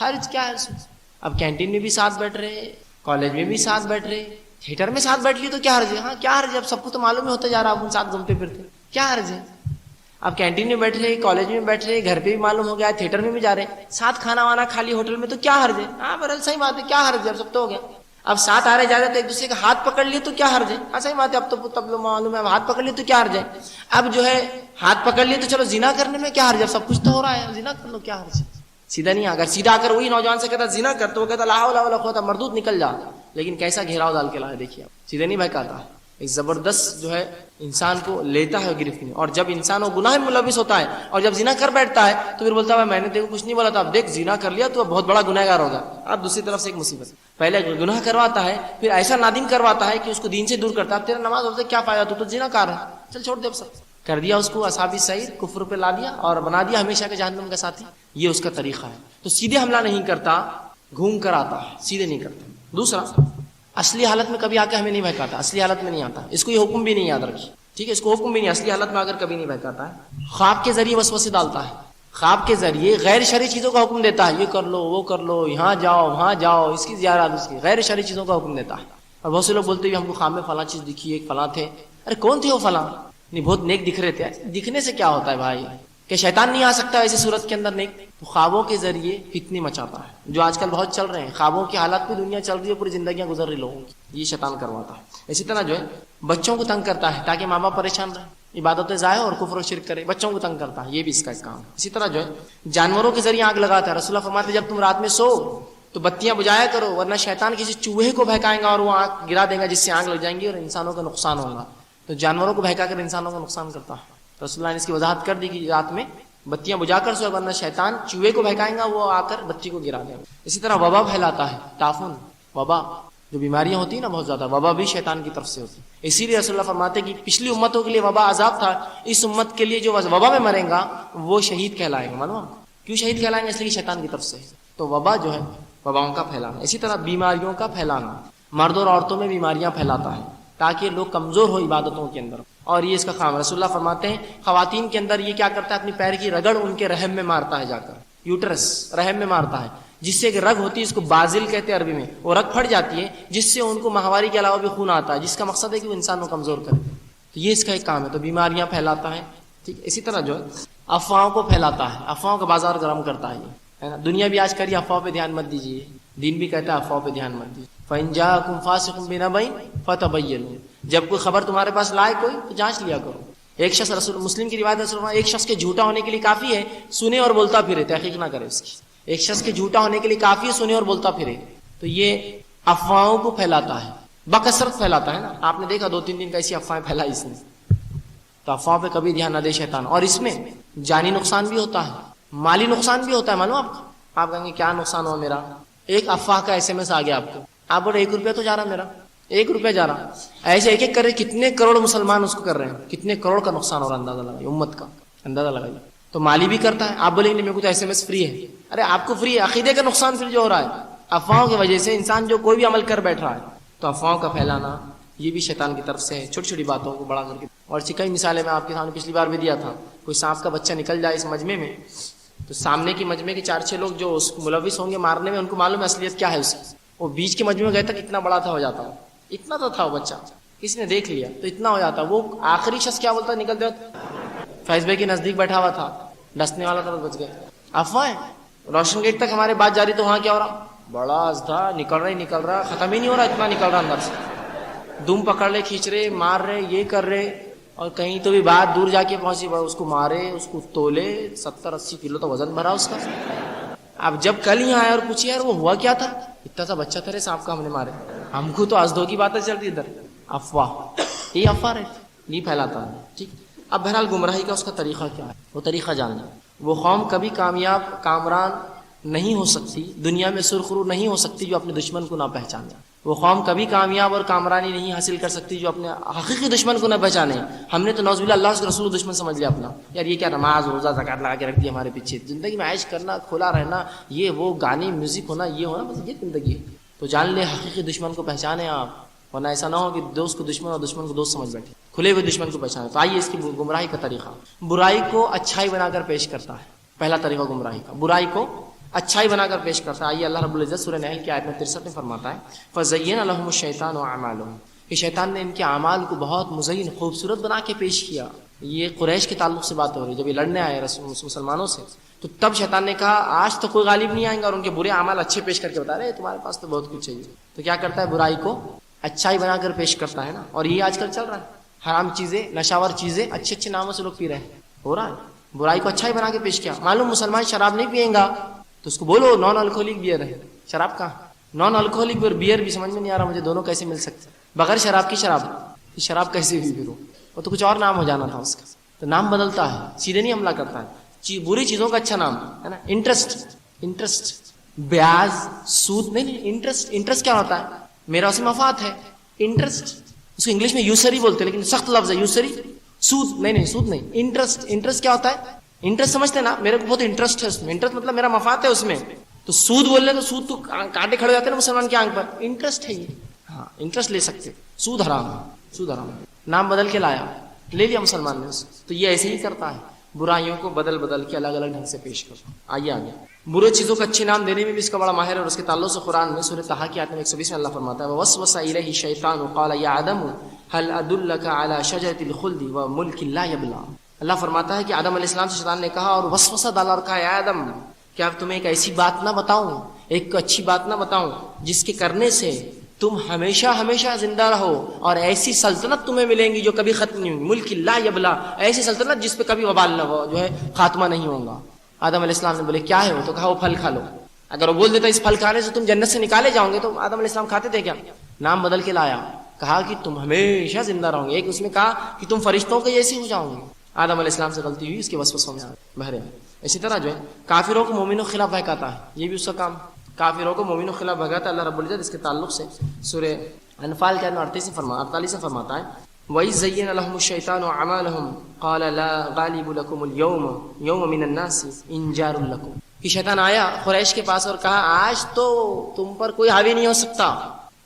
حرج کیا ہے اس میں؟ اب کینٹین میں بھی ساتھ بیٹھ رہے، کالج میں بھی ساتھ بیٹھ رہے، تھیٹر میں ساتھ بیٹھ لیے تو کیا حرج ہے؟ ہاں کیا حرج ہے، اب سب کو تو معلوم ہی ہوتا جا رہا، اب ان ساتھ گھومتے پھرتے، کیا حرج ہے؟ اب کینٹین میں بیٹھ رہے، کالج میں بیٹھ رہے، گھر پہ بھی معلوم ہو گیا، تھیٹر میں بھی جا رہے، ساتھ کھانا وانا کھا لی ہوٹل میں تو کیا حرج ہے؟ ہاں برحال صحیح بات ہے، کیا حرج ہے، اب سب تو ہو گیا۔ اب ساتھ آ رہے جا رہے تو ایک دوسرے کا ہاتھ پکڑ لیے تو کیا حرج ہے؟ ہاں صحیح بات ہے، اب تو تب لوگ معلوم ہے، اب ہاتھ پکڑ لیے تو کیا حرج ہے؟ اب جو ہے ہاتھ پکڑ لیے تو چلو زنا کرنے میں کیا حرج ہے، سب کچھ تو ہو رہا ہے، زنا کر لو، کیا حرج ہے؟ سیدھا نہیں، اگر سیدھا آ کر وہی نوجوان سے کہتا زنا کر تو وہ کہتا لا حول ولا قوت، مردود نکل جا، لیکن کیسا گھیراؤ ڈال کے لایا دیکھیے آپ، سیدھا نہیں بہکاتا، ایک زبردست جو ہے انسان کو لیتا ہے گرفت میں۔ اور جب انسان وہ گناہ میں ملوث ہوتا ہے اور جب زنا کر بیٹھتا ہے تو پھر بولتا ہے میں نے دیکھو کچھ نہیں بولا تھا، اب دیکھ زنا کر لیا تو بہت بڑا گنہگار ہوگا۔ اب دوسری طرف سے ایک مصیبت، پہلے گناہ کرواتا ہے، پھر ایسا نادم کرواتا ہے کہ اس کو دین سے دور کرتا ہے، تیرا نماز ہوتا ہے کیا فائدہ، تو زنا کر رہا ہے، چل چھوڑ دے، اب سب کر دیا، اس کو اصحاب السعیر کفر پہ لا دیا اور بنا دیا ہمیشہ کے جہنم کا ساتھی۔ یہ اس کا طریقہ ہے، تو سیدھے حملہ نہیں کرتا، گھوم کر آتا ہے، سیدھے نہیں کرتا۔ دوسرا، اصلی حالت میں کبھی آ کے ہمیں نہیں بہکاتا، اصلی حالت میں نہیں آتا، اس کو یہ حکم بھی نہیں یاد رکھی، ٹھیک ہے، اس کو حکم بھی نہیں، اصلی حالت میں آ کر کبھی نہیں بہکاتا ہے۔ خواب کے ذریعے وسوسے ڈالتا ہے، خواب کے ذریعے غیر شرعی چیزوں کا حکم دیتا ہے، یہ کر لو، وہ کر لو، یہاں جاؤ، وہاں جاؤ، اس کی زیارت، اس کی غیر شرعی چیزوں کا حکم دیتا ہے۔ اور بہت سے لوگ بولتے ہیں ہم کو خواب میں فلاں چیز دکھی، ایک فلاں تھے، ارے کون تھے وہ فلاں؟ نہیں بہت نیک دکھ رہے تھے، دکھنے سے کیا ہوتا ہے بھائی، کہ شیطان نہیں آ سکتا ایسی صورت کے اندر نیک؟ تو خوابوں کے ذریعے فتنے مچاتا ہے، جو آج کل بہت چل رہے ہیں، خوابوں کی حالات پہ دنیا چل رہی ہے، پوری زندگیاں گزر رہی لوگوں کی، یہ شیطان کرواتا ہے۔ اسی طرح جو ہے بچوں کو تنگ کرتا ہے تاکہ ماں باپ پریشان رہے، عبادتیں ضائع اور کفر و شرک کرے، بچوں کو تنگ کرتا ہے، یہ بھی اس کا ایک کام ہے۔ اسی طرح جو ہے جانوروں کے ذریعے آگ لگاتا ہے، رسول اللہ فرماتے ہیں جب تم رات میں سو تو بتیاں بجایا کرو، ورنہ شیطان کسی چوہے کو بہکائے گا اور وہ آگ گرا دے گا جس سے آگ لگ جائیں گی اور انسانوں کا نقصان ہوگا۔ تو جانوروں کو بہکا کر انسانوں کا نقصان کرتا ہے، رسول اللہ نے اس کی وضاحت کر دی کہ رات میں بتیاں بجا کر سوئے، ورنہ شیطان چوہے کو بہکائے گا، وہ آ کر بتی کو گرا دے گا۔ اسی طرح وبا پھیلاتا ہے، طاعون، وبا، جو بیماریاں ہوتی ہیں نا بہت زیادہ، وبا بھی شیطان کی طرف سے ہوتی ہے۔ اسی لیے رسول اللہ فرماتے ہیں کہ پچھلی امتوں کے لیے وبا عذاب تھا، اس امت کے لیے جو وبا میں مرے گا وہ شہید کہلائے گا۔ معلوم کیوں شہید کہلائیں گے؟ اس لیے شیطان کی طرف سے۔ تو وبا جو ہے وباؤں کا پھیلانا، اسی طرح بیماریوں کا پھیلانا، مرد اور عورتوں میں بیماریاں پھیلاتا ہے تاکہ لوگ کمزور ہو عبادتوں کے اندر، اور یہ اس کا کام۔ رسول اللہ فرماتے ہیں خواتین کے اندر یہ کیا کرتا ہے، اپنی پیر کی رگڑ ان کے رحم میں مارتا ہے، جا کر یوٹرس رحم میں مارتا ہے، جس سے ایک رگ ہوتی ہے، اس کو بازل کہتے ہیں عربی میں، وہ رگ پھٹ جاتی ہے جس سے ان کو ماہواری کے علاوہ بھی خون آتا ہے، جس کا مقصد ہے کہ وہ انسان کو کمزور کرے۔ تو یہ اس کا ایک کام ہے، تو بیماریاں پھیلاتا ہے، ٹھیک ہے۔ اسی طرح جو ہے افواہوں کو پھیلاتا ہے، افواہوں کا بازار گرم کرتا ہے، یہ ہے نا۔ دنیا بھی آج کری افواہ پہ دھیان مت دیجیے، دین بھی کہتا ہے افواہ پہ دھیان مت دیجیے۔ فَإِن جَاءَكُمْ فَاسِقٌ بِنَبَإٍ فَتَبَيَّنُوا، جب کوئی خبر تمہارے پاس لائے کوئی تو جانچ لیا کرو، ایک شخص رسول مسلم کی روایت ہے ایک شخص کے جھوٹا ہونے کے لیے کافی ہے سنے اور بولتا پھرے، تحقیق نہ کرے اس کی. ایک شخص کے جھوٹا ہونے کے لیے کافی ہے سنے اور بولتا پھرے. تو یہ افواہوں کو پھیلاتا ہے، بکثرت پھیلاتا ہے نا. آپ نے دیکھا 2-3 دن کا ایسی افواہیں پھیلائی اس نے. تو افواہ پہ کبھی دھیان نہ دے شیطان. اور اس میں جانی نقصان بھی ہوتا ہے، مالی نقصان بھی ہوتا ہے. معلوم آپ کو؟ آپ کہیں گے کیا نقصان ہوا میرا؟ ایک افواہ کا SMS آ گیا آپ کو، آپ بولے 1 روپیہ تو جا رہا میرا، 1 روپیہ جا رہا. ایسے ایک ایک کر رہے کتنے کروڑ مسلمان اس کو کر رہے ہیں، کتنے کروڑ کا نقصان ہو رہا. اندازہ لگائیے، امت کا اندازہ لگائیے. تو مالی بھی کرتا ہے. آپ بولیں گے میرے کو تو SMS فری ہے. ارے آپ کو فری ہے، عقیدے کا نقصان پھر جو ہو رہا ہے افواہوں کی وجہ سے. انسان جو کوئی بھی عمل کر بیٹھ رہا ہے تو افواہوں کا پھیلانا یہ بھی شیطان کی طرف سے ہے. چھوٹی چھوٹی باتوں کو بڑا کر کے. اور کئی مثالیں میں آپ کے سامنے پچھلی بار بھی دیا تھا. کوئی سانپ کا بچہ نکل جائے اس مجمع میں تو سامنے کی مجمع کے 4-6 لوگ جو اس کو ملوث ہوں گے مارنے میں، ان کو معلوم ہے اصلیت کیا ہے اس کی. وہ بیچ کے مجمع میں گئے تک اتنا بڑا تھا ہو جاتا، اتنا تو تھا وہ بچہ، کسی نے دیکھ لیا تو اتنا ہو جاتا. وہ آخری شخص کیا بولتا نکلتے وقت، فیض بھائی کے نزدیک بیٹھا ہوا تھا، ڈسنے والا تھا، بچ گئے. افواہ روشن گیٹ تک ہمارے بات جاری، تو وہاں کیا ہو رہا، بڑا تھا، نکل رہا ختم ہی نہیں ہو رہا، اتنا نکل رہا اندر سے. دم پکڑ لے، کھینچ رہے، مار رہے، یہ کر رہے. اور کہیں تو بھی بات دور جا کے پہنچی، اس کو مارے، اس کو تولے، 70-80 کلو تو وزن بھرا اس کا. اب جب کل یہاں آئے اور پوچھے یار وہ ہوا کیا تھا، اتنا سا بچہ تھا رے سانپ کا ہم نے مارے. ہم کو تو ازدو کی باتیں چلتی ادھر. افواہ، یہ افواہ رہتی، یہ پھیلاتا ہے. ٹھیک. اب بہرحال گمراہی کا اس کا طریقہ کیا ہے، وہ طریقہ جاننا. وہ قوم کبھی کامیاب کامران نہیں ہو سکتی، دنیا میں سرخرو نہیں ہو سکتی جو اپنے دشمن کو نہ پہچانے. وہ قوم کبھی کامیاب اور کامرانی نہیں حاصل کر سکتی جو اپنے حقیقی دشمن کو نہ پہچانے. ہم نے تو نعوذ باللہ اللہ کے رسول کو دشمن سمجھ لیا اپنا. یار یہ کیا نماز روزہ زکات لگا کے رکھ دی ہمارے پیچھے، زندگی میں عیش کرنا، کھلا رہنا، یہ وہ گانے میوزک ہونا، یہ ہونا، بس یہ زندگی ہے. تو جان لے حقیقی دشمن کو پہچانے آپ، ورنہ ایسا نہ ہو کہ دوست کو دشمن اور دشمن کو دوست سمجھ بیٹھے. کھلے ہوئے دشمن کو پہچانے. تو آئیے اس کی گمراہی کا طریقہ. برائی کو اچھائی بنا کر پیش کرتا ہے. پہلا طریقہ گمراہی کا، برائی کو اچھائی بنا کر پیش کرتا ہے. آئیے اللہ رب العزت سورہ نحل کی آیت میں 63 میں فرماتا ہے فَزَيَّنَ لَهُمُ الشَّيْطَانُ أَعْمَالَهُمْ، کہ شیطان نے ان کے اعمال کو بہت مزین، خوبصورت بنا کے پیش کیا. یہ قریش کے تعلق سے بات ہو رہی ہے. جب یہ لڑنے آئے مسلمانوں سے تو تب شیطان نے کہا آج تو کوئی غالب نہیں آئیں گا، اور ان کے برے اعمال اچھے پیش کر کے بتا رہے تمہارے پاس تو بہت کچھ چاہیے. تو کیا کرتا ہے، برائی کو اچھائی بنا کر پیش کرتا ہے نا. اور یہ آج کل چل رہا ہے، حرام چیزیں، نشاور چیزیں اچھے اچھے ناموں سے لوگ پی رہے ہیں. ہو رہا ہے. برائی کو اچھائی بنا کے پیش کیا. معلوم مسلمان شراب نہیں پیئیں گا تو اس کو بولو نان الکوہلک بیئر ہے. شراب کہاں، نان الکوہلک بیئر بھی سمجھ میں نہیں آ رہا مجھے، دونوں کیسے مل سکتے بغیر شراب کی. شراب کیسے بھی پھرو، وہ تو کچھ اور نام ہو جانا تھا اس کا. تو نام بدلتا ہے، سیدھے نہیں حملہ کرتا ہے. بری چیزوں کا اچھا نام ہے نا. انٹرسٹ، بیاج، سود نہیں. انٹرسٹ کیا ہوتا ہے، میرا اس میں مفاد ہے. انٹرسٹ اس کو انگلش میں یوسری بولتے ہیں، لیکن سخت لفظ ہے یوسری. سود نہیں، سود نہیں. انٹرسٹ کیا ہوتا ہے، انٹرسٹ سمجھتے ہیں نا، میرے کو بہت انٹرسٹ ہے اس میں. انٹرسٹ مطلب میرا مفاد ہے اس میں. تو سود بول رہے تو سود تو کانٹے کھڑے جاتے ہیں نا مسلمان کی آنکھ پر. انٹرسٹ ہے یہ. ہاں انٹرسٹ لے سکتے. سود حرام ہے، سود حرام ہے. نام بدل کے لایا، لے لیا مسلمان نے اس. تو یہ ایسے ہی کرتا ہے، برائیوں کو بدل کے الگ الگ ڈھنگ سے پیش کرتا. آئیے آگے. برے چیزوں کو اچھے نام دینے میں بھی اس کا بڑا ماہر ہے. اور اس کے تعلق سے قرآن میں سورہ طٰہٰ کی آیت میں 120 میں اللہ فرماتا ہے وَوَسْوَسَ إِلَيْهِ الشَّيْطَانُ قَالَ يَا آدَمُ هَلْ أَدُلَّكَ عَلَى شَجَرَةِ الْخُلْدِ وَمُلْكٍ لَا يَبْلَىٰ. اللہ فرماتا ہے کہ آدم علیہ السلام سے شیطان نے کہا اور وسوسہ ڈالا اور کہا اے آدم کیا تمہیں ایک ایسی بات نہ بتاؤں، ایک اچھی بات نہ بتاؤں جس کے کرنے سے تم ہمیشہ ہمیشہ زندہ رہو، اور ایسی سلطنت تمہیں ملیں گی جو کبھی ختم نہیں ہوگی. ملک لا یبلا، ایسی سلطنت جس پہ کبھی وبال نہ ہو، جو ہے خاتمہ نہیں ہوگا. آدم علیہ السلام نے بولے کیا ہے وہ؟ تو کہا وہ پھل کھا لو. اگر وہ بول دیتا اس پھل کھانے سے تم جنت سے نکالے جاؤ گے تو آدم علیہ السلام کھاتے تھے کیا؟ نام بدل کے لایا، کہا کہ تم ہمیشہ زندہ رہو گے. ایک اس میں کہا کہ تم فرشتوں کے جیسے ہو جاؤ گے. آدم علیہ السلام سے غلطی ہوئی، اس کے وسوسوں میں بہرے. اسی طرح جو ہے کافروں کو مومنوں کے خلاف بہکاتا ہے، یہ بھی اس کا کام. کافروں کو مومنوں کے خلاف بھگاتا ہے. اللہ رب العزت اس کے تعلق سے سورہ انفال کے 48 سے فرماتا ہے وَإِذْ زَيَّنَ لَهُمُ الشَّيْطَانُ أَعْمَالَهُمْ قَالَ لَا غَالِبَ لَكُمُ الْيَوْمَ مِنَ النَّاسِ إِنْ جَارٌ لَكُمْ. کہ شیطان آیا قریش کے پاس اور کہا آج تو تم پر کوئی حاوی نہیں ہو سکتا،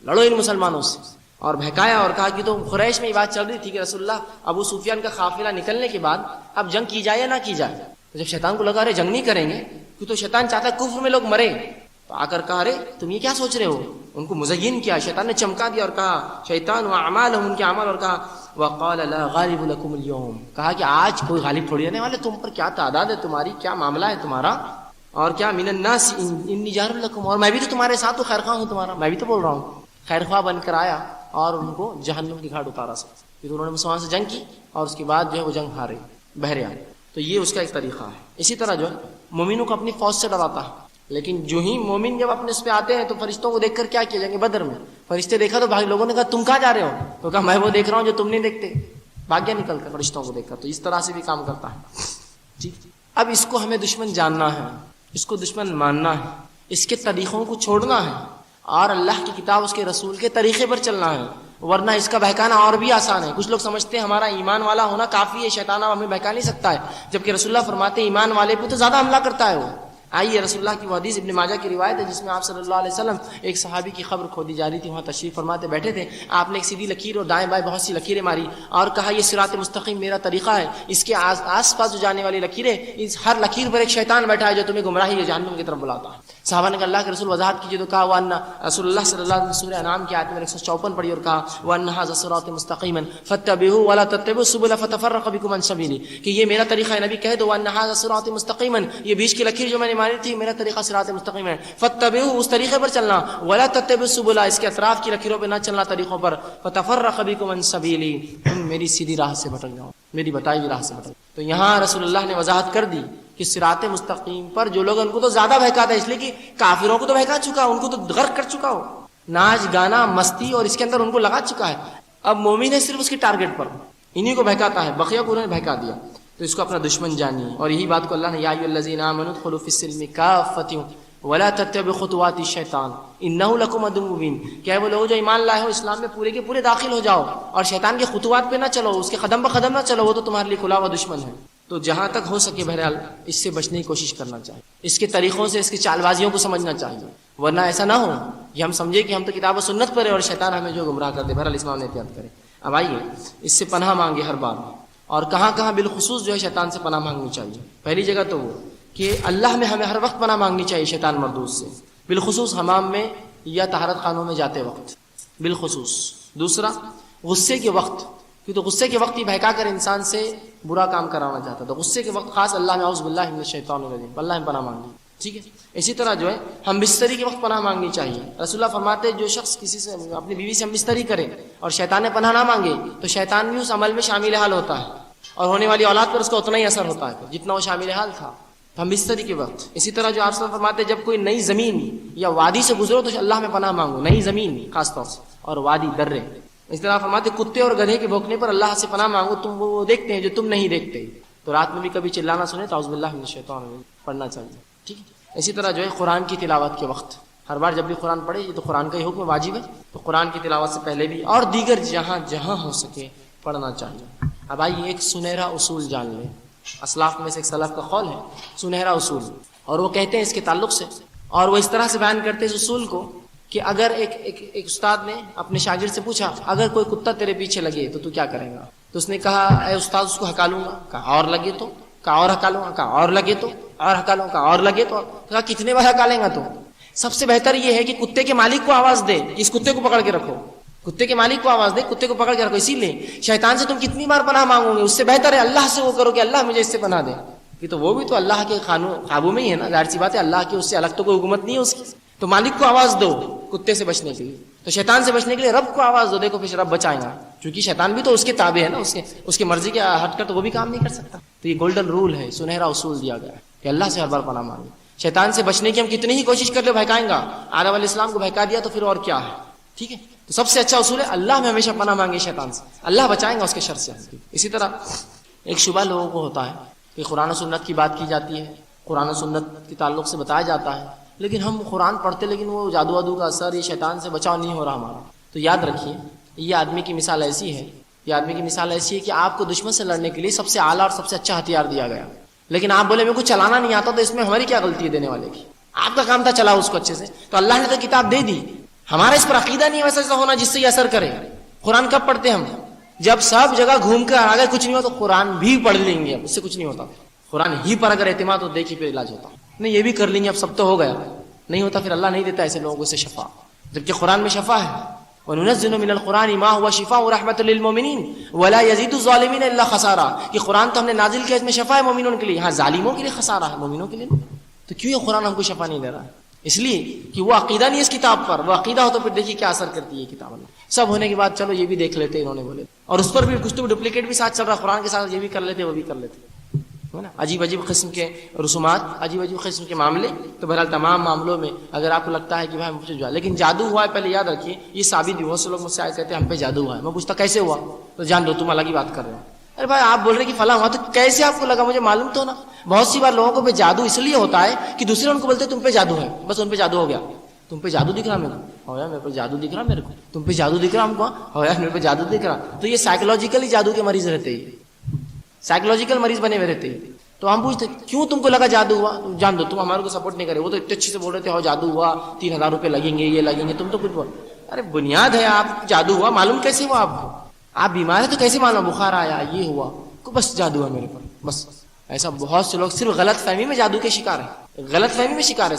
لڑو ان مسلمانوں سے. اور بہکایا اور کہا کہ تو قریش میں یہ بات چل رہی تھی کہ رسول اللہ ابو سفیان کا قافلہ نکلنے کے بعد اب جنگ کی جائے یا نہ کی جائے. تو جب شیطان کو لگا رہے جنگ نہیں کریں گے کیوں، تو شیطان چاہتا ہے کفر میں لوگ مرے. تو آ کر کہا رے تم یہ کیا سوچ رہے ہو. ان کو مزین کیا، شیطان نے چمکا دیا اور کہا شیطان واعمالهم، ان کے اعمال، اور کہا وقال لا غالب لكم اليوم، کہا کہ آج کوئی غالب تھوڑی رہنے والے تم پر. کیا تعداد ہے تمہاری، کیا معاملہ ہے تمہارا، اور کیا من الناس انی جار لكم، اور میں بھی تو تمہارے ساتھ خیر خواہ ہوں تمہارا. میں بھی تو بول رہا ہوں خیر خواہ بن کر آیا اور ان کو جہنم کی گھاٹ اتارا. سب انہوں نے مسلمان سے جنگ کی اور اس کے بعد جو ہے وہ جنگ ہارے، بحر آئے. تو یہ اس کا ایک طریقہ ہے. اسی طرح جو ہے مومنوں کو اپنی فوج سے ڈراتا ہے، لیکن جو ہی مومن جب اپنے اس پہ آتے ہیں تو فرشتوں کو دیکھ کر کیا کیا جائیں گے؟ بدر میں فرشتے دیکھا تو بھائی لوگوں نے کہا تم کہاں جا رہے ہو؟ تو کہا میں وہ دیکھ رہا ہوں جو تم نہیں دیکھتے. بھاگ گیا نکل کر فرشتوں کو دیکھ کر. تو اس طرح سے بھی کام کرتا ہے. ٹھیک. اب اس کو ہمیں دشمن جاننا ہے، اس کو دشمن ماننا ہے، اس کے طریقوں کو چھوڑنا ہے اور اللہ کی کتاب اس کے رسول کے طریقے پر چلنا ہے، ورنہ اس کا بہکانا اور بھی آسان ہے. کچھ لوگ سمجھتے ہیں ہمارا ایمان والا ہونا کافی ہے، شیطان ہمیں بہکا نہیں سکتا ہے، جبکہ رسول اللہ فرماتے ہیں ایمان والے پہ تو زیادہ حملہ کرتا ہے وہ. آئیے رسول اللہ کی وہ حدیث ابن ماجہ کی روایت ہے جس میں آپ صلی اللہ علیہ وسلم ایک صحابی کی قبر کھودی جا رہی تھی، وہاں تشریف فرماتے بیٹھے تھے. آپ نے ایک سیدھی لکیر اور دائیں بائیں بہت سی لکیریں ماری اور کہا یہ صراط مستقیم میرا طریقہ ہے، اس کے آس پاس جو جانے والی لکیریں، اس ہر لکیر پر ایک شیطان بیٹھا ہے جو تمہیں گمراہی یا جہنم کی طرف بلاتا ہے. صحابہ نے کہا اللہ کے رسول وضاحت کیجیے. تو کہا وَأَنَّ رسول اللہ صلی اللہ علیہ وسلم سورہ انعام کی آیت نمبر 154 پڑھی اور کہا وَأَنَّ هَذَا صِرَاطِ مُسْتَقِيمًا فَاتَّبِعُوهُ وَلَا تَتَّبِعُوا السُّبُلَ فَتَفَرَّقَ بِكُمْ عَنْ سَبِيلِهِ، کہ یہ میرا طریقہ ہے. نبی کہہ دو وَأَنَّ هَذَا صِرَاطِ مُسْتَقِيمًا، یہ بیچ کی لکیر جو میں نے ماری تھی میرا طریقہ صراط مستقیم ہے. فَاتَّبِعُوهُ، اس طریقے پر چلنا. وَلَا تَتَّبِعُوا السُّبُلَ، اس کے اطراف کی لکیروں پہ نہ چلنا طریقوں پر. فَتَفَرَّقَ بِكُمْ عَنْ سَبِيلِهِ، تم میری سیدھی راہ سے بھٹک جاؤ، میری بتائی ہوئی راہ سے بھٹک. تو یہاں رسول اللہ نے وضاحت کر دی کہ صراط مستقیم پر جو لوگ ان کو تو زیادہ بہکاتا ہے، اس لیے کہ کافروں کو تو بہکا چکا، ان کو تو غرق کر چکا ہو، ناچ گانا مستی اور اس کے اندر ان کو لگا چکا ہے. اب مومن ہے صرف اس کے ٹارگٹ پر، انہی کو بہکاتا ہے، بقیہ کو انہوں نے بہکا دیا. تو اس کو اپنا دشمن جانیے. اور یہی بات کو اللہ نے یا ایھا الذین آمنوا ادخلوا فی السلم کافۃ ولا تتبعوا خطوات الشیطان انہ لکم عدو مبین، کہ وہ لوگ جو ایمان لائے ہو اسلام میں پورے کے پورے داخل ہو جاؤ اور شیطان کے خطوات پہ نہ چلو، اس کے قدم بقدم نہ چلو، وہ تو تمہارے لیے کھلا ہوا دشمن ہے. تو جہاں تک ہو سکے بہرحال اس سے بچنے کی کوشش کرنا چاہیے، اس کے طریقوں سے، اس کی چال بازیوں کو سمجھنا چاہیے، ورنہ ایسا نہ ہو کہ ہم سمجھے کہ ہم تو کتاب و سنت پر ہیں اور شیطان ہمیں جو گمراہ کر دے. بہرحال اس معاملے میں احتیاط کریں. اب آئیے اس سے پناہ مانگے ہر بار، اور کہاں کہاں بالخصوص جو ہے شیطان سے پناہ مانگنی چاہیے. پہلی جگہ تو وہ کہ اللہ میں ہمیں ہر وقت پناہ مانگنی چاہیے شیطان مردود سے، بالخصوص حمام میں یا طہارت خانوں میں جاتے وقت بالخصوص. دوسرا غصے کے وقت، کیونکہ غصے کے وقت ہی بہکا کر انسان سے برا کام کرانا چاہتا ہے، تو غصے کے وقت خاص اللہ میں اعوذ باللہ من الشیطان الرجیم، اللہ میں پناہ مانگنی. ٹھیک ہے. اسی طرح جو ہے ہم بستری کے وقت پناہ مانگنی چاہیے. رسول اللہ فرماتے جو شخص کسی سے اپنی بیوی سے ہم بستری کرے اور شیطان نے پناہ نہ مانگے تو شیطان بھی اس عمل میں شامل حال ہوتا ہے اور ہونے والی اولاد پر اس کا اتنا ہی اثر ہوتا ہے جتنا وہ شامل حال تھا. ہم بستری کے وقت. اسی طرح جو آپ صلی اللہ علیہ وسلم فرماتے جب کوئی نئی زمین یا وادی سے گزرو تو اللہ میں پناہ مانگو، نئی زمین خاص طور سے اور وادی درے. اس طرح فرماتے کتے اور گدھے کے بھونکنے پر اللہ سے پناہ مانگو، تم وہ دیکھتے ہیں جو تم نہیں دیکھتے. تو رات میں بھی کبھی چلانا سنے تو اعوذ باللہ من الشیطان الرجیم پڑھنا چاہیے. ٹھیک ہے. اسی طرح جو ہے قرآن کی تلاوت کے وقت، ہر بار جب بھی قرآن پڑھے، یہ تو قرآن کا ہی حکم واجب ہے، تو قرآن کی تلاوت سے پہلے بھی اور دیگر جہاں جہاں ہو سکے پڑھنا چاہیے. اب آئیے ایک سنہرا اصول جان لیں. اسلاف میں سے ایک سلف کا قول ہے سنہرا اصول، اور وہ کہتے ہیں اس کے تعلق سے، اور وہ اس طرح سے بیان کرتے ہیں اس اصول کو کہ اگر ایک استاد نے اپنے شاگرد سے پوچھا اگر کوئی کتا تیرے پیچھے لگے تو کیا کرے گا؟ تو اس نے کہا اے استاد اس کو ہکا لوں گا. کہا اور لگے تو؟ کہا اور ہکا لوں گا. کہا اور لگے تو؟ اور ہکا لوں گا. اور لگے تو؟ کہا کتنے بار ہکا لیں گا؟ تو سب سے بہتر یہ ہے کہ کتے کے مالک کو آواز دے، اس کتے کو پکڑ کے رکھو، کتے کے مالک کو آواز دے، کتے کو پکڑ کے رکھو. اسی لیے شیطان سے تم کتنی بار پناہ مانگو گے، اس سے بہتر ہے اللہ سے وہ کرو کہ اللہ مجھے اس سے پناہ دے. کہ تو وہ بھی تو اللہ کے قابو میں ہی ہے نا، ظاہر سی بات ہے، اللہ کی اس سے الگ تو کوئی حکومت نہیں ہے اس کی. تو مالک کو آواز دو کتے سے بچنے کے لیے، تو شیطان سے بچنے کے لیے رب کو آواز دو. دیکھو پھر رب بچائیں گا، کیونکہ شیطان بھی تو اس کے تابع ہے نا، اس کی مرضی کے ہٹ کر تو وہ بھی کام نہیں کر سکتا. تو یہ گولڈن رول ہے، سنہرا اصول دیا گیا ہے کہ اللہ سے ہر بار پناہ مانگے. شیطان سے بچنے کی ہم کتنی ہی کوشش کر لیں بہکائیں گا. آدم علیہ السلام کو بہکا دیا تو پھر اور کیا ہے. ٹھیک ہے. تو سب سے اچھا اصول ہے اللہ میں ہمیشہ پناہ مانگے شیطان سے، اللہ بچائیں گا اس کے شر سے. اسی طرح ایک شبہ لوگوں کو ہوتا ہے کہ قرآن و سنت کی بات کی جاتی ہے، قرآن و سنت کے تعلق سے بتایا جاتا ہے، لیکن ہم قرآن پڑھتے لیکن وہ جادو وادو کا اثر، یہ شیطان سے بچاؤ نہیں ہو رہا ہمارا. تو یاد رکھیے یہ آدمی کی مثال ایسی ہے، یہ آدمی کی مثال ایسی ہے کہ آپ کو دشمن سے لڑنے کے لیے سب سے اعلیٰ اور سب سے اچھا ہتھیار دیا گیا، لیکن آپ بولے میرے کو چلانا نہیں آتا، تو اس میں ہماری کیا غلطی ہے دینے والے کی؟ آپ کا کام تھا چلاؤ اس کو اچھے سے. تو اللہ نے تو کتاب دے دی، ہمارا اس پر عقیدہ نہیں ویسا ایسا ہونا جس سے یہ اثر کرے. قرآن کب پڑھتے ہم؟ جب سب جگہ گھوم کر اگر کچھ نہیں ہو تو قرآن بھی پڑھ لیں گے، اب اس سے کچھ نہیں ہوتا. قرآن ہی پر اگر اعتماد ہو دیکھیے پھر علاج ہوتا. نہیں یہ بھی کر لیں گے اب سب تو ہو گیا، نہیں ہوتا پھر اللہ نہیں دیتا ایسے لوگوں کو سے شفا، جبکہ قرآن میں شفا ہے. وَنُنَزِّلُ مِنَ الْقُرْآنِ مَا هُوَ شِفَاءٌ وَرَحْمَةٌ لِّلْمُؤْمِنِينَ وَلَا يَزِيدُ الظَّالِمِينَ إِلَّا خَسَارًا. کہ قرآن تو ہم نے نازل کیا، اس میں شفا ہے مومنوں کے لیے، ہاں ظالموں کے لیے خسارہ ہے، مومنوں کے لیے نہیں. تو کیوں یہ قرآن ہم کو شفا نہیں دے رہا ہے؟ اس لیے کہ وہ عقیدہ نہیں اس کتاب پر. وہ عقیدہ ہو تو پھر دیکھیے کیا اثر کرتی ہے کتاب. اللہ سب ہونے کے بعد چلو یہ بھی دیکھ لیتے انہوں نے بولے, اور اس پر بھی کچھ تو ڈپلیکیٹ بھی ساتھ چل رہا, قرآن کے ساتھ یہ بھی کر لیتے وہ بھی کر لیتے, ہے نا. عجیب عجیب قسم کے رسومات, عجیب عجیب قسم کے معاملے. تو بہرحال تمام معاملوں میں اگر آپ کو لگتا ہے کہ بھائی مجھے جو ہے, لیکن جادو ہوا ہے پہلے یاد رکھیے یہ ثابت بھی. بہت سے لوگ مجھ سے آئے کہتے ہیں ہم پہ جادو ہوا ہے. میں پوچھتا کیسے ہوا, تو جان دو تم الگ ہی بات کر رہے ہو. ارے بھائی آپ بول رہے کہ فلاں ہوا, تو کیسے آپ کو لگا, مجھے معلوم تو نا. بہت سی بار لوگوں کو پہ جادو اس لیے ہوتا ہے کہ دوسرے ان کو بولتے تم پہ جادو ہے, بس ان پہ جادو ہو گیا. تم پہ جادو دکھ رہا میرے کو, ہو یار میرے پہ جادو دکھ رہا میرے کو, تم پہ جادو دکھ رہا ہم کو, ہو یار میرے پہ جادو دکھ رہا. تو یہ سائیکولوجیکلی جادو کے مریض رہتے ہیں, سائیکولوجیکل مریض بنے ہوئے رہتے ہیں. تو ہم پوچھتے کیوں تم کو لگا جادو ہوا, تم جان دو تم ہمارے کو سپورٹ نہیں کرے. وہ تو اتنے اچھے سے بول رہے تھے ہو جادو ہوا, 3000 روپے لگیں گے, یہ لگیں گے, تم تو کچھ بول. ارے بنیاد ہے آپ جادو ہوا معلوم کیسے ہوا آپ کو, آپ بیمار ہیں تو کیسے معلوم, بخار آیا یہ ہوا, کو بس جادو ہے میرے پر بس. ایسا بہت سے لوگ صرف غلط فہمی میں جادو کے شکار ہیں, غلط فہمی میں شکار ہے.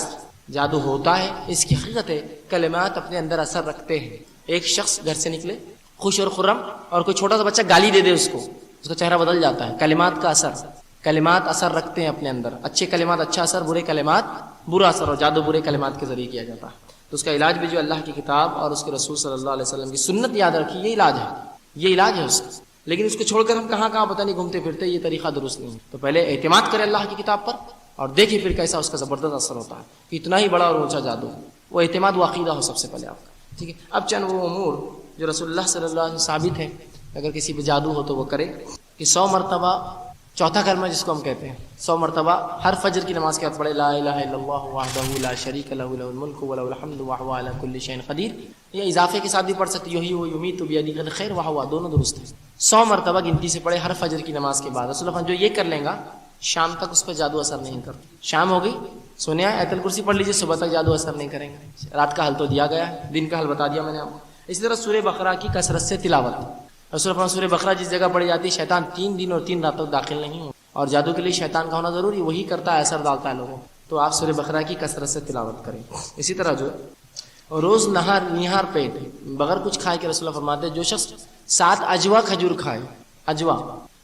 جادو ہوتا ہے, اس کی حقیقت ہے کلمات اپنے اندر اثر رکھتے ہیں. ایک شخص گھر سے نکلے خوش اور خرم, اور کوئی چھوٹا سا بچہ گالی دے دے اس کو, اس کا چہرہ بدل جاتا ہے. کلمات کا اثر, کلمات اثر رکھتے ہیں اپنے اندر. اچھے کلمات اچھا اثر, برے کلمات برا اثر, اور جادو برے کلمات کے ذریعے کیا جاتا ہے. تو اس کا علاج بھی جو اللہ کی کتاب اور اس کے رسول صلی اللہ علیہ وسلم کی سنت یاد رکھی, یہ علاج ہے, یہ علاج ہے اس کا. لیکن اس کو چھوڑ کر ہم کہاں کہاں پتہ نہیں گھومتے پھرتے, یہ طریقہ درست نہیں. تو پہلے اعتماد کرے اللہ کی کتاب پر, اور دیکھیں پھر کیسا اس کا زبردست اثر ہوتا ہے. کہ اتنا ہی بڑا اور اونچا جادو, وہ اعتماد و عقیدہ ہو سب سے پہلے آپ کا. ٹھیک ہے, اب چند وہ امور جو رسول اللہ صلی اللہ علیہ وسلم ثابت ہے, اگر کسی پہ جادو ہو تو وہ کرے کہ 100 مرتبہ چوتھا کلمہ جس کو ہم کہتے ہیں 100 مرتبہ ہر فجر کی نماز کے بعد پڑھے, لا الہ الا اللہ وحدہ لا شریک لہ لہ الملک ولہ الحمد وہو علی کل شیء قدیر. یا اضافے کے ساتھ بھی پڑھ سکتے, یحیی و یمیت بیدہ الخیر وہو, دونوں درست ہیں. 100 مرتبہ گنتی سے پڑھے ہر فجر کی نماز کے بعد. رسول اللہ جو یہ کر لیں گا شام تک اس پہ جادو اثر نہیں کرتا. شام ہو گئی, سونے آئے آیت الکرسی پڑھ لیجیے, صبح تک جادو اثر نہیں کریں گے. رات کا حل تو دیا گیا ہے, دن کا حل بتا دیا میں نے آپ کو. اسی طرح سورہ بقرہ کی کثرت سے تلاوت. رسول اللہ سورہ بقرہ جس جگہ پڑھی جاتی ہے شیطان 3 دن اور 3 رات تک داخل نہیں ہو, اور جادو کے لیے شیطان کا ہونا ضروری, وہی کرتا ہے, اثر ڈالتا ہے لوگوں. تو آپ سورہ بقرہ کی کثرت سے تلاوت کریں. اسی طرح جو روز نہار پیٹ بغیر کچھ کھائے کے رسول اللہ فرماتے ہیں جو شخص 7 اجوا کھجور کھائے. اجوا,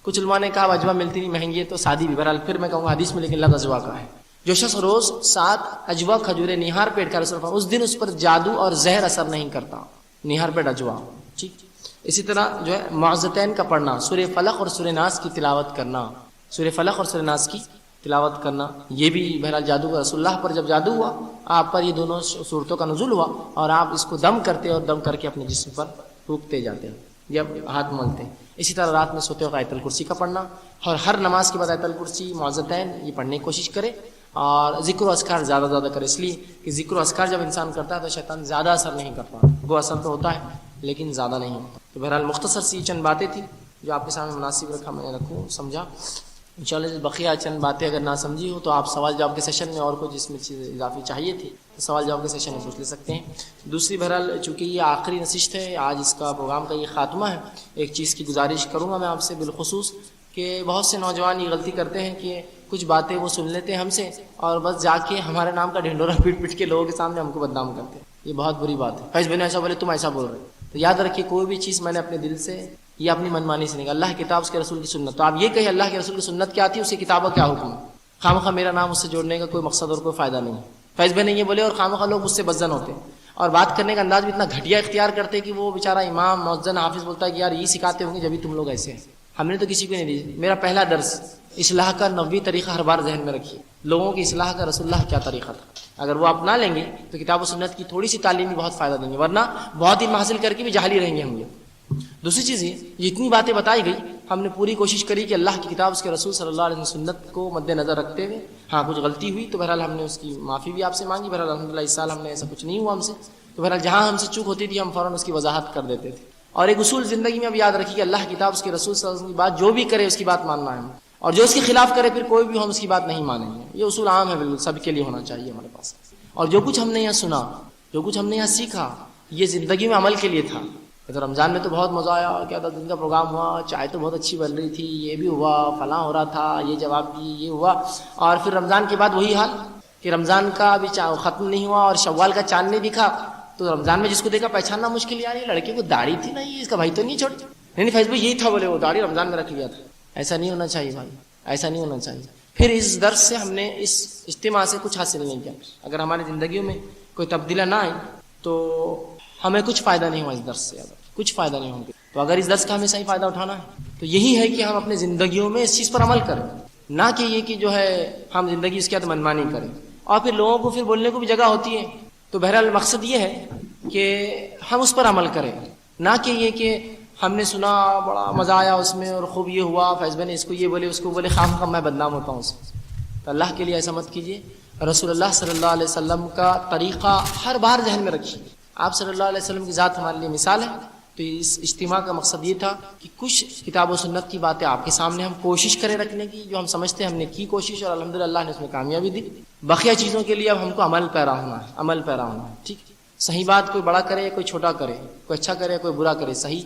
کچھ علماء نے کہا اجوا ملتی نہیں, مہنگی ہے, تو سادی بھی. بہرحال پھر میں کہوں گا حدیث میں لیکن لفظ اجوا کا ہے. جو شخص روز 7 اجوا کھجورے نہار پیٹ کا رسول اللہ, اس دن اس پر جادو اور زہر اثر نہیں کرتا. نہار پیٹ اجوا, ٹھیک. اسی طرح جو ہے معوذتین کا پڑھنا, سورہ فلق اور سورہ ناس کی تلاوت کرنا, سورہ فلق اور سورہ ناس کی تلاوت کرنا, یہ بھی بہرحال جادو کا. رسول اللہ پر جب جادو ہوا آپ پر یہ دونوں صورتوں کا نزول ہوا, اور آپ اس کو دم کرتے اور دم کر کے اپنے جسم پر پھونکتے جاتے ہیں یا ہاتھ ملتے ہیں. اسی طرح رات میں سوتے وقت آیت الکرسی کا پڑھنا, اور ہر نماز کے بعد آیت الکرسی معوذتین یہ پڑھنے کی کوشش کرے, اور ذکر و اذکار زیادہ زیادہ کرے. اس لیے کہ ذکر و اذکار جب انسان کرتا ہے تو شیطان زیادہ اثر نہیں کرتا, وہ اثر تو ہوتا ہے لیکن زیادہ نہیں ہوتا. تو بہرحال مختصر سی چند باتیں تھیں جو آپ کے سامنے مناسب رکھا, میں نے رکھوں سمجھا. انشاءاللہ بقیہ چند باتیں اگر نہ سمجھی ہو تو آپ سوال جواب کے سیشن میں, اور کوئی جس میں چیز اضافی چاہیے تھی تو سوال جواب کے سیشن میں پوچھ لے سکتے ہیں. دوسری بہرحال چونکہ یہ آخری نشست ہے, آج اس کا پروگرام کا یہ خاتمہ ہے, ایک چیز کی گزارش کروں گا میں آپ سے بالخصوص, کہ بہت سے نوجوان یہ غلطی کرتے ہیں کہ کچھ باتیں وہ سن لیتے ہیں ہم سے, اور بس جا کے ہمارے نام کا ڈھنڈورا پیٹ پیٹ کے لوگوں کے سامنے ہم کو بدنام کرتے ہیں. یہ بہت بری بات ہے. فیض بھائی ایسا بولے تم ایسا بول رہے ہو, تو یاد رکھیے کوئی بھی چیز میں نے اپنے دل سے یا اپنی منمانی سے نہیں, اللہ کی کتاب اس کے رسول کی سنت. تو آپ یہ کہیں اللہ کے رسول کی سنت کیا تھی, اس کی کتاب کا کیا حکم ہے. خامخواہ میرا نام اس سے جوڑنے کا کوئی مقصد اور کوئی فائدہ نہیں ہے. فیض بھائی نے یہ بولے اور خامخواہ لوگ مجھ سے بدزن ہوتے ہیں, اور بات کرنے کا انداز بھی اتنا گھٹیا اختیار کرتے کہ وہ بیچارہ امام مؤذن حافظ بولتا ہے کہ یار یہ سکھاتے ہوں گے جبھی تم لوگ ایسے ہیں. ہم نے تو کسی کو نہیں دی. میرا پہلا درس اصلاح کا 90 طریقہ ہر بار ذہن میں رکھیے, لوگوں کی اصلاح کا رسول اللہ کیا طریقہ تھا. اگر وہ اپنا لیں گے تو کتاب و سنت کی تھوڑی سی تعلیم بھی بہت فائدہ دیں گے, ورنہ بہت علم حاصل کر کے بھی جاہل ہی رہیں گے ہم لوگ. دوسری چیز یہ جتنی باتیں بتائی گئی ہم نے پوری کوشش کری کہ اللہ کی کتاب اس کے رسول صلی اللہ علیہ وسلم سنت کو مد نظر رکھتے ہوئے, ہاں کچھ غلطی ہوئی تو بہرحال ہم نے اس کی معافی بھی آپ سے مانگی. بہرحال الحمدللہ اس سال ہم نے ایسا کچھ نہیں ہوا ہم سے, تو بہرحال جہاں ہم سے چوک ہوتی تھی ہم فوراً اس کی وضاحت کر دیتے تھے. اور ایک اصول زندگی میں اب یاد رکھیے کہ اللہ کی کتاب اس کے رسول صلی اللہ علیہ وسلم کی بات جو بھی کرے اس کی بات ماننا ہے, اور جو اس کے خلاف کرے پھر کوئی بھی ہم اس کی بات نہیں مانیں گے. یہ اصول عام ہے, بالکل سب کے لیے ہونا چاہیے ہمارے پاس. اور جو کچھ ہم نے یہاں سنا, جو کچھ ہم نے یہاں سیکھا, یہ زندگی میں عمل کے لیے تھا. تو رمضان میں تو بہت مزہ آیا, کیا تھا دن کا پروگرام ہوا, چائے تو بہت اچھی بن رہی تھی, یہ بھی ہوا, فلاں ہو رہا تھا, یہ جواب دی, یہ ہوا. اور پھر رمضان کے بعد وہی حال کہ رمضان کا بھی ختم نہیں ہوا اور شوال کا چاند نہیں دکھا, تو رمضان میں جس کو دیکھا پہچاننا مشکل. یار یہ لڑکے کو داڑھی تھی نا, یہ اس کا بھائی تو نہیں چھوڑ, نہیں فیض بھائی یہی تھا, بولے وہ داڑھی رمضان میں رکھ لیا تھا. ایسا نہیں ہونا چاہیے بھائی, ایسا نہیں ہونا چاہیے. پھر اس درس سے ہم نے اس اجتماع سے کچھ حاصل نہیں کیا. اگر ہماری زندگیوں میں کوئی تبدیلی نہ آئی تو ہمیں کچھ فائدہ نہیں ہوا اس درس سے، کچھ فائدہ نہیں ہوگا. تو اگر اس درس کا ہمیں صحیح فائدہ اٹھانا ہے تو یہی ہے کہ ہم اپنے زندگیوں میں اس چیز پر عمل کریں، نہ کہ یہ کہ جو ہے ہم زندگی اس کے ساتھ منمانی کریں. اور پھر لوگوں کو پھر بولنے کو بھی جگہ ہوتی ہے. تو بہرحال مقصد یہ ہے کہ ہم اس پر عمل کریں، نہ کہ یہ کہ ہم نے سنا بڑا مزہ آیا اس میں اور خوب یہ ہوا، فیض بھائی نے اس کو یہ بولے اس کو بولے، خام خام میں بدنام ہوتا ہوں اس سے. تو اللہ کے لیے ایسا مت کیجیے. رسول اللہ صلی اللہ علیہ وسلم کا طریقہ ہر بار ذہن میں رکھیے. آپ صلی اللہ علیہ وسلم کی ذات ہمارے لیے مثال ہے. تو اس اجتماع کا مقصد یہ تھا کہ کچھ کتاب و سنت کی باتیں آپ کے سامنے ہم کوشش کریں رکھنے کی، جو ہم سمجھتے ہیں ہم نے کی کوشش اور الحمدللہ اللہ نے اس میں کامیابی دی. بقیہ چیزوں کے لیے اب ہم کو عمل پیرا ہونا ہے، عمل پیرا ہونا ہے. ٹھیک، صحیح بات کوئی بڑا کرے کوئی چھوٹا کرے، کوئی اچھا کرے کوئی برا کرے، صحیح